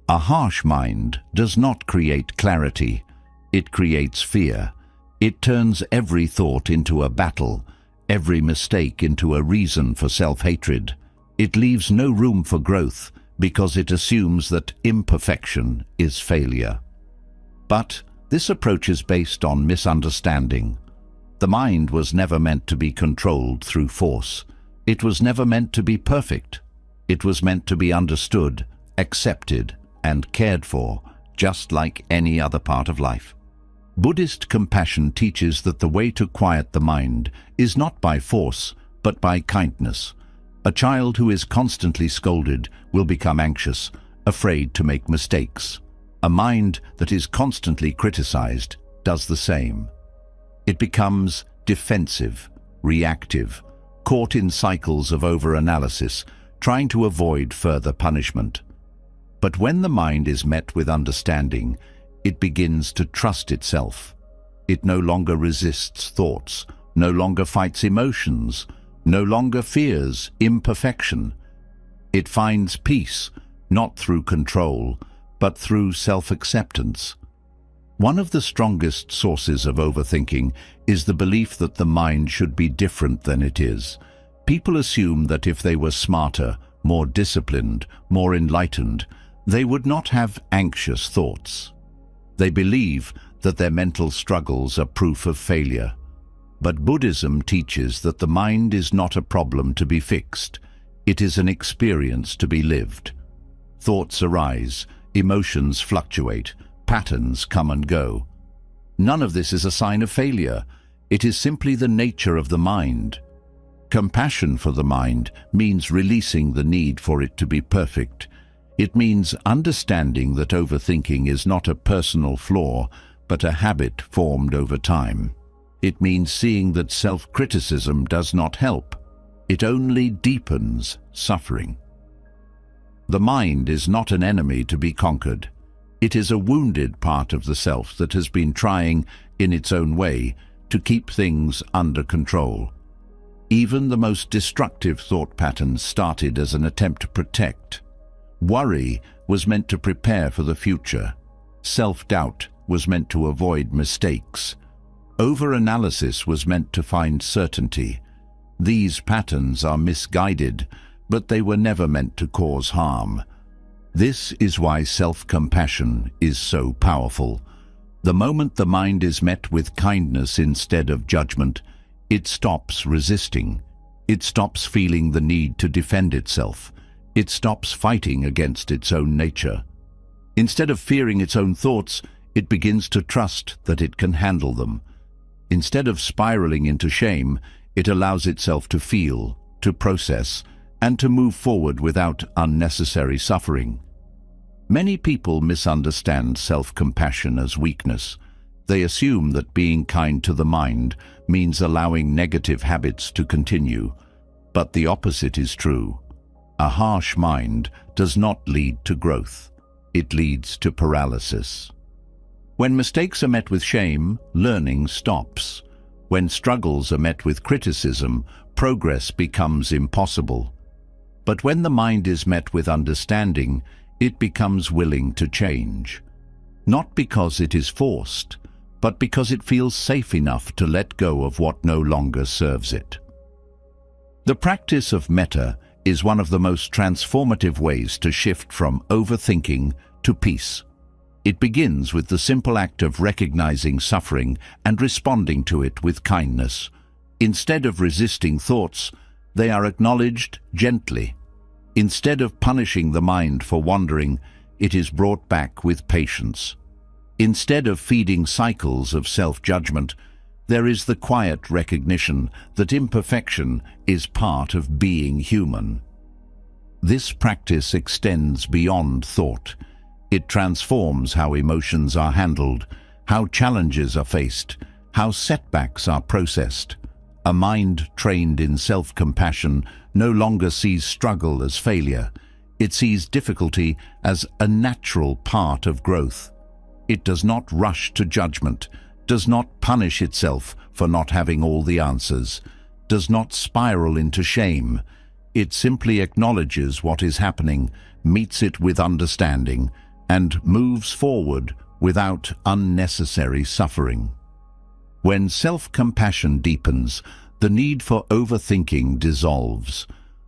A harsh mind does not create clarity, it creates fear. It turns every thought into a battle, every mistake into a reason for self-hatred. It leaves no room for growth because it assumes that imperfection is failure. But this approach is based on misunderstanding. The mind was never meant to be controlled through force. It was never meant to be perfect. It was meant to be understood, accepted, and cared for, just like any other part of life. Buddhist compassion teaches that the way to quiet the mind is not by force, but by kindness. A child who is constantly scolded will become anxious, afraid to make mistakes. A mind that is constantly criticized does the same. It becomes defensive, reactive, caught in cycles of overanalysis, trying to avoid further punishment. But when the mind is met with understanding, it begins to trust itself. It no longer resists thoughts, no longer fights emotions, no longer fears imperfection. It finds peace, not through control, but through self-acceptance. One of the strongest sources of overthinking is the belief that the mind should be different than it is. People assume that if they were smarter, more disciplined, more enlightened, they would not have anxious thoughts. They believe that their mental struggles are proof of failure. But Buddhism teaches that the mind is not a problem to be fixed. It is an experience to be lived. Thoughts arise, emotions fluctuate, patterns come and go. None of this is a sign of failure. It is simply the nature of the mind. Compassion for the mind means releasing the need for it to be perfect. It means understanding that overthinking is not a personal flaw, but a habit formed over time. It means seeing that self-criticism does not help. It only deepens suffering. The mind is not an enemy to be conquered. It is a wounded part of the self that has been trying, in its own way, to keep things under control. Even the most destructive thought patterns started as an attempt to protect. Worry was meant to prepare for the future. Self-doubt was meant to avoid mistakes. Overanalysis was meant to find certainty. These patterns are misguided, but they were never meant to cause harm. This is why self-compassion is so powerful. The moment the mind is met with kindness instead of judgment, it stops resisting. It stops feeling the need to defend itself. It stops fighting against its own nature. Instead of fearing its own thoughts, it begins to trust that it can handle them. Instead of spiraling into shame, it allows itself to feel, to process, and to move forward without unnecessary suffering. Many people misunderstand self-compassion as weakness. They assume that being kind to the mind means allowing negative habits to continue. But the opposite is true. A harsh mind does not lead to growth. It leads to paralysis. When mistakes are met with shame, learning stops. When struggles are met with criticism, progress becomes impossible. But when the mind is met with understanding, it becomes willing to change. Not because it is forced, but because it feels safe enough to let go of what no longer serves it. The practice of metta is one of the most transformative ways to shift from overthinking to peace. It begins with the simple act of recognizing suffering and responding to it with kindness. Instead of resisting thoughts, they are acknowledged gently. Instead of punishing the mind for wandering, it is brought back with patience. Instead of feeding cycles of self-judgment, there is the quiet recognition that imperfection is part of being human. This practice extends beyond thought. It transforms how emotions are handled, how challenges are faced, how setbacks are processed. A mind trained in self-compassion no longer sees struggle as failure. It sees difficulty as a natural part of growth. It does not rush to judgment, does not punish itself for not having all the answers, does not spiral into shame. It simply acknowledges what is happening, meets it with understanding, and moves forward without unnecessary suffering. When self-compassion deepens, the need for overthinking dissolves.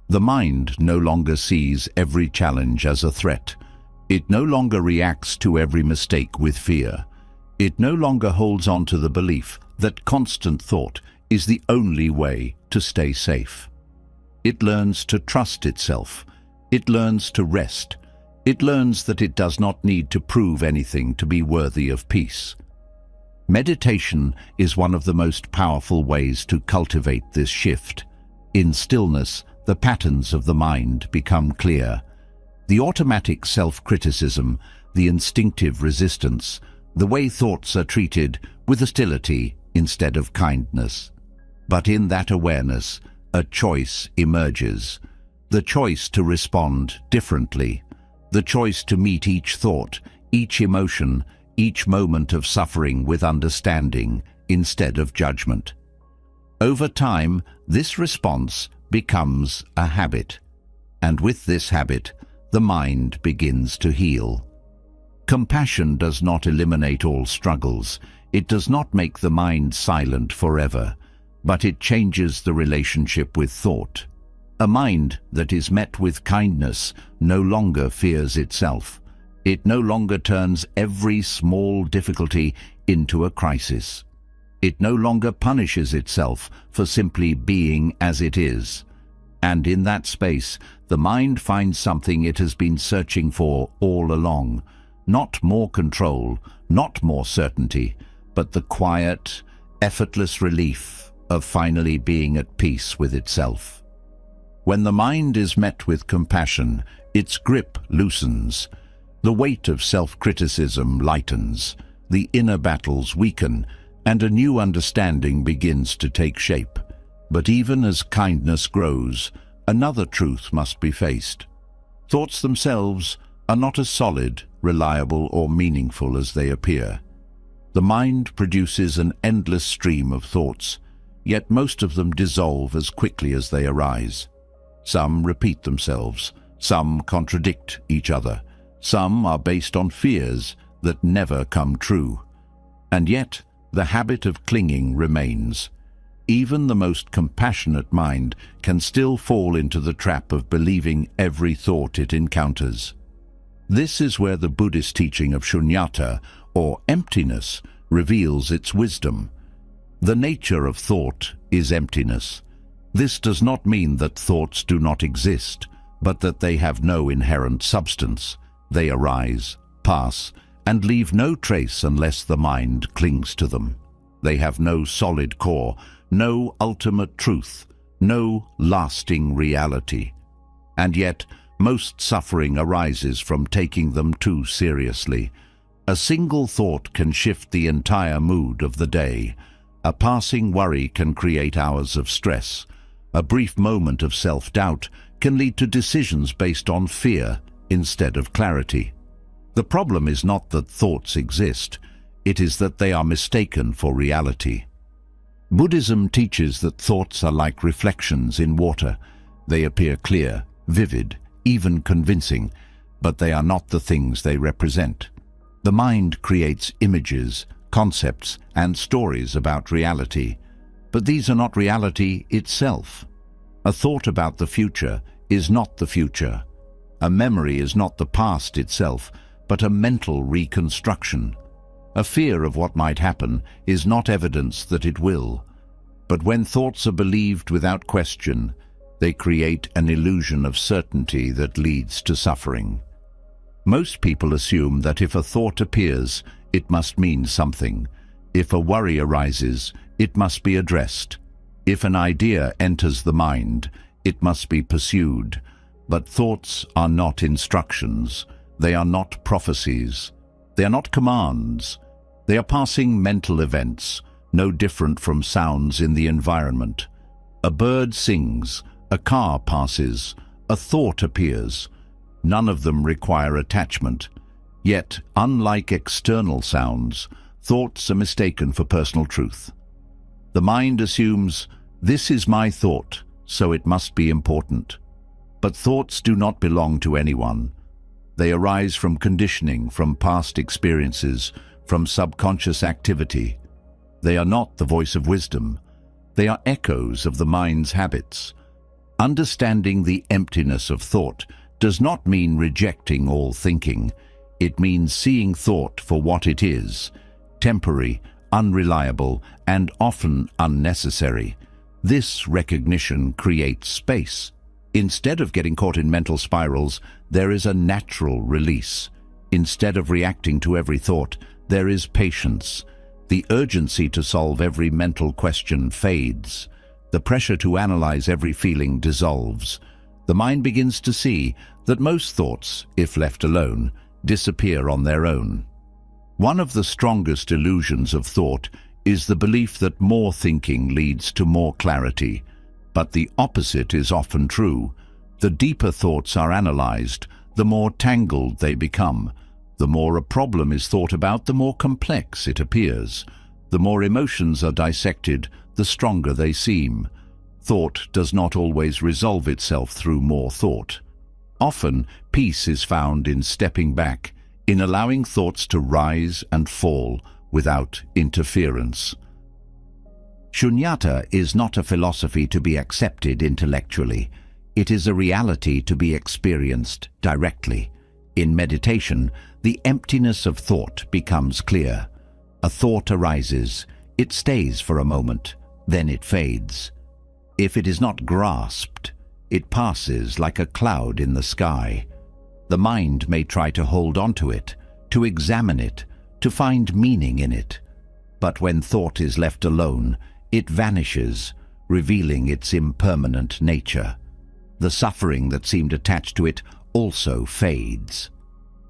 The mind no longer sees every challenge as a threat. It no longer reacts to every mistake with fear. It no longer holds on to the belief that constant thought is the only way to stay safe. It learns to trust itself. It learns to rest. It learns that it does not need to prove anything to be worthy of peace. Meditation is one of the most powerful ways to cultivate this shift. In stillness, the patterns of the mind become clear. The automatic self-criticism, the instinctive resistance, the way thoughts are treated with hostility instead of kindness. But in that awareness, a choice emerges. The choice to respond differently. The choice to meet each thought, each emotion, each moment of suffering with understanding instead of judgment. Over time, this response becomes a habit, and with this habit, the mind begins to heal. Compassion does not eliminate all struggles. It does not make the mind silent forever, but it changes the relationship with thought. A mind that is met with kindness no longer fears itself. It no longer turns every small difficulty into a crisis. It no longer punishes itself for simply being as it is. And in that space, the mind finds something it has been searching for all along. Not more control, not more certainty, but the quiet, effortless relief of finally being at peace with itself. When the mind is met with compassion, its grip loosens. The weight of self-criticism lightens, the inner battles weaken, and a new understanding begins to take shape. But even as kindness grows, another truth must be faced. Thoughts themselves are not as solid, reliable, or meaningful as they appear. The mind produces an endless stream of thoughts, yet most of them dissolve as quickly as they arise. Some repeat themselves, some contradict each other, some are based on fears that never come true. And yet, the habit of clinging remains. Even the most compassionate mind can still fall into the trap of believing every thought it encounters. This is where the Buddhist teaching of shunyata, or emptiness, reveals its wisdom. The nature of thought is emptiness. This does not mean that thoughts do not exist, but that they have no inherent substance. They arise, pass, and leave no trace unless the mind clings to them. They have no solid core, no ultimate truth, no lasting reality. And yet, most suffering arises from taking them too seriously. A single thought can shift the entire mood of the day. A passing worry can create hours of stress. A brief moment of self-doubt can lead to decisions based on fear instead of clarity. The problem is not that thoughts exist, it is that they are mistaken for reality. Buddhism teaches that thoughts are like reflections in water. They appear clear, vivid, even convincing, but they are not the things they represent. The mind creates images, concepts, and stories about reality, but these are not reality itself. A thought about the future is not the future. A memory is not the past itself, but a mental reconstruction. A fear of what might happen is not evidence that it will. But when thoughts are believed without question, they create an illusion of certainty that leads to suffering. Most people assume that if a thought appears, it must mean something. If a worry arises, it must be addressed. If an idea enters the mind, it must be pursued. But thoughts are not instructions. They are not prophecies. They are not commands. They are passing mental events, no different from sounds in the environment. A bird sings, a car passes, a thought appears. None of them require attachment. Yet, unlike external sounds, thoughts are mistaken for personal truth. The mind assumes, "This is my thought, so it must be important." But thoughts do not belong to anyone. They arise from conditioning, from past experiences, from subconscious activity. They are not the voice of wisdom. They are echoes of the mind's habits. Understanding the emptiness of thought does not mean rejecting all thinking. It means seeing thought for what it is: temporary, unreliable, and often unnecessary. This recognition creates space. Instead of getting caught in mental spirals, there is a natural release. Instead of reacting to every thought, there is patience. The urgency to solve every mental question fades. The pressure to analyze every feeling dissolves. The mind begins to see that most thoughts, if left alone, disappear on their own. One of the strongest illusions of thought is the belief that more thinking leads to more clarity. But the opposite is often true. The deeper thoughts are analyzed, the more tangled they become. The more a problem is thought about, the more complex it appears. The more emotions are dissected, the stronger they seem. Thought does not always resolve itself through more thought. Often, peace is found in stepping back, in allowing thoughts to rise and fall without interference. Shunyata is not a philosophy to be accepted intellectually. It is a reality to be experienced directly. In meditation, the emptiness of thought becomes clear. A thought arises, it stays for a moment, then it fades. If it is not grasped, it passes like a cloud in the sky. The mind may try to hold on to it, to examine it, to find meaning in it. But when thought is left alone, it vanishes, revealing its impermanent nature. The suffering that seemed attached to it also fades.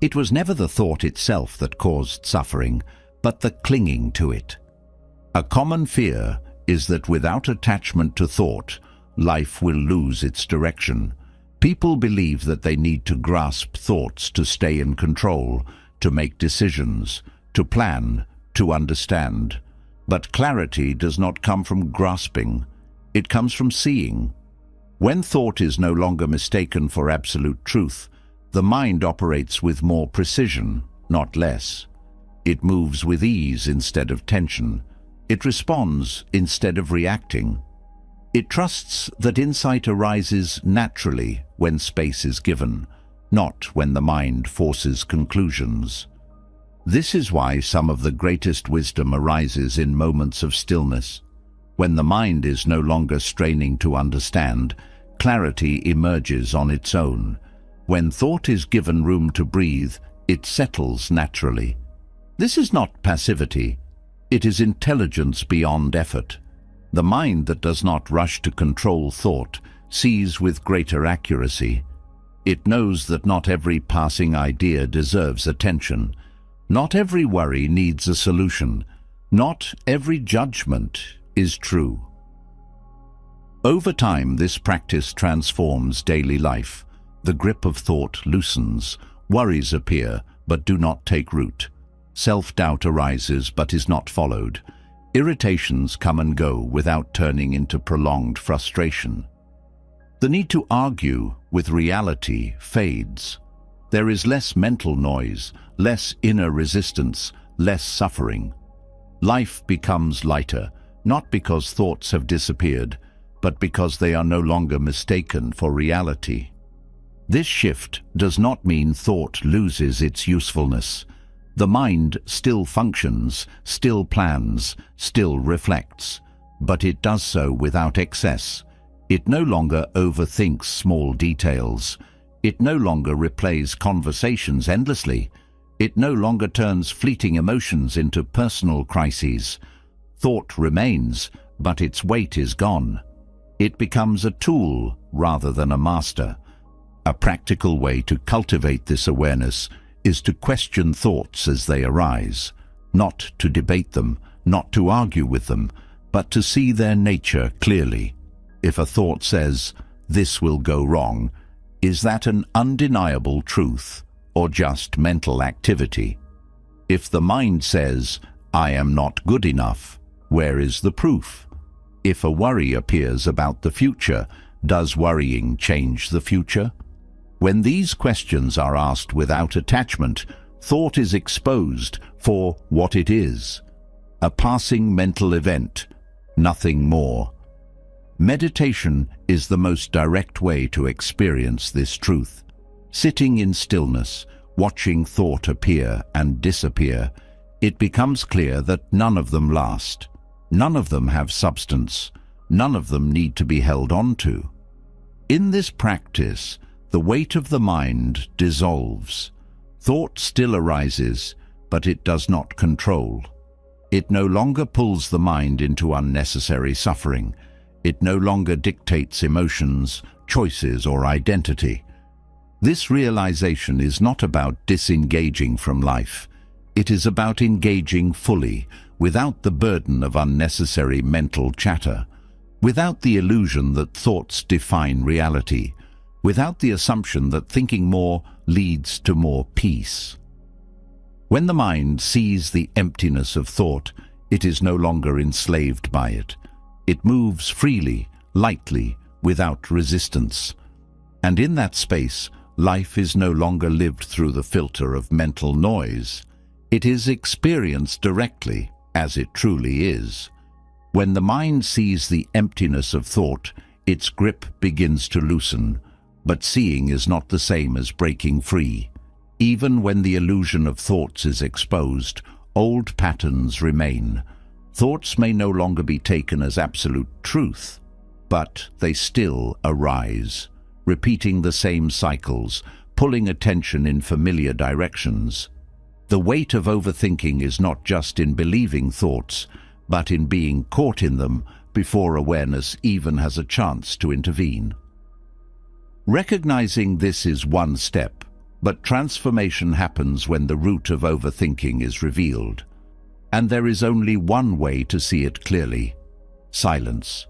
It was never the thought itself that caused suffering, but the clinging to it. A common fear is that without attachment to thought, life will lose its direction. People believe that they need to grasp thoughts to stay in control, to make decisions, to plan, to understand. But clarity does not come from grasping. It comes from seeing. When thought is no longer mistaken for absolute truth, the mind operates with more precision, not less. It moves with ease instead of tension. It responds instead of reacting. It trusts that insight arises naturally when space is given. not when the mind forces conclusions. This is why some of the greatest wisdom arises in moments of stillness. When the mind is no longer straining to understand, clarity emerges on its own. When thought is given room to breathe, it settles naturally. This is not passivity. It is intelligence beyond effort. The mind that does not rush to control thought sees with greater accuracy. It knows that not every passing idea deserves attention. Not every worry needs a solution. Not every judgment is true. Over time, this practice transforms daily life. The grip of thought loosens. Worries appear, but do not take root. Self-doubt arises, but is not followed. Irritations come and go without turning into prolonged frustration. The need to argue with reality fades. There is less mental noise, less inner resistance, less suffering. Life becomes lighter, not because thoughts have disappeared, but because they are no longer mistaken for reality. This shift does not mean thought loses its usefulness. The mind still functions, still plans, still reflects, but it does so without excess. It no longer overthinks small details. It no longer replays conversations endlessly. It no longer turns fleeting emotions into personal crises. Thought remains, but its weight is gone. It becomes a tool rather than a master. A practical way to cultivate this awareness is to question thoughts as they arise, not to debate them, not to argue with them, but to see their nature clearly. If a thought says, "This will go wrong," is that an undeniable truth or just mental activity? If the mind says, "I am not good enough," where is the proof? If a worry appears about the future, does worrying change the future? When these questions are asked without attachment, thought is exposed for what it is: a passing mental event, nothing more. Meditation is the most direct way to experience this truth. Sitting in stillness, watching thought appear and disappear, it becomes clear that none of them last. None of them have substance. None of them need to be held on to. In this practice, the weight of the mind dissolves. Thought still arises, but it does not control. It no longer pulls the mind into unnecessary suffering. It no longer dictates emotions, choices, or identity. This realization is not about disengaging from life. It is about engaging fully, without the burden of unnecessary mental chatter, without the illusion that thoughts define reality, without the assumption that thinking more leads to more peace. When the mind sees the emptiness of thought, it is no longer enslaved by it. It moves freely, lightly, without resistance. And in that space, life is no longer lived through the filter of mental noise. It is experienced directly, as it truly is. When the mind sees the emptiness of thought, its grip begins to loosen. But seeing is not the same as breaking free. Even when the illusion of thoughts is exposed, old patterns remain. Thoughts may no longer be taken as absolute truth, but they still arise, repeating the same cycles, pulling attention in familiar directions. The weight of overthinking is not just in believing thoughts, but in being caught in them before awareness even has a chance to intervene. Recognizing this is one step, but transformation happens when the root of overthinking is revealed. And there is only one way to see it clearly: silence.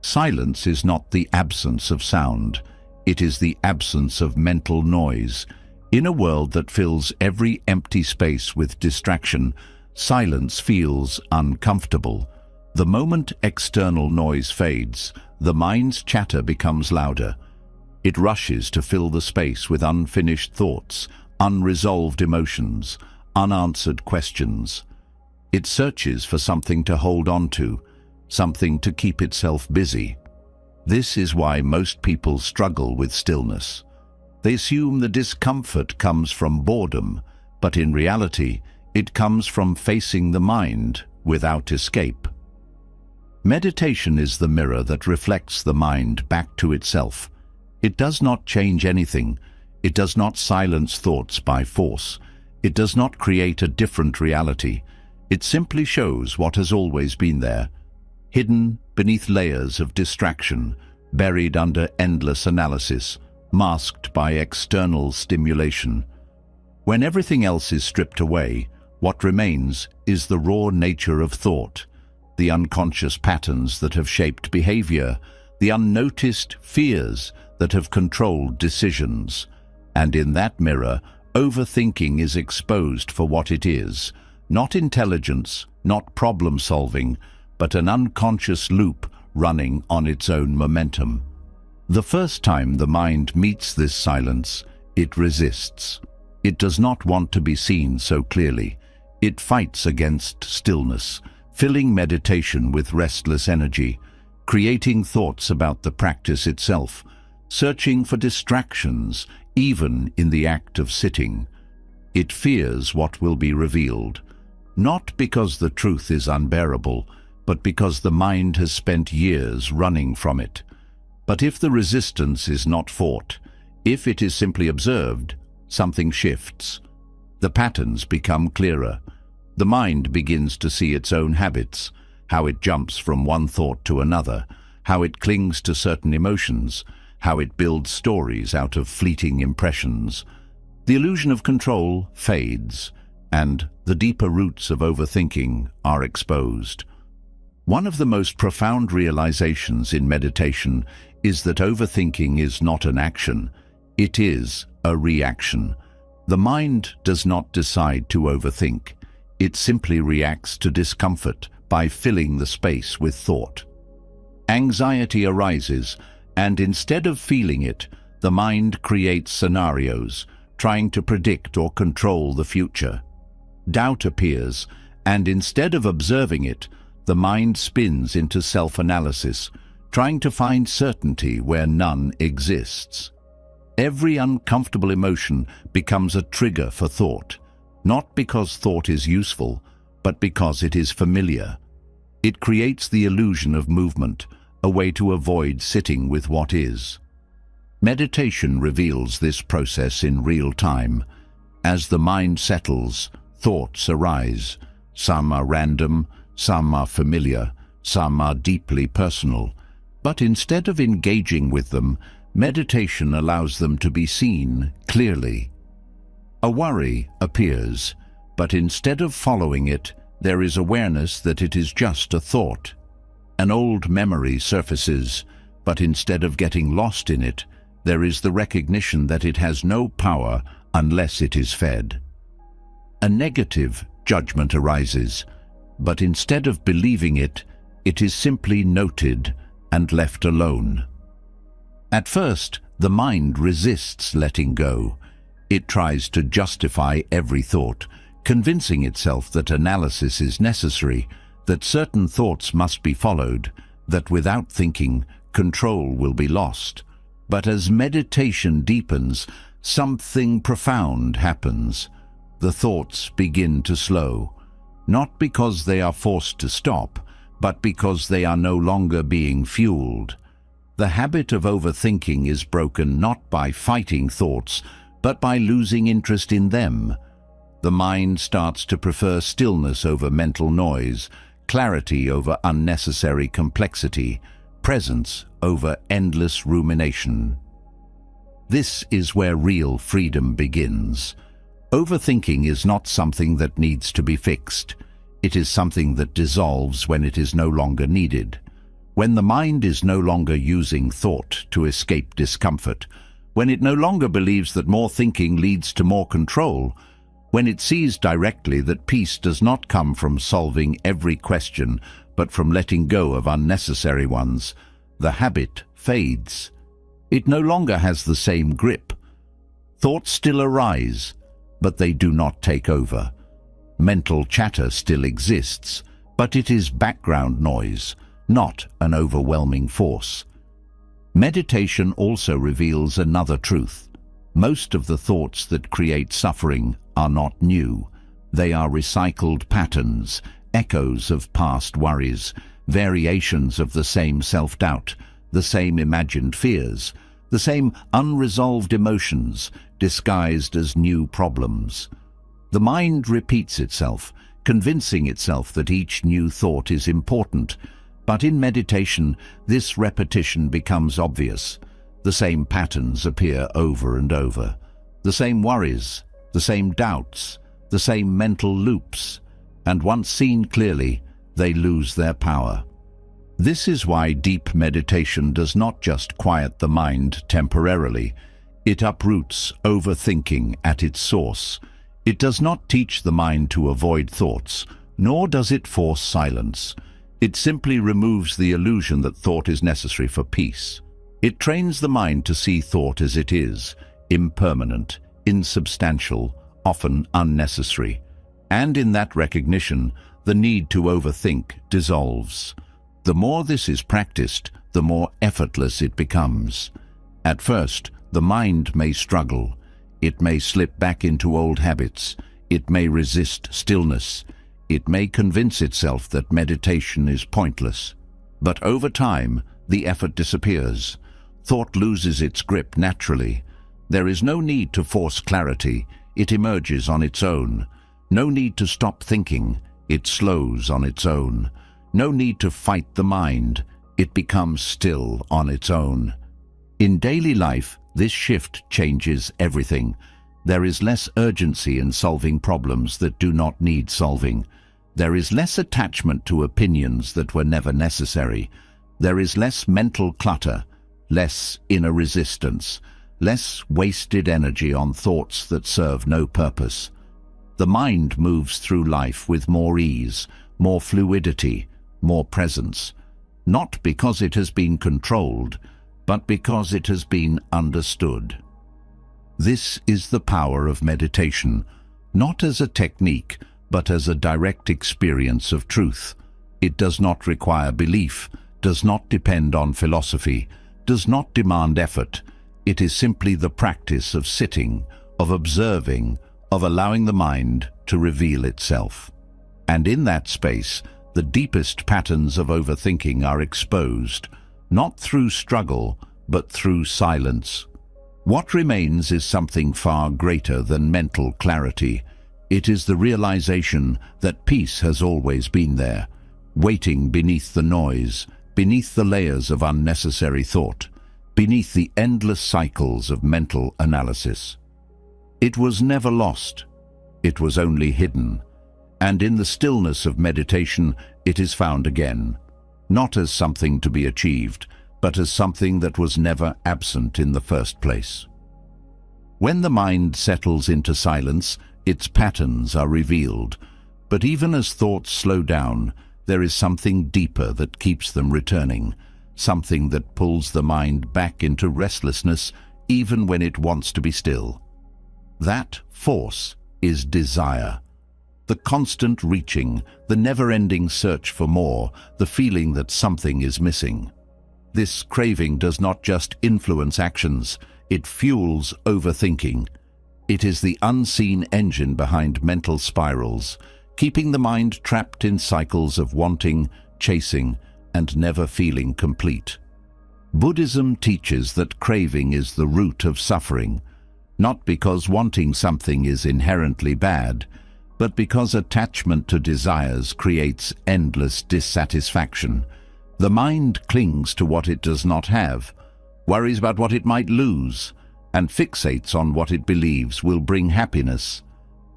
Silence is not the absence of sound. It is the absence of mental noise. In a world that fills every empty space with distraction, silence feels uncomfortable. The moment external noise fades, the mind's chatter becomes louder. It rushes to fill the space with unfinished thoughts, unresolved emotions, unanswered questions. It searches for something to hold on to, something to keep itself busy. This is why most people struggle with stillness. They assume the discomfort comes from boredom, but in reality, it comes from facing the mind without escape. Meditation is the mirror that reflects the mind back to itself. It does not change anything. It does not silence thoughts by force. It does not create a different reality. It simply shows what has always been there, hidden beneath layers of distraction, buried under endless analysis, masked by external stimulation. When everything else is stripped away, what remains is the raw nature of thought, the unconscious patterns that have shaped behavior, the unnoticed fears that have controlled decisions. And in that mirror, overthinking is exposed for what it is, not intelligence, not problem-solving, but an unconscious loop running on its own momentum. The first time the mind meets this silence, it resists. It does not want to be seen so clearly. It fights against stillness, filling meditation with restless energy, creating thoughts about the practice itself, searching for distractions, even in the act of sitting. It fears what will be revealed, not because the truth is unbearable, but because the mind has spent years running from it. But if the resistance is not fought, if it is simply observed, something shifts. The patterns become clearer. The mind begins to see its own habits, how it jumps from one thought to another, how it clings to certain emotions, how it builds stories out of fleeting impressions. The illusion of control fades, and the deeper roots of overthinking are exposed. One of the most profound realizations in meditation is that overthinking is not an action, it is a reaction. The mind does not decide to overthink. It simply reacts to discomfort by filling the space with thought. Anxiety arises, and instead of feeling it, the mind creates scenarios, trying to predict or control the future. Doubt appears, and instead of observing it, the mind spins into self-analysis, trying to find certainty where none exists. Every uncomfortable emotion becomes a trigger for thought, not because thought is useful, but because it is familiar. It creates the illusion of movement, a way to avoid sitting with what is. Meditation reveals this process in real time. As the mind settles, thoughts arise. Some are random, some are familiar, some are deeply personal. But instead of engaging with them, meditation allows them to be seen clearly. A worry appears, but instead of following it, there is awareness that it is just a thought. An old memory surfaces, but instead of getting lost in it, there is the recognition that it has no power unless it is fed. A negative judgment arises, but instead of believing it, it is simply noted and left alone. At first, the mind resists letting go. It tries to justify every thought, convincing itself that analysis is necessary, that certain thoughts must be followed, that without thinking, control will be lost. But as meditation deepens, something profound happens. The thoughts begin to slow, not because they are forced to stop, but because they are no longer being fueled. The habit of overthinking is broken not by fighting thoughts, but by losing interest in them. The mind starts to prefer stillness over mental noise, clarity over unnecessary complexity, presence over endless rumination. This is where real freedom begins. Overthinking is not something that needs to be fixed. It is something that dissolves when it is no longer needed. When the mind is no longer using thought to escape discomfort, when it no longer believes that more thinking leads to more control, when it sees directly that peace does not come from solving every question, but from letting go of unnecessary ones, the habit fades. It no longer has the same grip. Thoughts still arise, but they do not take over. Mental chatter still exists, but it is background noise, not an overwhelming force. Meditation also reveals another truth. Most of the thoughts that create suffering are not new. They are recycled patterns, echoes of past worries, variations of the same self-doubt, the same imagined fears, the same unresolved emotions disguised as new problems. The mind repeats itself, convincing itself that each new thought is important, but in meditation this repetition becomes obvious. The same patterns appear over and over. The same worries, the same doubts, the same mental loops, and once seen clearly, they lose their power. This is why deep meditation does not just quiet the mind temporarily. It uproots overthinking at its source. It does not teach the mind to avoid thoughts, nor does it force silence. It simply removes the illusion that thought is necessary for peace. It trains the mind to see thought as it is, impermanent, insubstantial, often unnecessary. And in that recognition, the need to overthink dissolves. The more this is practiced, the more effortless it becomes. At first, the mind may struggle. It may slip back into old habits. It may resist stillness. It may convince itself that meditation is pointless. But over time, the effort disappears. Thought loses its grip naturally. There is no need to force clarity. It emerges on its own. No need to stop thinking. It slows on its own. No need to fight the mind. It becomes still on its own. In daily life, this shift changes everything. There is less urgency in solving problems that do not need solving. There is less attachment to opinions that were never necessary. There is less mental clutter, less inner resistance, less wasted energy on thoughts that serve no purpose. The mind moves through life with more ease, more fluidity, more presence, not because it has been controlled, but because it has been understood. This is the power of meditation, not as a technique, but as a direct experience of truth. It does not require belief, does not depend on philosophy, does not demand effort. It is simply the practice of sitting, of observing, of allowing the mind to reveal itself. And in that space, the deepest patterns of overthinking are exposed, not through struggle, but through silence. What remains is something far greater than mental clarity. It is the realization that peace has always been there, waiting beneath the noise, beneath the layers of unnecessary thought, beneath the endless cycles of mental analysis. It was never lost. It was only hidden. And in the stillness of meditation, it is found again, not as something to be achieved, but as something that was never absent in the first place. When the mind settles into silence, its patterns are revealed. But even as thoughts slow down, there is something deeper that keeps them returning, something that pulls the mind back into restlessness even when it wants to be still. That force is desire. The constant reaching, the never-ending search for more, the feeling that something is missing. This craving does not just influence actions, it fuels overthinking. It is the unseen engine behind mental spirals, keeping the mind trapped in cycles of wanting, chasing, and never feeling complete. Buddhism teaches that craving is the root of suffering, not because wanting something is inherently bad, but because attachment to desires creates endless dissatisfaction. The mind clings to what it does not have, worries about what it might lose, and fixates on what it believes will bring happiness.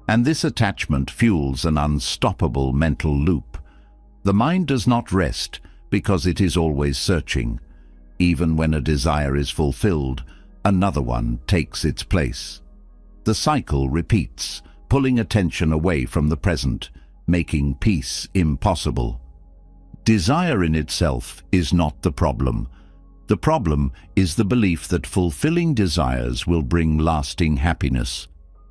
And this attachment fuels an unstoppable mental loop. The mind does not rest because it is always searching. Even when a desire is fulfilled, another one takes its place. The cycle repeats, pulling attention away from the present, making peace impossible. Desire in itself is not the problem. The problem is the belief that fulfilling desires will bring lasting happiness.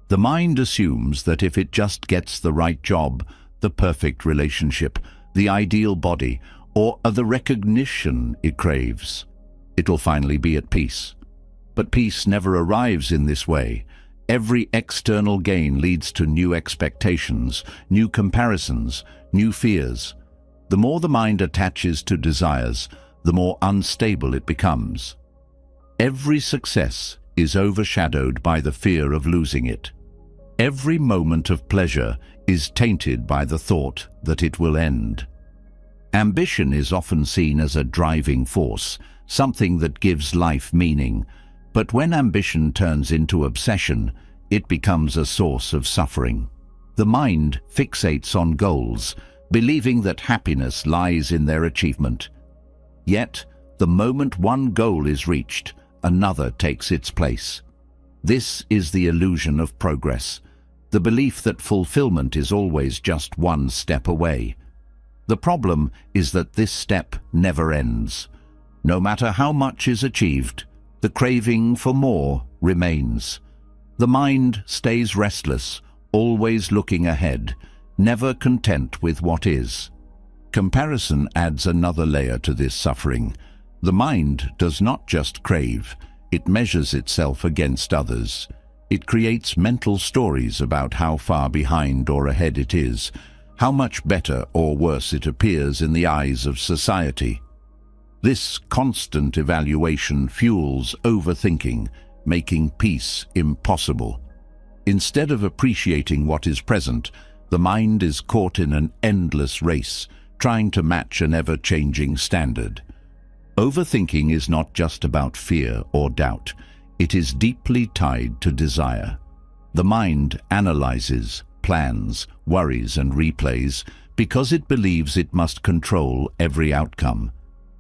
The mind assumes that if it just gets the right job, the perfect relationship, the ideal body, or the recognition it craves, it will finally be at peace. But peace never arrives in this way. Every external gain leads to new expectations, new comparisons, new fears. The more the mind attaches to desires, the more unstable it becomes. Every success is overshadowed by the fear of losing it. Every moment of pleasure is tainted by the thought that it will end. Ambition is often seen as a driving force, something that gives life meaning. But when ambition turns into obsession, it becomes a source of suffering. The mind fixates on goals, believing that happiness lies in their achievement. Yet, the moment one goal is reached, another takes its place. This is the illusion of progress, the belief that fulfillment is always just one step away. The problem is that this step never ends. No matter how much is achieved, the craving for more remains. The mind stays restless, always looking ahead, never content with what is. Comparison adds another layer to this suffering. The mind does not just crave, it measures itself against others. It creates mental stories about how far behind or ahead it is, how much better or worse it appears in the eyes of society. This constant evaluation fuels overthinking, making peace impossible. Instead of appreciating what is present, the mind is caught in an endless race, trying to match an ever-changing standard. Overthinking is not just about fear or doubt. It is deeply tied to desire. The mind analyzes, plans, worries, and replays because it believes it must control every outcome.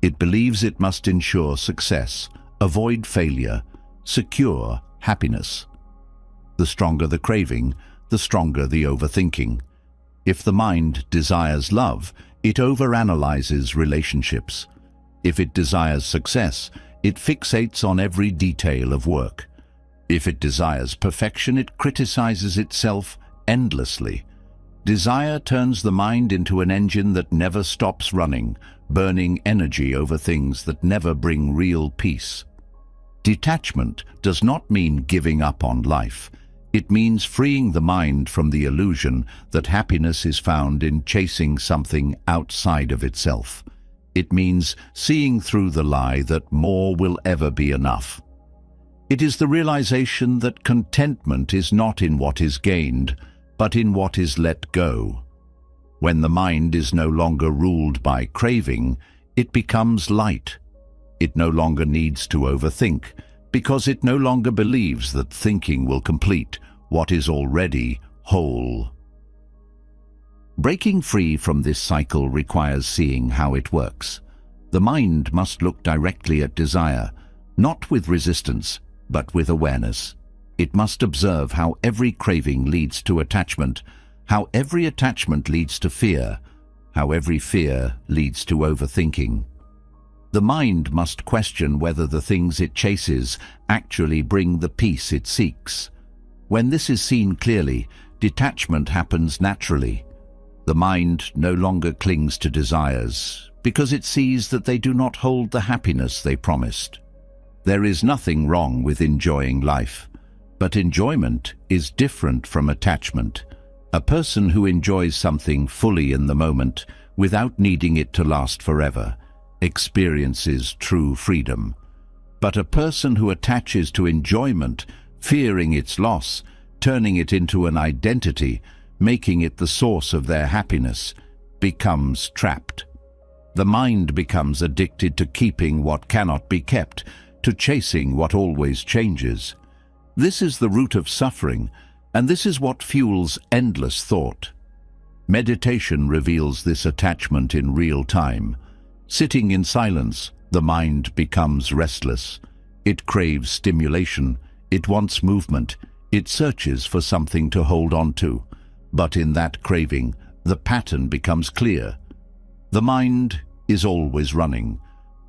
It believes it must ensure success, avoid failure, secure happiness. The stronger the craving, the stronger the overthinking. If the mind desires love, it overanalyzes relationships. If it desires success, it fixates on every detail of work. If it desires perfection, it criticizes itself endlessly. Desire turns the mind into an engine that never stops running, burning energy over things that never bring real peace. Detachment does not mean giving up on life. It means freeing the mind from the illusion that happiness is found in chasing something outside of itself. It means seeing through the lie that more will ever be enough. It is the realization that contentment is not in what is gained, but in what is let go. When the mind is no longer ruled by craving, it becomes light. It no longer needs to overthink, because it no longer believes that thinking will complete what is already whole. Breaking free from this cycle requires seeing how it works. The mind must look directly at desire, not with resistance, but with awareness. It must observe how every craving leads to attachment, how every attachment leads to fear, how every fear leads to overthinking. The mind must question whether the things it chases actually bring the peace it seeks. When this is seen clearly, detachment happens naturally. The mind no longer clings to desires, because it sees that they do not hold the happiness they promised. There is nothing wrong with enjoying life, but enjoyment is different from attachment. A person who enjoys something fully in the moment, without needing it to last forever, experiences true freedom. But a person who attaches to enjoyment, fearing its loss, turning it into an identity, making it the source of their happiness, becomes trapped. The mind becomes addicted to keeping what cannot be kept, to chasing what always changes. This is the root of suffering, and this is what fuels endless thought. Meditation reveals this attachment in real time. Sitting in silence, the mind becomes restless. It craves stimulation, it wants movement, it searches for something to hold on to. But in that craving, the pattern becomes clear. The mind is always running,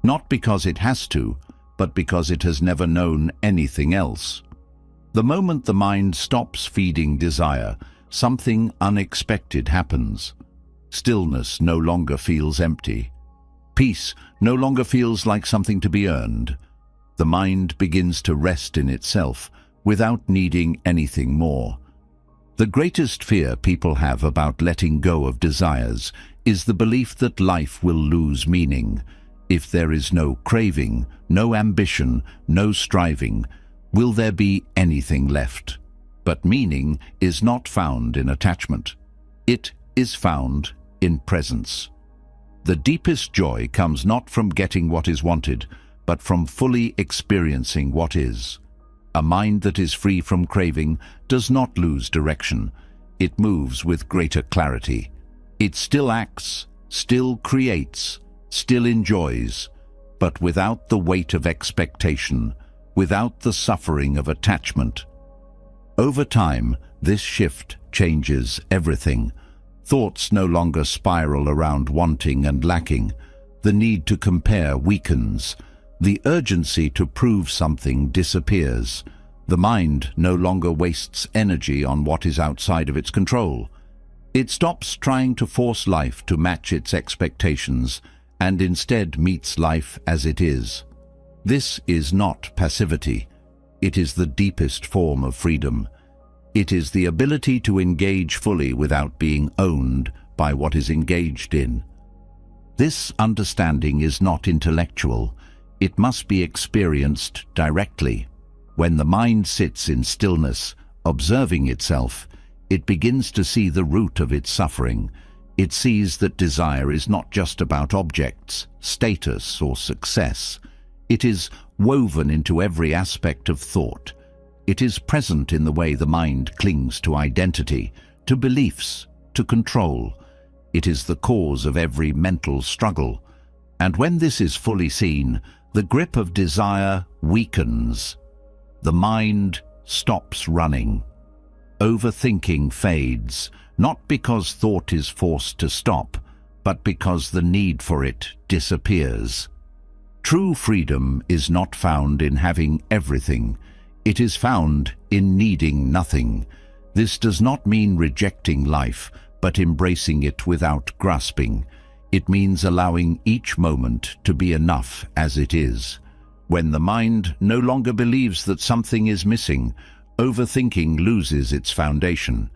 not because it has to, but because it has never known anything else. The moment the mind stops feeding desire, something unexpected happens. Stillness no longer feels empty. Peace no longer feels like something to be earned. The mind begins to rest in itself without needing anything more. The greatest fear people have about letting go of desires is the belief that life will lose meaning. If there is no craving, no ambition, no striving, will there be anything left? But meaning is not found in attachment. It is found in presence. The deepest joy comes not from getting what is wanted, but from fully experiencing what is. A mind that is free from craving does not lose direction. It moves with greater clarity. It still acts, still creates, still enjoys, but without the weight of expectation, without the suffering of attachment. Over time, this shift changes everything. Thoughts no longer spiral around wanting and lacking. The need to compare weakens. The urgency to prove something disappears. The mind no longer wastes energy on what is outside of its control. It stops trying to force life to match its expectations and instead meets life as it is. This is not passivity. It is the deepest form of freedom. It is the ability to engage fully without being owned by what is engaged in. This understanding is not intellectual. It must be experienced directly. When the mind sits in stillness, observing itself, it begins to see the root of its suffering. It sees that desire is not just about objects, status, or success. It is woven into every aspect of thought. It is present in the way the mind clings to identity, to beliefs, to control. It is the cause of every mental struggle. And when this is fully seen, the grip of desire weakens. The mind stops running. Overthinking fades, not because thought is forced to stop, but because the need for it disappears. True freedom is not found in having everything. It is found in needing nothing. This does not mean rejecting life, but embracing it without grasping. It means allowing each moment to be enough as it is. When the mind no longer believes that something is missing, overthinking loses its foundation.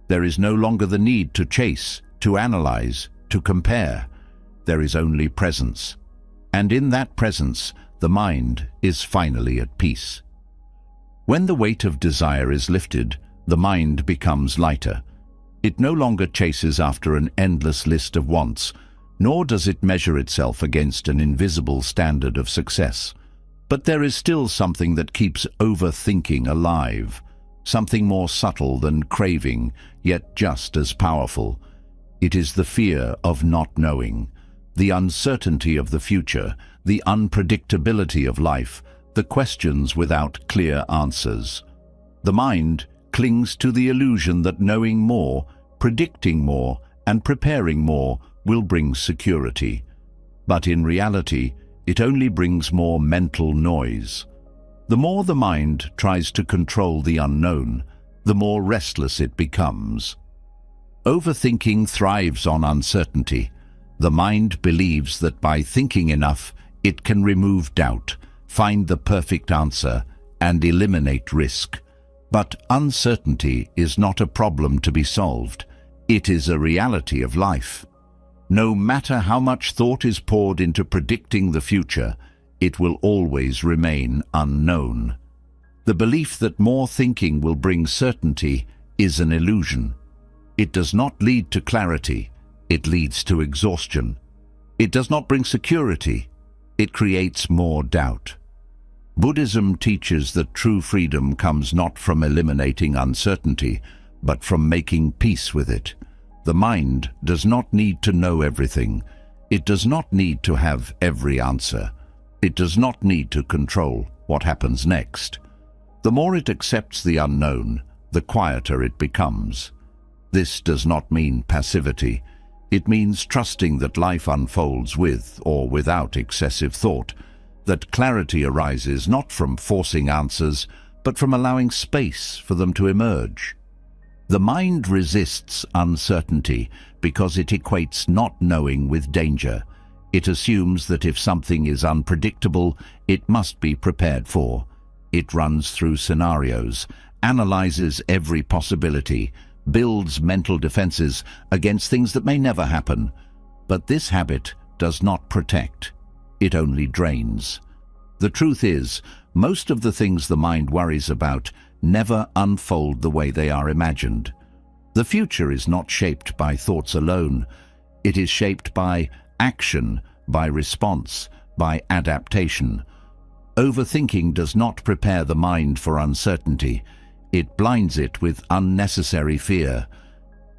There is no longer the need to chase, to analyze, to compare. There is only presence. And in that presence, the mind is finally at peace. When the weight of desire is lifted, the mind becomes lighter. It no longer chases after an endless list of wants, nor does it measure itself against an invisible standard of success. But there is still something that keeps overthinking alive, something more subtle than craving, yet just as powerful. It is the fear of not knowing, the uncertainty of the future, the unpredictability of life, the questions without clear answers. The mind clings to the illusion that knowing more, predicting more, and preparing more will bring security. But in reality, it only brings more mental noise. The more the mind tries to control the unknown, the more restless it becomes. Overthinking thrives on uncertainty. The mind believes that by thinking enough, it can remove doubt, find the perfect answer, and eliminate risk. But uncertainty is not a problem to be solved. It is a reality of life. No matter how much thought is poured into predicting the future, it will always remain unknown. The belief that more thinking will bring certainty is an illusion. It does not lead to clarity, it leads to exhaustion. It does not bring security, it creates more doubt. Buddhism teaches that true freedom comes not from eliminating uncertainty, but from making peace with it. The mind does not need to know everything. It does not need to have every answer. It does not need to control what happens next. The more it accepts the unknown, the quieter it becomes. This does not mean passivity. It means trusting that life unfolds with or without excessive thought, that clarity arises not from forcing answers, but from allowing space for them to emerge. The mind resists uncertainty because it equates not knowing with danger. It assumes that if something is unpredictable, it must be prepared for. It runs through scenarios, analyzes every possibility, builds mental defenses against things that may never happen. But this habit does not protect. It only drains. The truth is, most of the things the mind worries about never unfold the way they are imagined. The future is not shaped by thoughts alone. It is shaped by action, by response, by adaptation. Overthinking does not prepare the mind for uncertainty. It blinds it with unnecessary fear.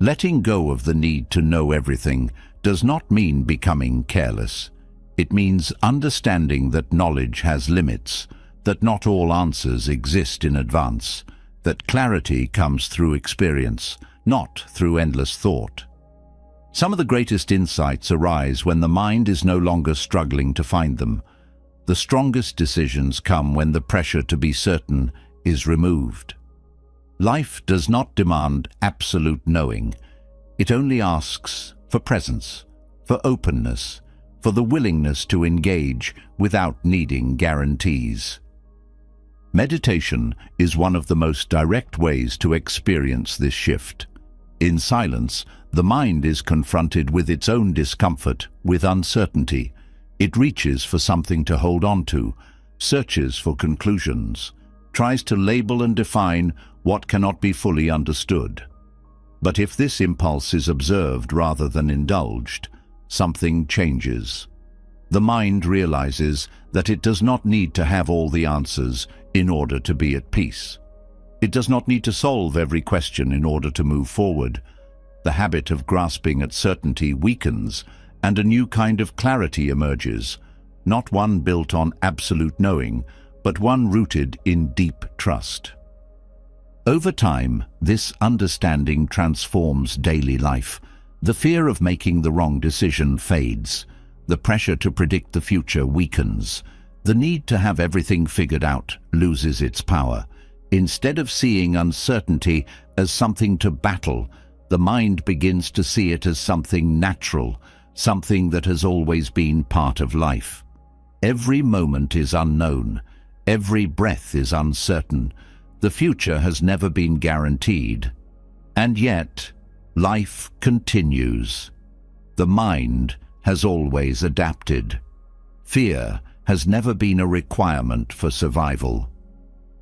Letting go of the need to know everything does not mean becoming careless. It means understanding that knowledge has limits, that not all answers exist in advance, that clarity comes through experience, not through endless thought. Some of the greatest insights arise when the mind is no longer struggling to find them. The strongest decisions come when the pressure to be certain is removed. Life does not demand absolute knowing. It only asks for presence, for openness, for the willingness to engage without needing guarantees. Meditation is one of the most direct ways to experience this shift. In silence, the mind is confronted with its own discomfort, with uncertainty. It reaches for something to hold on to, searches for conclusions, tries to label and define what cannot be fully understood. But if this impulse is observed rather than indulged, something changes. The mind realizes that it does not need to have all the answers in order to be at peace. It does not need to solve every question in order to move forward. The habit of grasping at certainty weakens, and a new kind of clarity emerges, not one built on absolute knowing, but one rooted in deep trust. Over time, this understanding transforms daily life. The fear of making the wrong decision fades. The pressure to predict the future weakens. The need to have everything figured out loses its power. Instead of seeing uncertainty as something to battle, the mind begins to see it as something natural, something that has always been part of life. Every moment is unknown. Every breath is uncertain. The future has never been guaranteed. And yet, life continues. The mind has always adapted. Fear has never been a requirement for survival.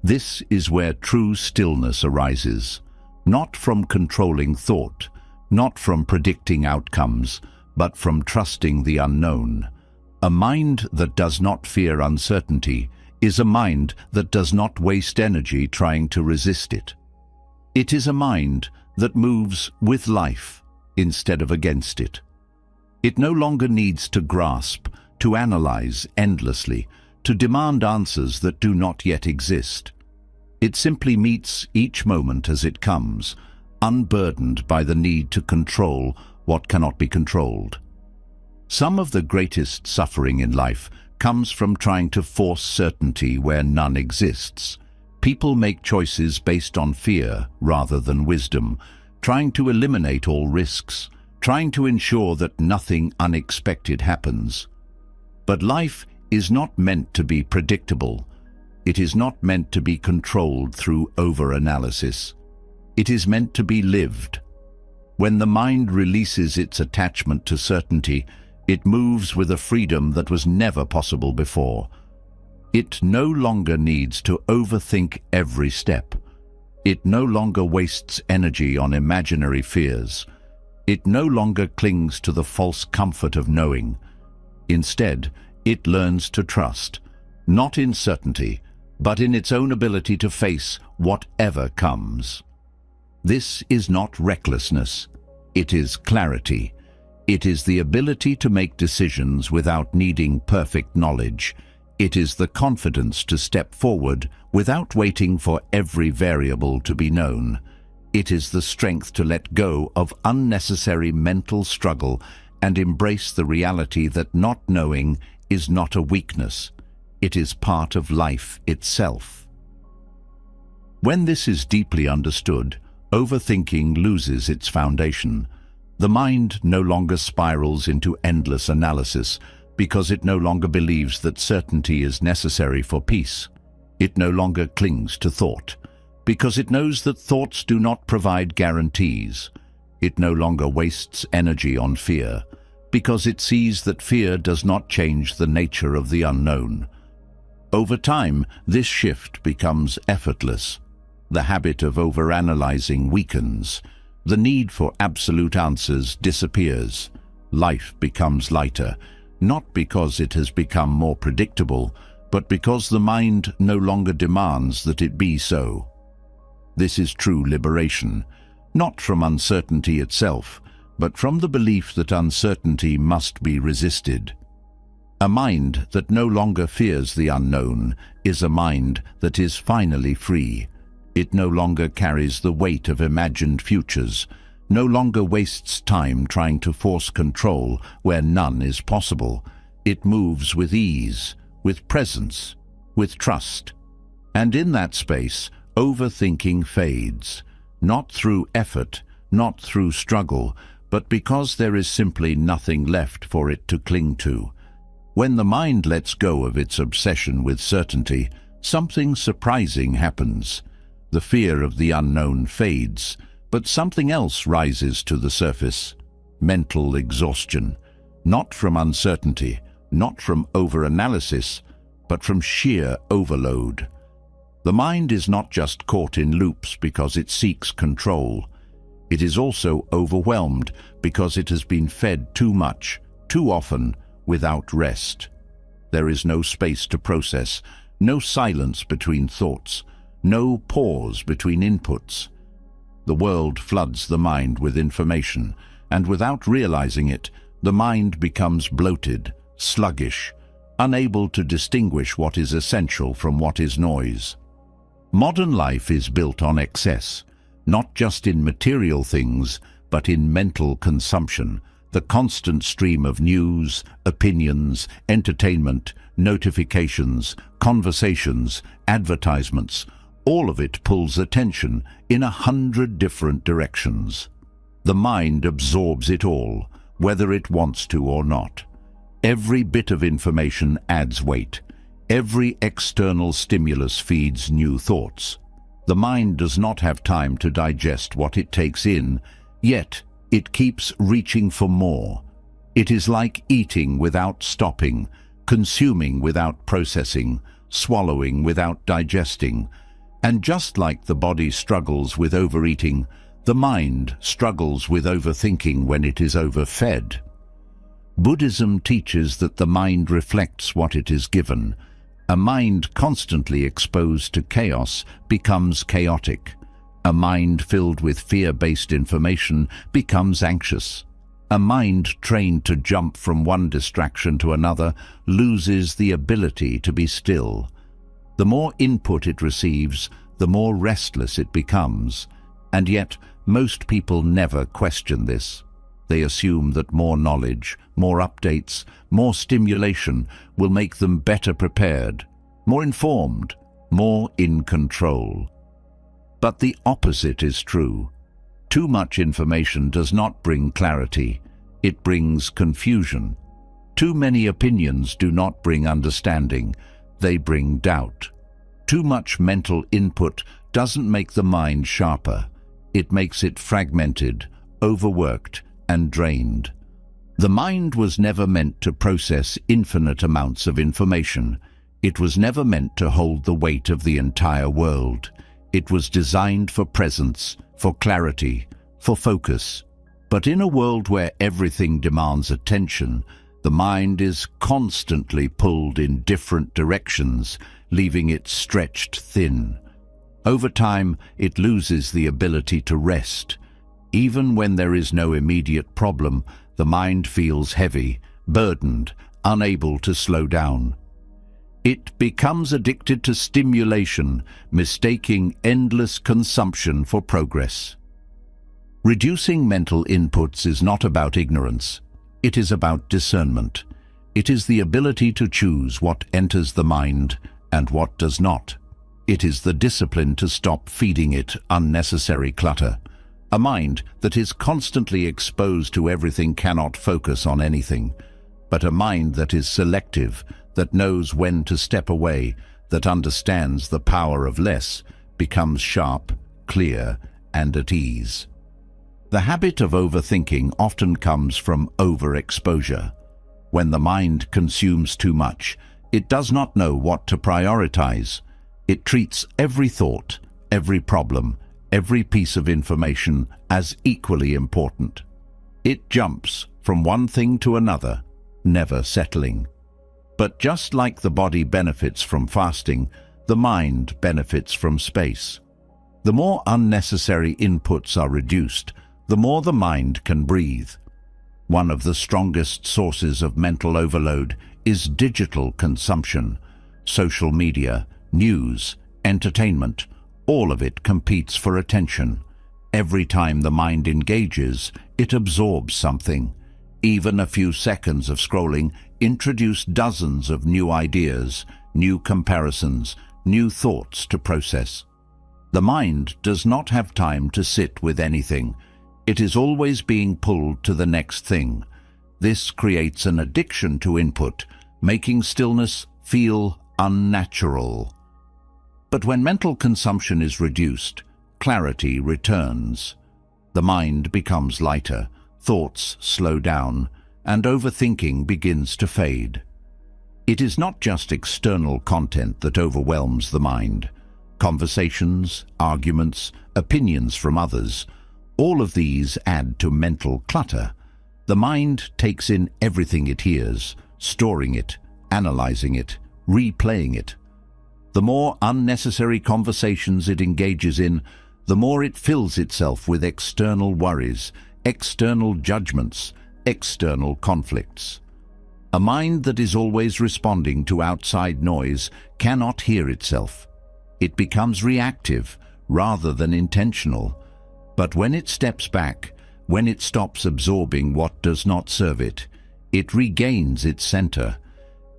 This is where true stillness arises, not from controlling thought, not from predicting outcomes, but from trusting the unknown. A mind that does not fear uncertainty is a mind that does not waste energy trying to resist it. It is a mind that moves with life instead of against it. It no longer needs to grasp, to analyze endlessly, to demand answers that do not yet exist. It simply meets each moment as it comes, unburdened by the need to control what cannot be controlled. Some of the greatest suffering in life comes from trying to force certainty where none exists. People make choices based on fear rather than wisdom, trying to eliminate all risks, trying to ensure that nothing unexpected happens. But life is not meant to be predictable. It is not meant to be controlled through over-analysis. It is meant to be lived. When the mind releases its attachment to certainty, it moves with a freedom that was never possible before. It no longer needs to overthink every step. It no longer wastes energy on imaginary fears. It no longer clings to the false comfort of knowing. Instead, it learns to trust, not in certainty, but in its own ability to face whatever comes. This is not recklessness. It is clarity. It is the ability to make decisions without needing perfect knowledge. It is the confidence to step forward without waiting for every variable to be known. It is the strength to let go of unnecessary mental struggle and embrace the reality that not knowing is not a weakness. It is part of life itself. When this is deeply understood, overthinking loses its foundation. The mind no longer spirals into endless analysis, because it no longer believes that certainty is necessary for peace. It no longer clings to thought, because it knows that thoughts do not provide guarantees. It no longer wastes energy on fear, because it sees that fear does not change the nature of the unknown. Over time, this shift becomes effortless. The habit of overanalyzing weakens. The need for absolute answers disappears. Life becomes lighter, not because it has become more predictable, but because the mind no longer demands that it be so. This is true liberation, not from uncertainty itself, but from the belief that uncertainty must be resisted. A mind that no longer fears the unknown is a mind that is finally free. It no longer carries the weight of imagined futures, no longer wastes time trying to force control where none is possible. It moves with ease, with presence, with trust. And in that space, overthinking fades, not through effort, not through struggle, but because there is simply nothing left for it to cling to. When the mind lets go of its obsession with certainty, something surprising happens. The fear of the unknown fades, but something else rises to the surface. Mental exhaustion, not from uncertainty, not from overanalysis, but from sheer overload. The mind is not just caught in loops because it seeks control. It is also overwhelmed because it has been fed too much, too often, without rest. There is no space to process, no silence between thoughts, no pause between inputs. The world floods the mind with information, and without realizing it, the mind becomes bloated, sluggish, unable to distinguish what is essential from what is noise. Modern life is built on excess, not just in material things, but in mental consumption. The constant stream of news, opinions, entertainment, notifications, conversations, advertisements, all of it pulls attention in 100 different directions. The mind absorbs it all, whether it wants to or not. Every bit of information adds weight. Every external stimulus feeds new thoughts. The mind does not have time to digest what it takes in, yet it keeps reaching for more. It is like eating without stopping, consuming without processing, swallowing without digesting. And just like the body struggles with overeating, the mind struggles with overthinking when it is overfed. Buddhism teaches that the mind reflects what it is given. A mind constantly exposed to chaos becomes chaotic. A mind filled with fear-based information becomes anxious. A mind trained to jump from one distraction to another loses the ability to be still. The more input it receives, the more restless it becomes. And yet, most people never question this. They assume that more knowledge, more updates, more stimulation will make them better prepared, more informed, more in control. But the opposite is true. Too much information does not bring clarity, it brings confusion. Too many opinions do not bring understanding, they bring doubt. Too much mental input doesn't make the mind sharper, it makes it fragmented, overworked, and drained. The mind was never meant to process infinite amounts of information. It was never meant to hold the weight of the entire world. It was designed for presence, for clarity, for focus. But in a world where everything demands attention, the mind is constantly pulled in different directions, leaving it stretched thin. Over time, it loses the ability to rest. Even when there is no immediate problem, the mind feels heavy, burdened, unable to slow down. It becomes addicted to stimulation, mistaking endless consumption for progress. Reducing mental inputs is not about ignorance. It is about discernment. It is the ability to choose what enters the mind and what does not. It is the discipline to stop feeding it unnecessary clutter. A mind that is constantly exposed to everything cannot focus on anything. But a mind that is selective, that knows when to step away, that understands the power of less, becomes sharp, clear, and at ease. The habit of overthinking often comes from overexposure. When the mind consumes too much, it does not know what to prioritize. It treats every thought, every problem, every piece of information as equally important. It jumps from one thing to another, never settling. But just like the body benefits from fasting, the mind benefits from space. The more unnecessary inputs are reduced, the more the mind can breathe. One of the strongest sources of mental overload is digital consumption. Social media, news, entertainment, all of it competes for attention. Every time the mind engages, it absorbs something. Even a few seconds of scrolling introduce dozens of new ideas, new comparisons, new thoughts to process. The mind does not have time to sit with anything. It is always being pulled to the next thing. This creates an addiction to input, making stillness feel unnatural. But when mental consumption is reduced, clarity returns. The mind becomes lighter, thoughts slow down, and overthinking begins to fade. It is not just external content that overwhelms the mind. Conversations, arguments, opinions from others, all of these add to mental clutter. The mind takes in everything it hears, storing it, analyzing it, replaying it. The more unnecessary conversations it engages in, the more it fills itself with external worries, external judgments, external conflicts. A mind that is always responding to outside noise cannot hear itself. It becomes reactive rather than intentional. But when it steps back, when it stops absorbing what does not serve it, it regains its center.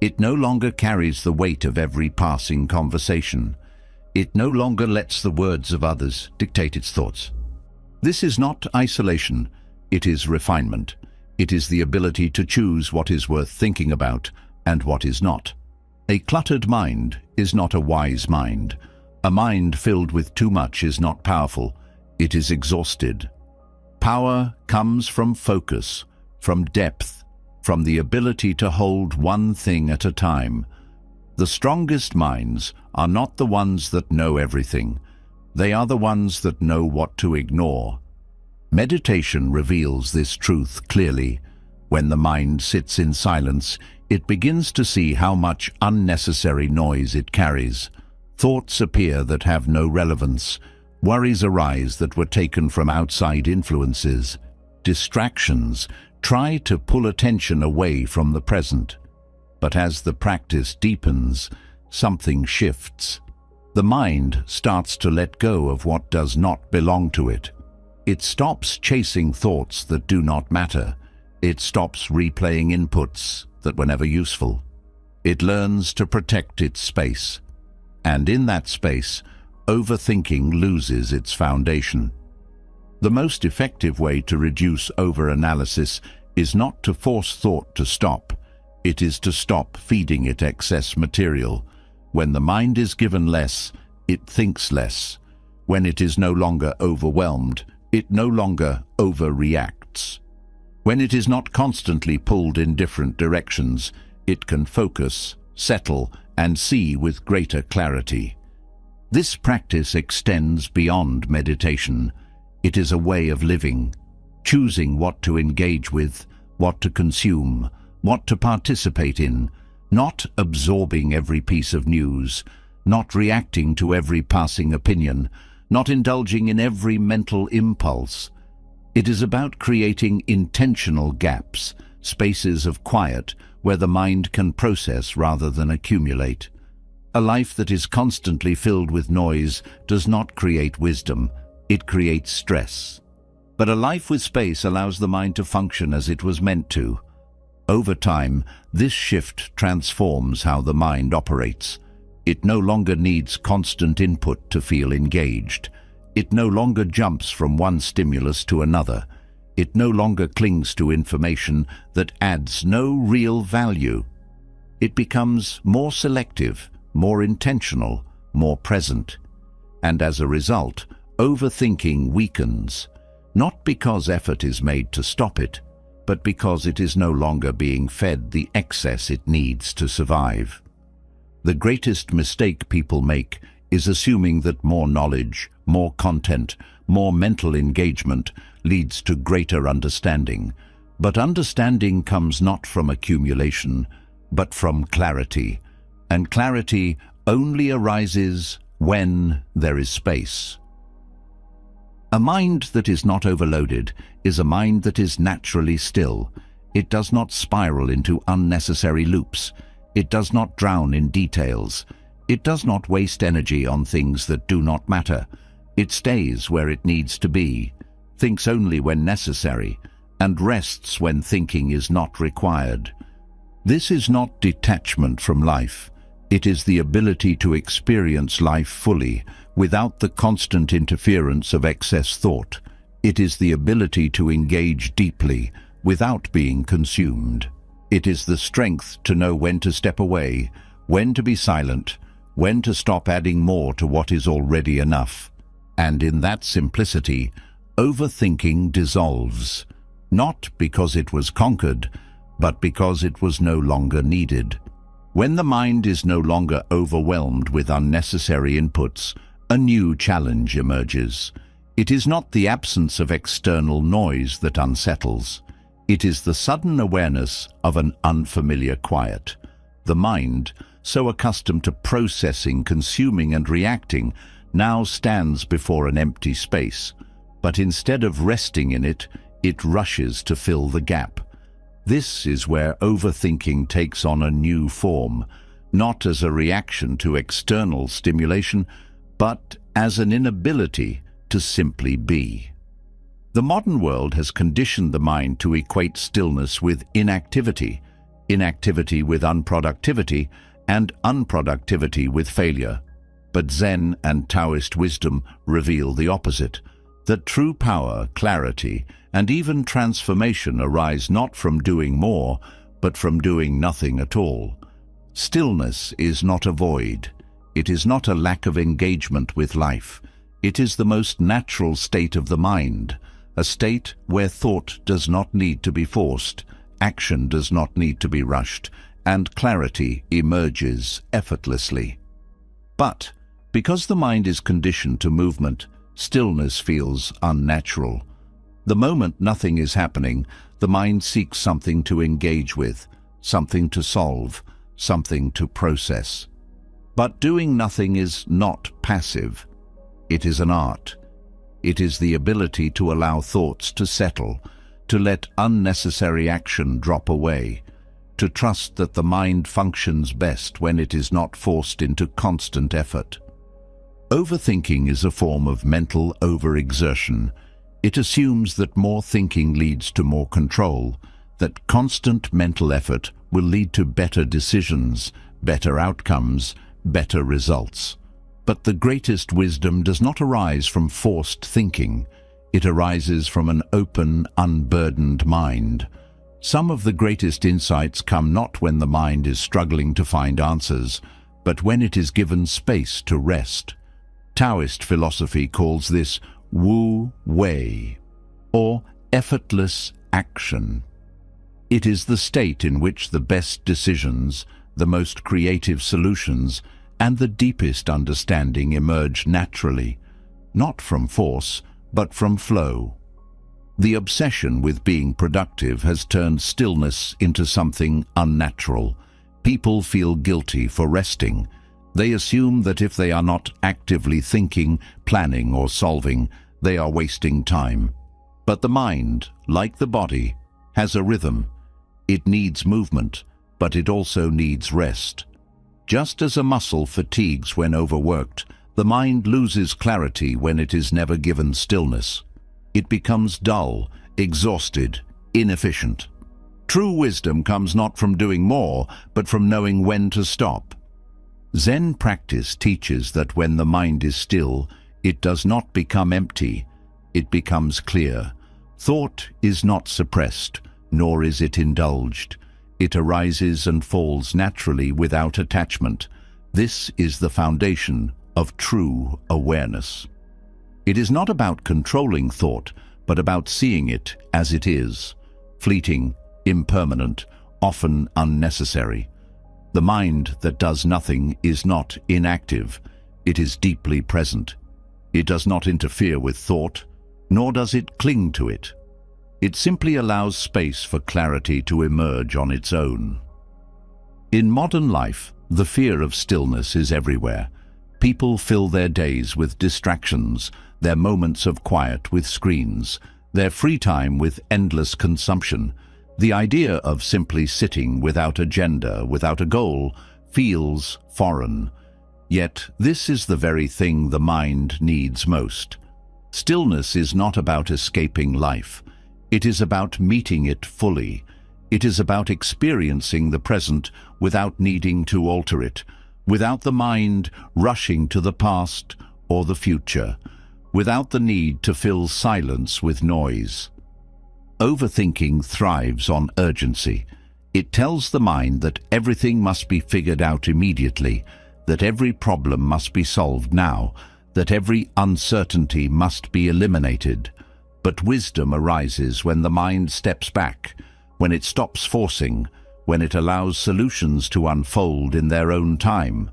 It no longer carries the weight of every passing conversation. It no longer lets the words of others dictate its thoughts. This is not isolation, it is refinement. It is the ability to choose what is worth thinking about and what is not. A cluttered mind is not a wise mind. A mind filled with too much is not powerful. It is exhausted. Power comes from focus, from depth, from the ability to hold one thing at a time. The strongest minds are not the ones that know everything. They are the ones that know what to ignore. Meditation reveals this truth clearly. When the mind sits in silence, it begins to see how much unnecessary noise it carries. Thoughts appear that have no relevance. Worries arise that were taken from outside influences. Distractions try to pull attention away from the present. But as the practice deepens, something shifts. The mind starts to let go of what does not belong to it. It stops chasing thoughts that do not matter. It stops replaying inputs that were never useful. It learns to protect its space. And in that space, overthinking loses its foundation. The most effective way to reduce overanalysis is not to force thought to stop. It is to stop feeding it excess material. When the mind is given less, it thinks less. When it is no longer overwhelmed, it no longer overreacts. When it is not constantly pulled in different directions, it can focus, settle, and see with greater clarity. This practice extends beyond meditation. It is a way of living, choosing what to engage with, what to consume, what to participate in, not absorbing every piece of news, not reacting to every passing opinion, not indulging in every mental impulse. It is about creating intentional gaps, spaces of quiet where the mind can process rather than accumulate. A life that is constantly filled with noise does not create wisdom, it creates stress. But a life with space allows the mind to function as it was meant to. Over time, this shift transforms how the mind operates. It no longer needs constant input to feel engaged. It no longer jumps from one stimulus to another. It no longer clings to information that adds no real value. It becomes more selective, more intentional, more present. And as a result, overthinking weakens, not because effort is made to stop it, but because it is no longer being fed the excess it needs to survive. The greatest mistake people make is assuming that more knowledge, more content, more mental engagement leads to greater understanding. But understanding comes not from accumulation, but from clarity. And clarity only arises when there is space. A mind that is not overloaded is a mind that is naturally still. It does not spiral into unnecessary loops. It does not drown in details. It does not waste energy on things that do not matter. It stays where it needs to be, thinks only when necessary, and rests when thinking is not required. This is not detachment from life. It is the ability to experience life fully, without the constant interference of excess thought. It is the ability to engage deeply, without being consumed. It is the strength to know when to step away, when to be silent, when to stop adding more to what is already enough. And in that simplicity, overthinking dissolves, not because it was conquered, but because it was no longer needed. When the mind is no longer overwhelmed with unnecessary inputs, a new challenge emerges. It is not the absence of external noise that unsettles. It is the sudden awareness of an unfamiliar quiet. The mind, so accustomed to processing, consuming and reacting, now stands before an empty space. But instead of resting in it, it rushes to fill the gap. This is where overthinking takes on a new form, not as a reaction to external stimulation, but as an inability to simply be. The modern world has conditioned the mind to equate stillness with inactivity, inactivity with unproductivity, and unproductivity with failure. But Zen and Taoist wisdom reveal the opposite, that true power, clarity, and even transformation arise not from doing more, but from doing nothing at all. Stillness is not a void. It is not a lack of engagement with life. It is the most natural state of the mind, a state where thought does not need to be forced, action does not need to be rushed, and clarity emerges effortlessly. But because the mind is conditioned to movement, stillness feels unnatural. The moment nothing is happening, the mind seeks something to engage with, something to solve, something to process. But doing nothing is not passive. It is an art. It is the ability to allow thoughts to settle, to let unnecessary action drop away, to trust that the mind functions best when it is not forced into constant effort. Overthinking is a form of mental overexertion. It assumes that more thinking leads to more control, that constant mental effort will lead to better decisions, better outcomes, better results. But the greatest wisdom does not arise from forced thinking. It arises from an open, unburdened mind. Some of the greatest insights come not when the mind is struggling to find answers, but when it is given space to rest. Taoist philosophy calls this Wu Wei, or effortless action. It is the state in which the best decisions, the most creative solutions, and the deepest understanding emerge naturally, not from force, but from flow. The obsession with being productive has turned stillness into something unnatural. People feel guilty for resting. They assume that if they are not actively thinking, planning, or solving, they are wasting time. But the mind, like the body, has a rhythm. It needs movement, but it also needs rest. Just as a muscle fatigues when overworked, the mind loses clarity when it is never given stillness. It becomes dull, exhausted, inefficient. True wisdom comes not from doing more, but from knowing when to stop. Zen practice teaches that when the mind is still, it does not become empty, it becomes clear. Thought is not suppressed, nor is it indulged. It arises and falls naturally without attachment. This is the foundation of true awareness. It is not about controlling thought, but about seeing it as it is, fleeting, impermanent, often unnecessary. The mind that does nothing is not inactive, it is deeply present. It does not interfere with thought, nor does it cling to it. It simply allows space for clarity to emerge on its own. In modern life, the fear of stillness is everywhere. People fill their days with distractions, their moments of quiet with screens, their free time with endless consumption. The idea of simply sitting without agenda, without a goal, feels foreign. Yet this is the very thing the mind needs most. Stillness is not about escaping life. It is about meeting it fully. It is about experiencing the present without needing to alter it, without the mind rushing to the past or the future, without the need to fill silence with noise. Overthinking thrives on urgency. It tells the mind that everything must be figured out immediately, that every problem must be solved now, that every uncertainty must be eliminated. But wisdom arises when the mind steps back, when it stops forcing, when it allows solutions to unfold in their own time.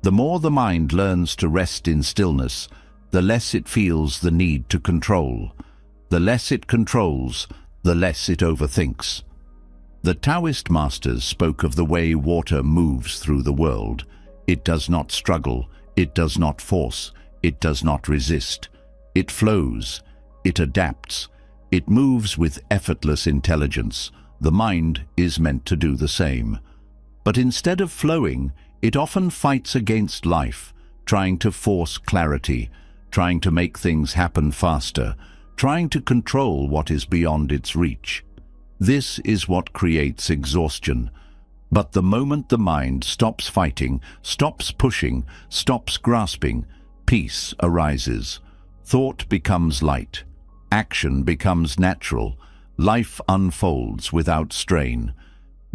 The more the mind learns to rest in stillness, the less it feels the need to control. The less it controls, the less it overthinks. The Taoist masters spoke of the way water moves through the world. It does not struggle, it does not force, it does not resist. It flows, it adapts, it moves with effortless intelligence. The mind is meant to do the same. But instead of flowing, it often fights against life, trying to force clarity, trying to make things happen faster, trying to control what is beyond its reach. This is what creates exhaustion. But the moment the mind stops fighting, stops pushing, stops grasping, peace arises. Thought becomes light. Action becomes natural. Life unfolds without strain.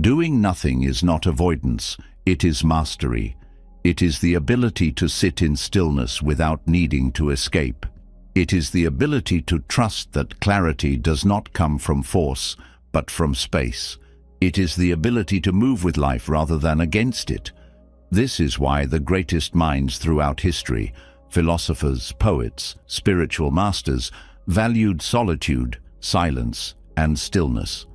Doing nothing is not avoidance, it is mastery. It is the ability to sit in stillness without needing to escape. It is the ability to trust that clarity does not come from force, but from space. It is the ability to move with life rather than against it. This is why the greatest minds throughout history, philosophers, poets, spiritual masters, valued solitude, silence, and stillness.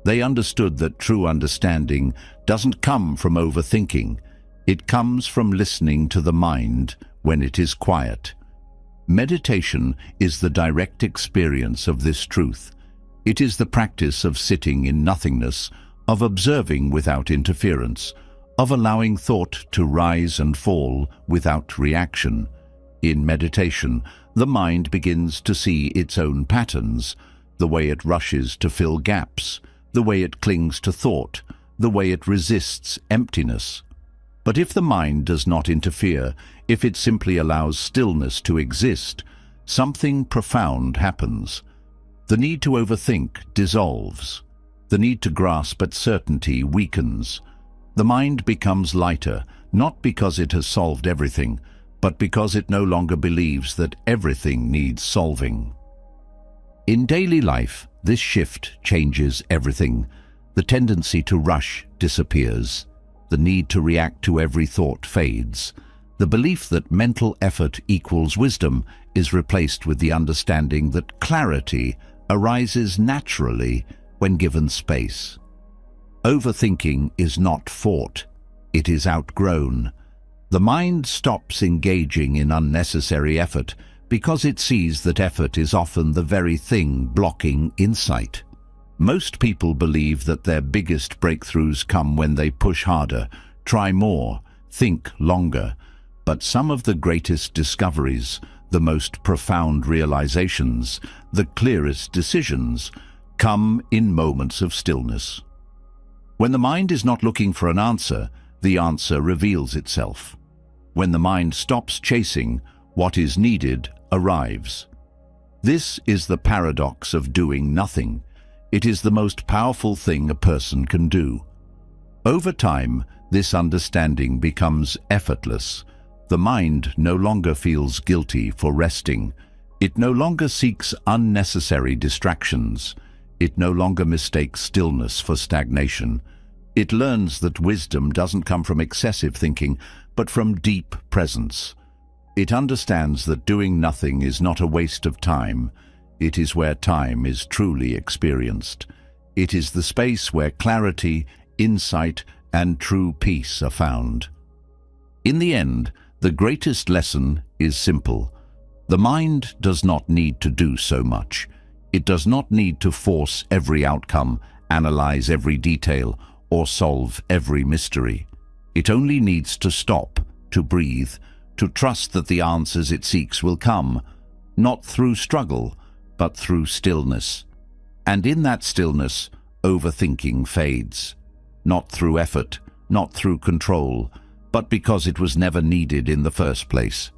They understood that true understanding doesn't come from overthinking. It comes from listening to the mind when it is quiet. Meditation is the direct experience of this truth. It is the practice of sitting in nothingness, of observing without interference, of allowing thought to rise and fall without reaction. In meditation, the mind begins to see its own patterns, the way it rushes to fill gaps, the way it clings to thought, the way it resists emptiness. But if the mind does not interfere, if it simply allows stillness to exist, something profound happens. The need to overthink dissolves. The need to grasp at certainty weakens. The mind becomes lighter, not because it has solved everything, but because it no longer believes that everything needs solving. In daily life, this shift changes everything. The tendency to rush disappears. The need to react to every thought fades. The belief that mental effort equals wisdom is replaced with the understanding that clarity arises naturally when given space. Overthinking is not fought, it is outgrown. The mind stops engaging in unnecessary effort because it sees that effort is often the very thing blocking insight. Most people believe that their biggest breakthroughs come when they push harder, try more, think longer. But some of the greatest discoveries, the most profound realizations, the clearest decisions, come in moments of stillness. When the mind is not looking for an answer, the answer reveals itself. When the mind stops chasing, what is needed arrives. This is the paradox of doing nothing. It is the most powerful thing a person can do. Over time, this understanding becomes effortless. The mind no longer feels guilty for resting. It no longer seeks unnecessary distractions. It no longer mistakes stillness for stagnation. It learns that wisdom doesn't come from excessive thinking, but from deep presence. It understands that doing nothing is not a waste of time. It is where time is truly experienced. It is the space where clarity, insight, and true peace are found. In the end, the greatest lesson is simple. The mind does not need to do so much. It does not need to force every outcome, analyze every detail, or solve every mystery. It only needs to stop, to breathe, to trust that the answers it seeks will come, not through struggle, but through stillness. And in that stillness, overthinking fades. Not through effort, not through control, but because it was never needed in the first place.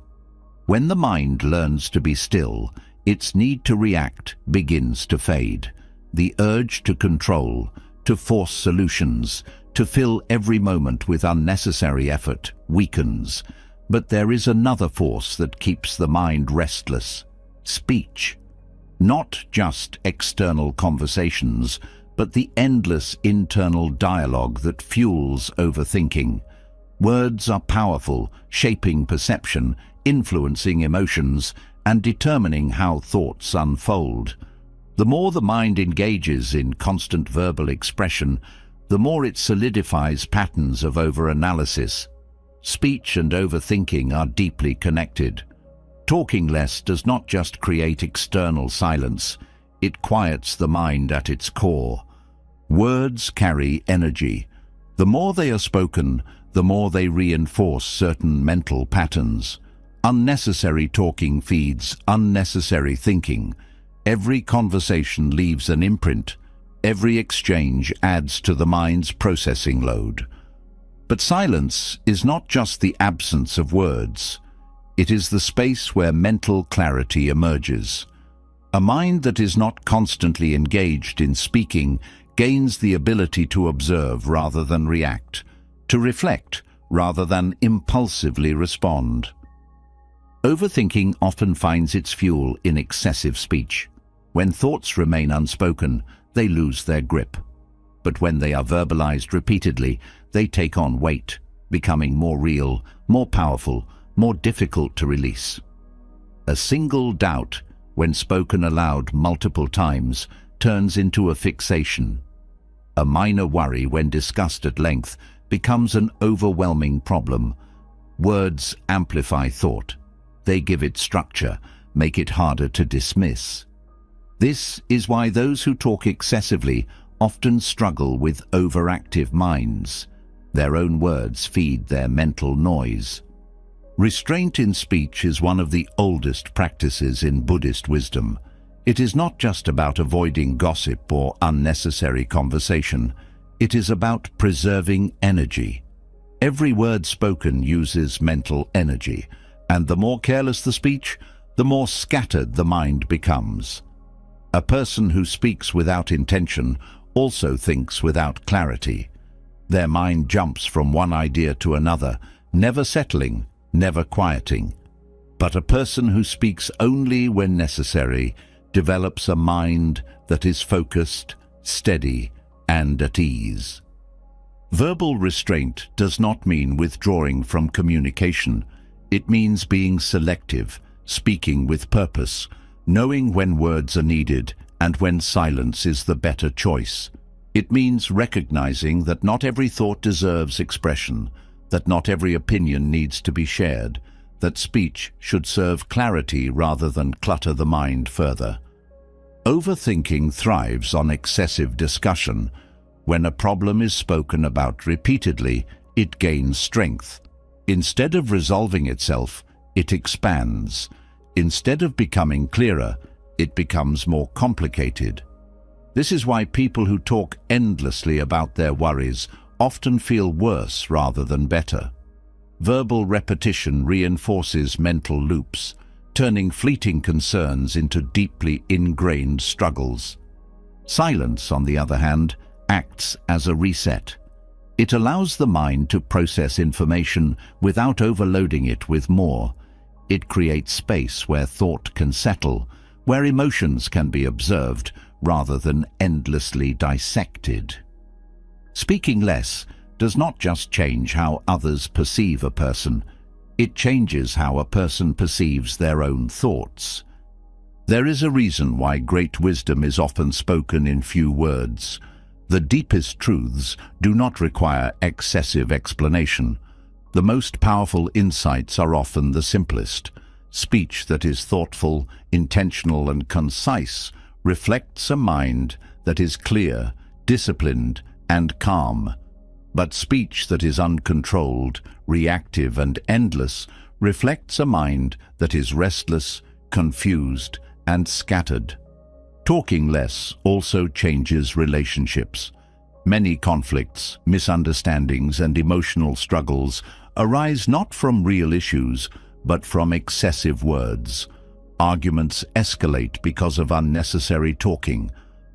When the mind learns to be still, its need to react begins to fade. The urge to control, to force solutions, to fill every moment with unnecessary effort weakens. But there is another force that keeps the mind restless: speech. Not just external conversations, but the endless internal dialogue that fuels overthinking. Words are powerful, shaping perception, influencing emotions, and determining how thoughts unfold. The more the mind engages in constant verbal expression, the more it solidifies patterns of overanalysis. Speech and overthinking are deeply connected. Talking less does not just create external silence, it quiets the mind at its core. Words carry energy. The more they are spoken, the more they reinforce certain mental patterns. Unnecessary talking feeds unnecessary thinking. Every conversation leaves an imprint. Every exchange adds to the mind's processing load. But silence is not just the absence of words. It is the space where mental clarity emerges. A mind that is not constantly engaged in speaking gains the ability to observe rather than react, to reflect rather than impulsively respond. Overthinking often finds its fuel in excessive speech. When thoughts remain unspoken, they lose their grip. But when they are verbalized repeatedly, they take on weight, becoming more real, more powerful, more difficult to release. A single doubt, when spoken aloud multiple times, turns into a fixation. A minor worry, when discussed at length, becomes an overwhelming problem. Words amplify thought. They give it structure, make it harder to dismiss. This is why those who talk excessively often struggle with overactive minds. Their own words feed their mental noise. Restraint in speech is one of the oldest practices in Buddhist wisdom. It is not just about avoiding gossip or unnecessary conversation. It is about preserving energy. Every word spoken uses mental energy, and the more careless the speech, the more scattered the mind becomes. A person who speaks without intention also thinks without clarity. Their mind jumps from one idea to another, never settling, never quieting. But a person who speaks only when necessary develops a mind that is focused, steady, and at ease. Verbal restraint does not mean withdrawing from communication. It means being selective, speaking with purpose, knowing when words are needed and when silence is the better choice. It means recognizing that not every thought deserves expression, that not every opinion needs to be shared, that speech should serve clarity rather than clutter the mind further. Overthinking thrives on excessive discussion. When a problem is spoken about repeatedly, it gains strength. Instead of resolving itself, it expands. Instead of becoming clearer, it becomes more complicated. This is why people who talk endlessly about their worries often feel worse rather than better. Verbal repetition reinforces mental loops. turning fleeting concerns into deeply ingrained struggles. Silence, on the other hand, acts as a reset. It allows the mind to process information without overloading it with more. It creates space where thought can settle, where emotions can be observed rather than endlessly dissected. Speaking less does not just change how others perceive a person, it changes how a person perceives their own thoughts. There is a reason why great wisdom is often spoken in few words. The deepest truths do not require excessive explanation. The most powerful insights are often the simplest. Speech that is thoughtful, intentional, and concise reflects a mind that is clear, disciplined, and calm. But speech that is uncontrolled, reactive, and endless reflects a mind that is restless, confused, and scattered. Talking less also changes relationships. Many conflicts, misunderstandings, and emotional struggles arise not from real issues, but from excessive words. Arguments escalate because of unnecessary talking.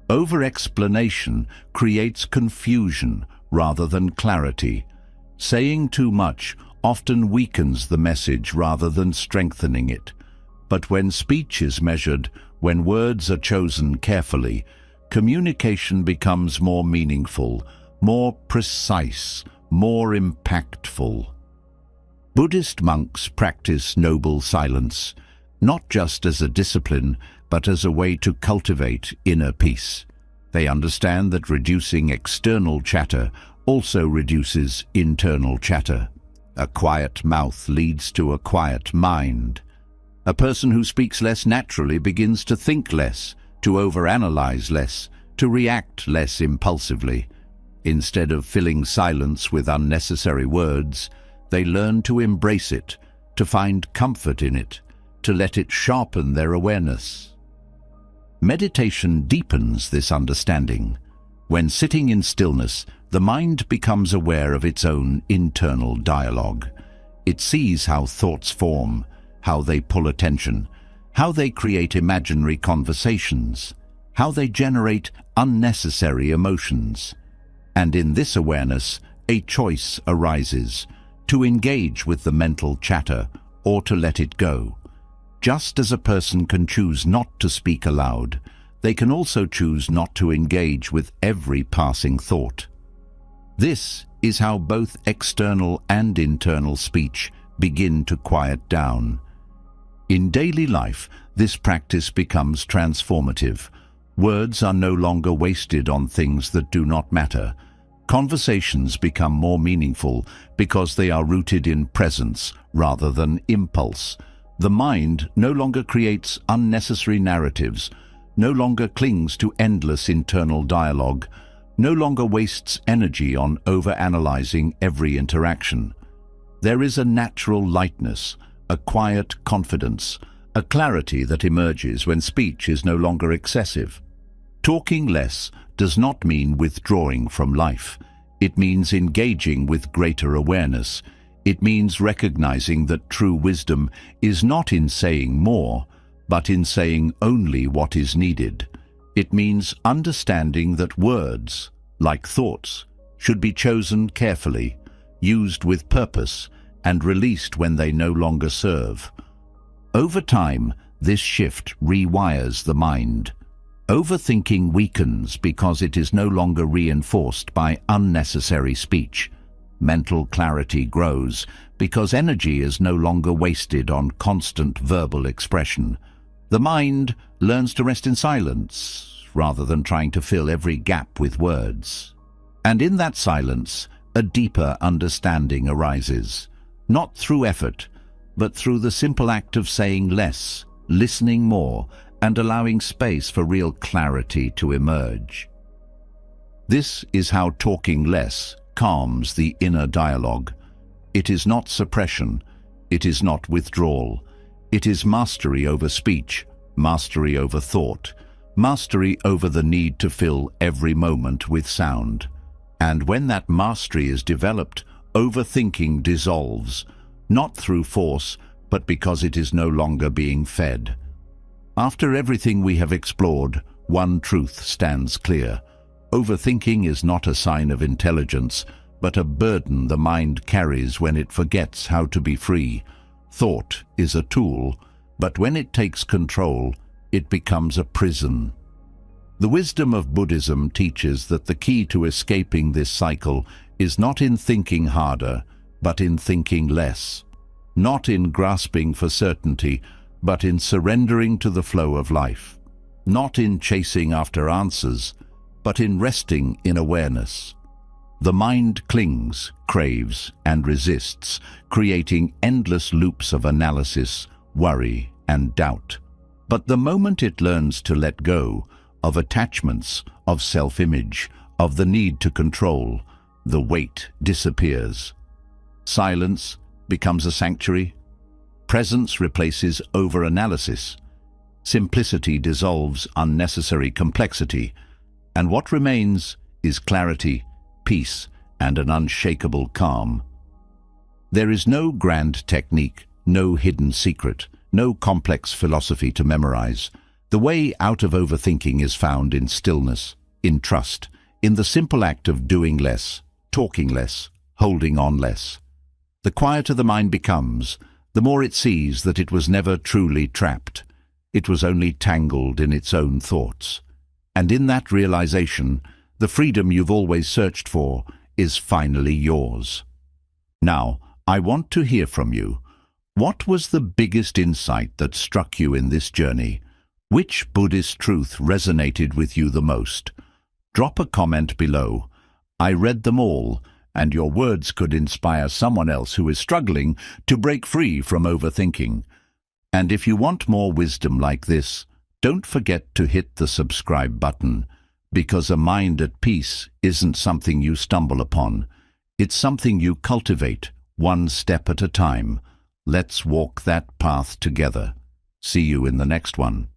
Over-explanation creates confusion rather than clarity. Saying too much often weakens the message rather than strengthening it. But when speech is measured, when words are chosen carefully, communication becomes more meaningful, more precise, more impactful. Buddhist monks practice noble silence, not just as a discipline, but as a way to cultivate inner peace. They understand that reducing external chatter also reduces internal chatter. A quiet mouth leads to a quiet mind. A person who speaks less naturally begins to think less, to overanalyze less, to react less impulsively. Instead of filling silence with unnecessary words, they learn to embrace it, to find comfort in it, to let it sharpen their awareness. Meditation deepens this understanding. When sitting in stillness, the mind becomes aware of its own internal dialogue. It sees how thoughts form, how they pull attention, how they create imaginary conversations, how they generate unnecessary emotions. And in this awareness, a choice arises: to engage with the mental chatter or to let it go. Just as a person can choose not to speak aloud, they can also choose not to engage with every passing thought. This is how both external and internal speech begin to quiet down. In daily life, this practice becomes transformative. Words are no longer wasted on things that do not matter. Conversations become more meaningful because they are rooted in presence rather than impulse. The mind no longer creates unnecessary narratives, no longer clings to endless internal dialogue, no longer wastes energy on overanalyzing every interaction. There is a natural lightness, a quiet confidence, a clarity that emerges when speech is no longer excessive. Talking less does not mean withdrawing from life. It means engaging with greater awareness. It means recognizing that true wisdom is not in saying more, but in saying only what is needed. It means understanding that words, like thoughts, should be chosen carefully, used with purpose, and released when they no longer serve. Over time, this shift rewires the mind. Overthinking weakens because it is no longer reinforced by unnecessary speech. Mental clarity grows because energy is no longer wasted on constant verbal expression. The mind learns to rest in silence rather than trying to fill every gap with words. And in that silence, a deeper understanding arises, not through effort, but through the simple act of saying less, listening more, and allowing space for real clarity to emerge. This is how talking less calms the inner dialogue. It is not suppression, it is not withdrawal. It is mastery over speech, mastery over thought, mastery over the need to fill every moment with sound. And when that mastery is developed, overthinking dissolves, not through force, but because it is no longer being fed. After everything we have explored, one truth stands clear. Overthinking is not a sign of intelligence, but a burden the mind carries when it forgets how to be free. Thought is a tool, but when it takes control, it becomes a prison. The wisdom of Buddhism teaches that the key to escaping this cycle is not in thinking harder, but in thinking less. Not in grasping for certainty, but in surrendering to the flow of life. Not in chasing after answers, but in resting in awareness. The mind clings, craves, and resists, creating endless loops of analysis, worry, and doubt. But the moment it learns to let go of attachments, of self-image, of the need to control, the weight disappears. Silence becomes a sanctuary. Presence replaces over-analysis. Simplicity dissolves unnecessary complexity. And what remains is clarity, peace, and an unshakable calm. There is no grand technique, no hidden secret, no complex philosophy to memorize. The way out of overthinking is found in stillness, in trust, in the simple act of doing less, talking less, holding on less. The quieter the mind becomes, the more it sees that it was never truly trapped. It was only tangled in its own thoughts. And in that realization, the freedom you've always searched for is finally yours. Now, I want to hear from you. What was the biggest insight that struck you in this journey? Which Buddhist truth resonated with you the most? Drop a comment below. I read them all, and your words could inspire someone else who is struggling to break free from overthinking. And if you want more wisdom like this, don't forget to hit the subscribe button, because a mind at peace isn't something you stumble upon. It's something you cultivate, one step at a time. Let's walk that path together. See you in the next one.